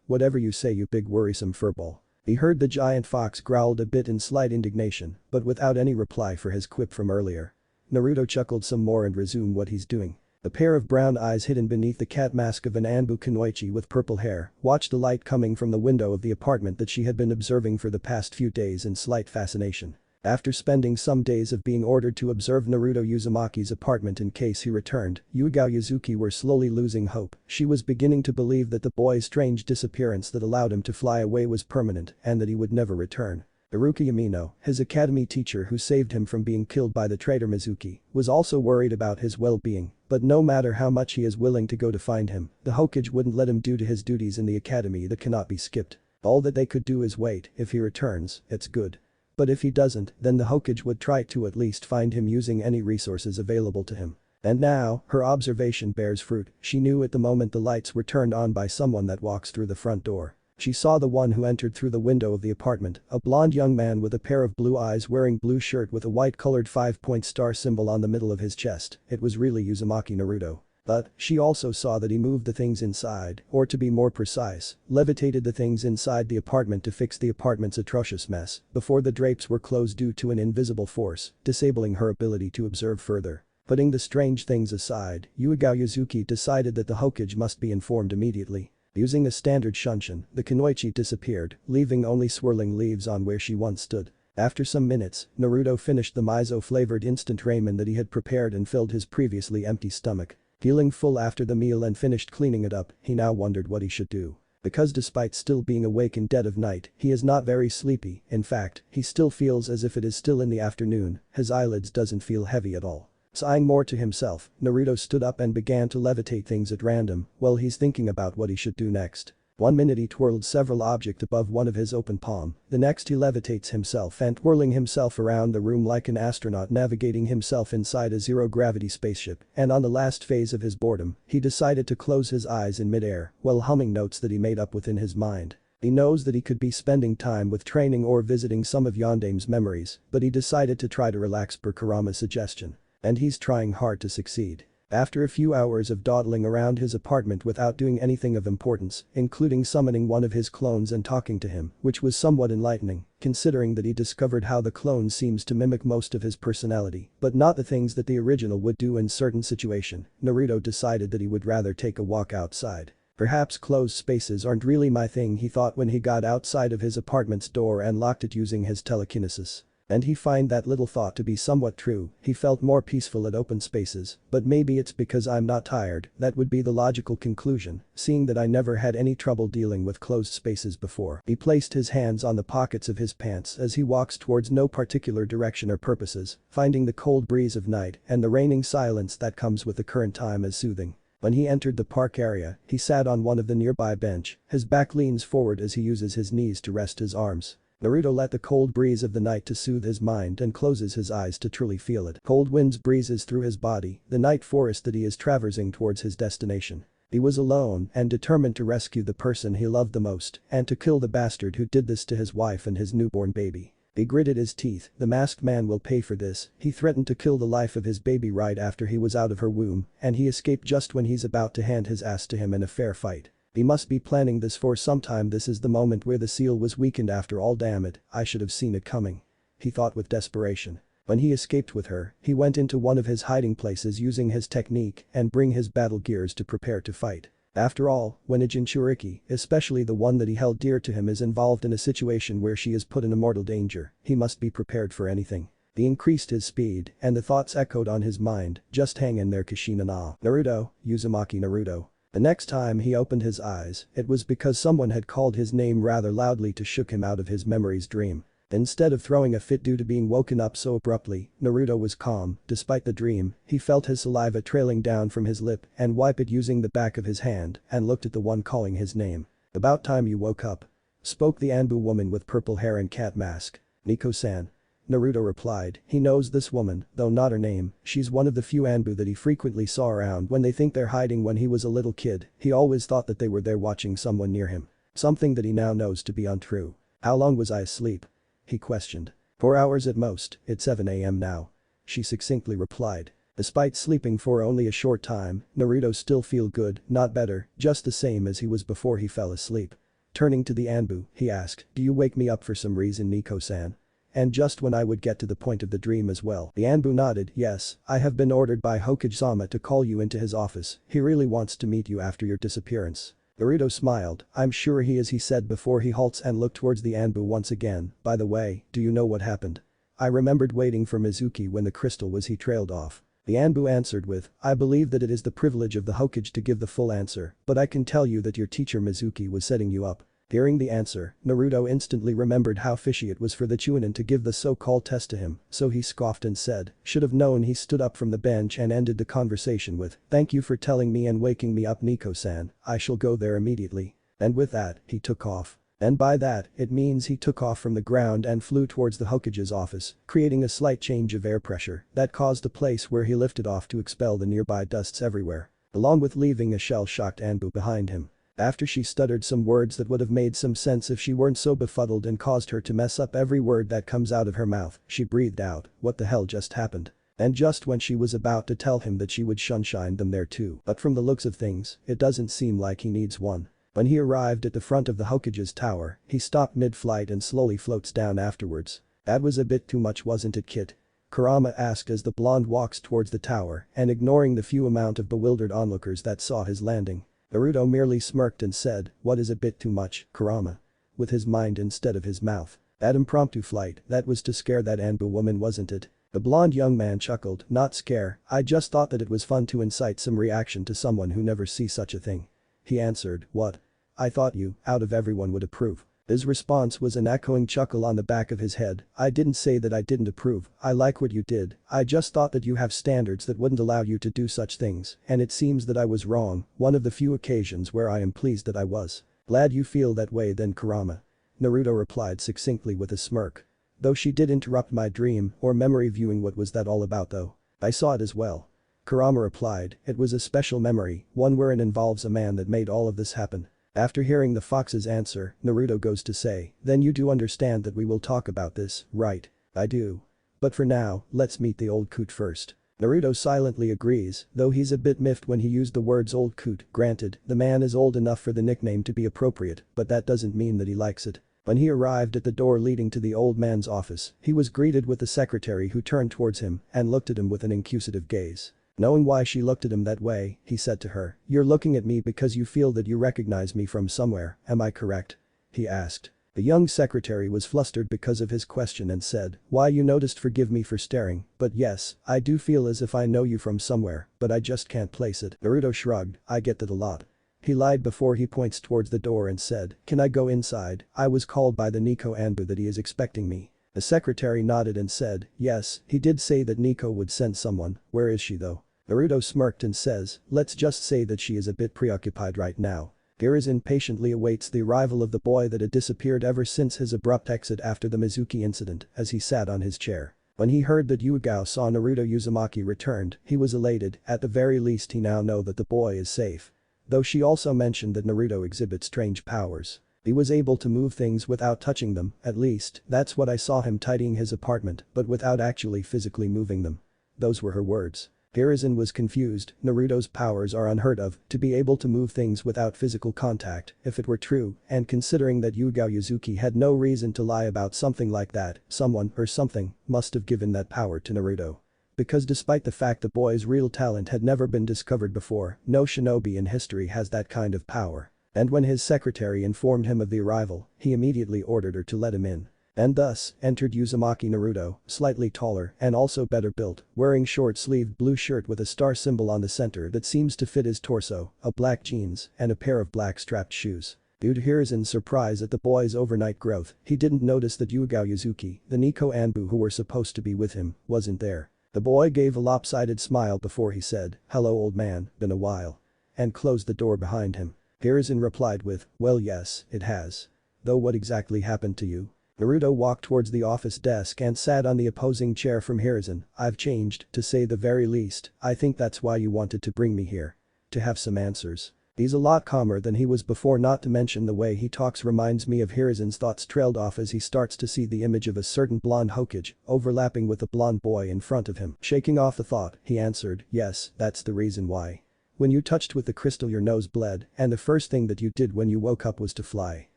Whatever you say, you big worrisome furball. He heard the giant fox growled a bit in slight indignation, but without any reply for his quip from earlier. Naruto chuckled some more and resumed what he's doing. The pair of brown eyes hidden beneath the cat mask of an Anbu Kunoichi with purple hair watched the light coming from the window of the apartment that she had been observing for the past few days in slight fascination. After spending some days of being ordered to observe Naruto Uzumaki's apartment in case he returned, Yuigao Yuzuki were slowly losing hope. She was beginning to believe that the boy's strange disappearance that allowed him to fly away was permanent and that he would never return. Iruka Yamino, his academy teacher who saved him from being killed by the traitor Mizuki, was also worried about his well-being, but no matter how much he is willing to go to find him, the Hokage wouldn't let him due to his duties in the academy that cannot be skipped. All that they could do is wait. If he returns, it's good. But if he doesn't, then the Hokage would try to at least find him using any resources available to him. And now, her observation bears fruit. She knew at the moment the lights were turned on by someone that walks through the front door. She saw the one who entered through the window of the apartment, a blonde young man with a pair of blue eyes wearing blue shirt with a white-colored 5-point star symbol on the middle of his chest. It was really Uzumaki Naruto. But, she also saw that he moved the things inside, or to be more precise, levitated the things inside the apartment to fix the apartment's atrocious mess before the drapes were closed due to an invisible force, disabling her ability to observe further. Putting the strange things aside, Yuigao Yuzuki decided that the Hokage must be informed immediately. Using a standard shunshin, the kunoichi disappeared, leaving only swirling leaves on where she once stood. After some minutes, Naruto finished the miso-flavored instant ramen that he had prepared and filled his previously empty stomach. Feeling full after the meal and finished cleaning it up, he now wondered what he should do. Because despite still being awake in dead of night, he is not very sleepy. In fact, he still feels as if it is still in the afternoon. His eyelids doesn't feel heavy at all. Sighing more to himself, Naruto stood up and began to levitate things at random while he's thinking about what he should do next. 1 minute he twirled several objects above one of his open palm, the next he levitates himself and twirling himself around the room like an astronaut navigating himself inside a zero-gravity spaceship, and on the last phase of his boredom, he decided to close his eyes in mid-air while humming notes that he made up within his mind. He knows that he could be spending time with training or visiting some of Yondame's memories, but he decided to try to relax per Kurama's suggestion. And he's trying hard to succeed. After a few hours of dawdling around his apartment without doing anything of importance, including summoning one of his clones and talking to him, which was somewhat enlightening, considering that he discovered how the clone seems to mimic most of his personality, but not the things that the original would do in certain situation, Naruto decided that he would rather take a walk outside. Perhaps closed spaces aren't really my thing, he thought when he got outside of his apartment's door and locked it using his telekinesis. And he find that little thought to be somewhat true, he felt more peaceful at open spaces, but maybe it's because I'm not tired, that would be the logical conclusion, seeing that I never had any trouble dealing with closed spaces before. He placed his hands on the pockets of his pants as he walks towards no particular direction or purposes, finding the cold breeze of night and the reigning silence that comes with the current time as soothing. When he entered the park area, he sat on one of the nearby bench, his back leans forward as he uses his knees to rest his arms. Naruto let the cold breeze of the night to soothe his mind and closes his eyes to truly feel it. Cold winds breezes through his body, the night forest that he is traversing towards his destination. He was alone and determined to rescue the person he loved the most and to kill the bastard who did this to his wife and his newborn baby. He gritted his teeth, the masked man will pay for this, he threatened to kill the life of his baby right after he was out of her womb and he escaped just when he's about to hand his ass to him in a fair fight. He must be planning this for some time, this is the moment where the seal was weakened after all, damn it, I should have seen it coming. He thought with desperation. When he escaped with her, he went into one of his hiding places using his technique and bring his battle gears to prepare to fight. After all, when a Jinchuriki, especially the one that he held dear to him, is involved in a situation where she is put in a mortal danger, he must be prepared for anything. He increased his speed and the thoughts echoed on his mind, just hang in there Kushina na. Naruto, Uzumaki Naruto. The next time he opened his eyes, it was because someone had called his name rather loudly to shook him out of his memory's dream. Instead of throwing a fit due to being woken up so abruptly, Naruto was calm, despite the dream, he felt his saliva trailing down from his lip and wipe it using the back of his hand and looked at the one calling his name. About time you woke up. Spoke the Anbu woman with purple hair and cat mask. Nico-san. Naruto replied, he knows this woman, though not her name, she's one of the few Anbu that he frequently saw around when they think they're hiding. When he was a little kid, he always thought that they were there watching someone near him. Something that he now knows to be untrue. How long was I asleep? He questioned. 4 hours at most, it's 7 AM now. She succinctly replied. Despite sleeping for only a short time, Naruto still feel good, not better, just the same as he was before he fell asleep. Turning to the Anbu, he asked, do you wake me up for some reason, Nico-san? And just when I would get to the point of the dream as well. The Anbu nodded, yes, I have been ordered by Hokage-sama to call you into his office, he really wants to meet you after your disappearance. Naruto smiled, I'm sure he is, he said before he halts and looked towards the Anbu once again, by the way, do you know what happened? I remembered waiting for Mizuki when the crystal was he trailed off. The Anbu answered with, I believe that it is the privilege of the Hokage to give the full answer, but I can tell you that your teacher Mizuki was setting you up. Hearing the answer, Naruto instantly remembered how fishy it was for the Chunin to give the so-called test to him, so he scoffed and said, should have known. He stood up from the bench and ended the conversation with, thank you for telling me and waking me up, Nico-san, I shall go there immediately. And with that, he took off. And by that, it means he took off from the ground and flew towards the Hokage's office, creating a slight change of air pressure that caused the place where he lifted off to expel the nearby dusts everywhere, along with leaving a shell-shocked Anbu behind him. After she stuttered some words that would have made some sense if she weren't so befuddled and caused her to mess up every word that comes out of her mouth, she breathed out, what the hell just happened? And just when she was about to tell him that she would sunshine them there too. But from the looks of things, it doesn't seem like he needs one. When he arrived at the front of the Hokage's tower, he stopped mid-flight and slowly floats down afterwards. That was a bit too much, wasn't it, kid? Kurama asked as the blonde walks towards the tower and ignoring the few amount of bewildered onlookers that saw his landing. Naruto merely smirked and said, what is a bit too much, Kurama? With his mind instead of his mouth. That impromptu flight, that was to scare that Anbu woman, wasn't it? The blonde young man chuckled, not scare, I just thought that it was fun to incite some reaction to someone who never sees such a thing. He answered, what? I thought you, out of everyone, would approve. His response was an echoing chuckle on the back of his head. I didn't say that I didn't approve, I like what you did, I just thought that you have standards that wouldn't allow you to do such things, and it seems that I was wrong, one of the few occasions where I am pleased that I was. Glad you feel that way then, Kurama. Naruto replied succinctly with a smirk. Though she did interrupt my dream or memory viewing. What was that all about though? I saw it as well. Kurama replied, it was a special memory, one where it involves a man that made all of this happen. After hearing the fox's answer, Naruto goes to say, then you do understand that we will talk about this, right? I do. But for now, let's meet the old coot first. Naruto silently agrees, though he's a bit miffed when he used the words old coot. Granted, the man is old enough for the nickname to be appropriate, but that doesn't mean that he likes it. When he arrived at the door leading to the old man's office, he was greeted with the secretary who turned towards him and looked at him with an inquisitive gaze. Knowing why she looked at him that way, he said to her, you're looking at me because you feel that you recognize me from somewhere, am I correct? He asked. The young secretary was flustered because of his question and said, why you noticed, forgive me for staring, but yes, I do feel as if I know you from somewhere, but I just can't place it. Naruto shrugged, I get that a lot. He lied before he points towards the door and said, can I go inside? I was called by the Nico Anbu that he is expecting me. The secretary nodded and said, yes, he did say that Nico would send someone, where is she though? Naruto smirked and says, let's just say that she is a bit preoccupied right now. Hiruzen patiently awaits the arrival of the boy that had disappeared ever since his abrupt exit after the Mizuki incident as he sat on his chair. When he heard that Yugao saw Naruto Uzumaki returned, he was elated, at the very least he now know that the boy is safe. Though she also mentioned that Naruto exhibits strange powers. He was able to move things without touching them, at least, that's what I saw him tidying his apartment, but without actually physically moving them. Those were her words. Hiruzen was confused, Naruto's powers are unheard of, to be able to move things without physical contact, if it were true, and considering that Yugao Yuzuki had no reason to lie about something like that, someone or something must have given that power to Naruto. Because despite the fact the boy's real talent had never been discovered before, no shinobi in history has that kind of power. And when his secretary informed him of the arrival, he immediately ordered her to let him in. And thus, entered Uzumaki Naruto, slightly taller and also better built, wearing short-sleeved blue shirt with a star symbol on the center that seems to fit his torso, a black jeans, and a pair of black strapped shoes. Due to Hiruzen's surprise at the boy's overnight growth, he didn't notice that Yugao Yuzuki, the Nico Anbu who were supposed to be with him, wasn't there. The boy gave a lopsided smile before he said, hello old man, been a while. And closed the door behind him. Hiruzen replied with, well yes, it has. Though what exactly happened to you? Naruto walked towards the office desk and sat on the opposing chair from Hiruzen. I've changed, to say the very least, I think that's why you wanted to bring me here. To have some answers. He's a lot calmer than he was before, not to mention the way he talks reminds me of Hiruzen's thoughts trailed off as he starts to see the image of a certain blonde Hokage overlapping with the blonde boy in front of him. Shaking off the thought, he answered, yes, that's the reason why. When you touched with the crystal your nose bled, and the first thing that you did when you woke up was to fly.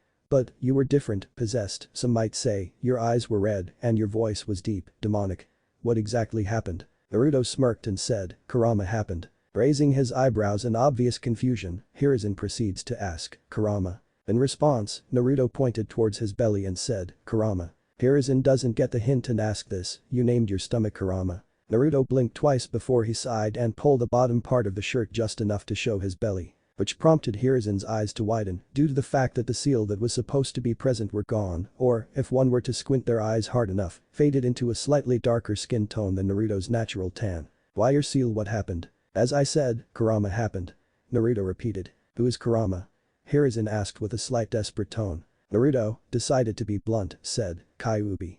But, you were different, possessed, some might say, your eyes were red, and your voice was deep, demonic. What exactly happened? Naruto smirked and said, Kurama happened. Raising his eyebrows in obvious confusion, Hiruzen proceeds to ask, Kurama. In response, Naruto pointed towards his belly and said, Kurama. Hiruzen doesn't get the hint and asked this, you named your stomach Kurama. Naruto blinked twice before he sighed and pulled the bottom part of the shirt just enough to show his belly. Which prompted Hiruzen's eyes to widen due to the fact that the seal that was supposed to be present were gone, or, if one were to squint their eyes hard enough, faded into a slightly darker skin tone than Naruto's natural tan. Why your seal, what happened? As I said, Kurama happened. Naruto repeated. Who is Kurama? Hiruzen asked with a slight desperate tone. Naruto, decided to be blunt, said, Kyuubi.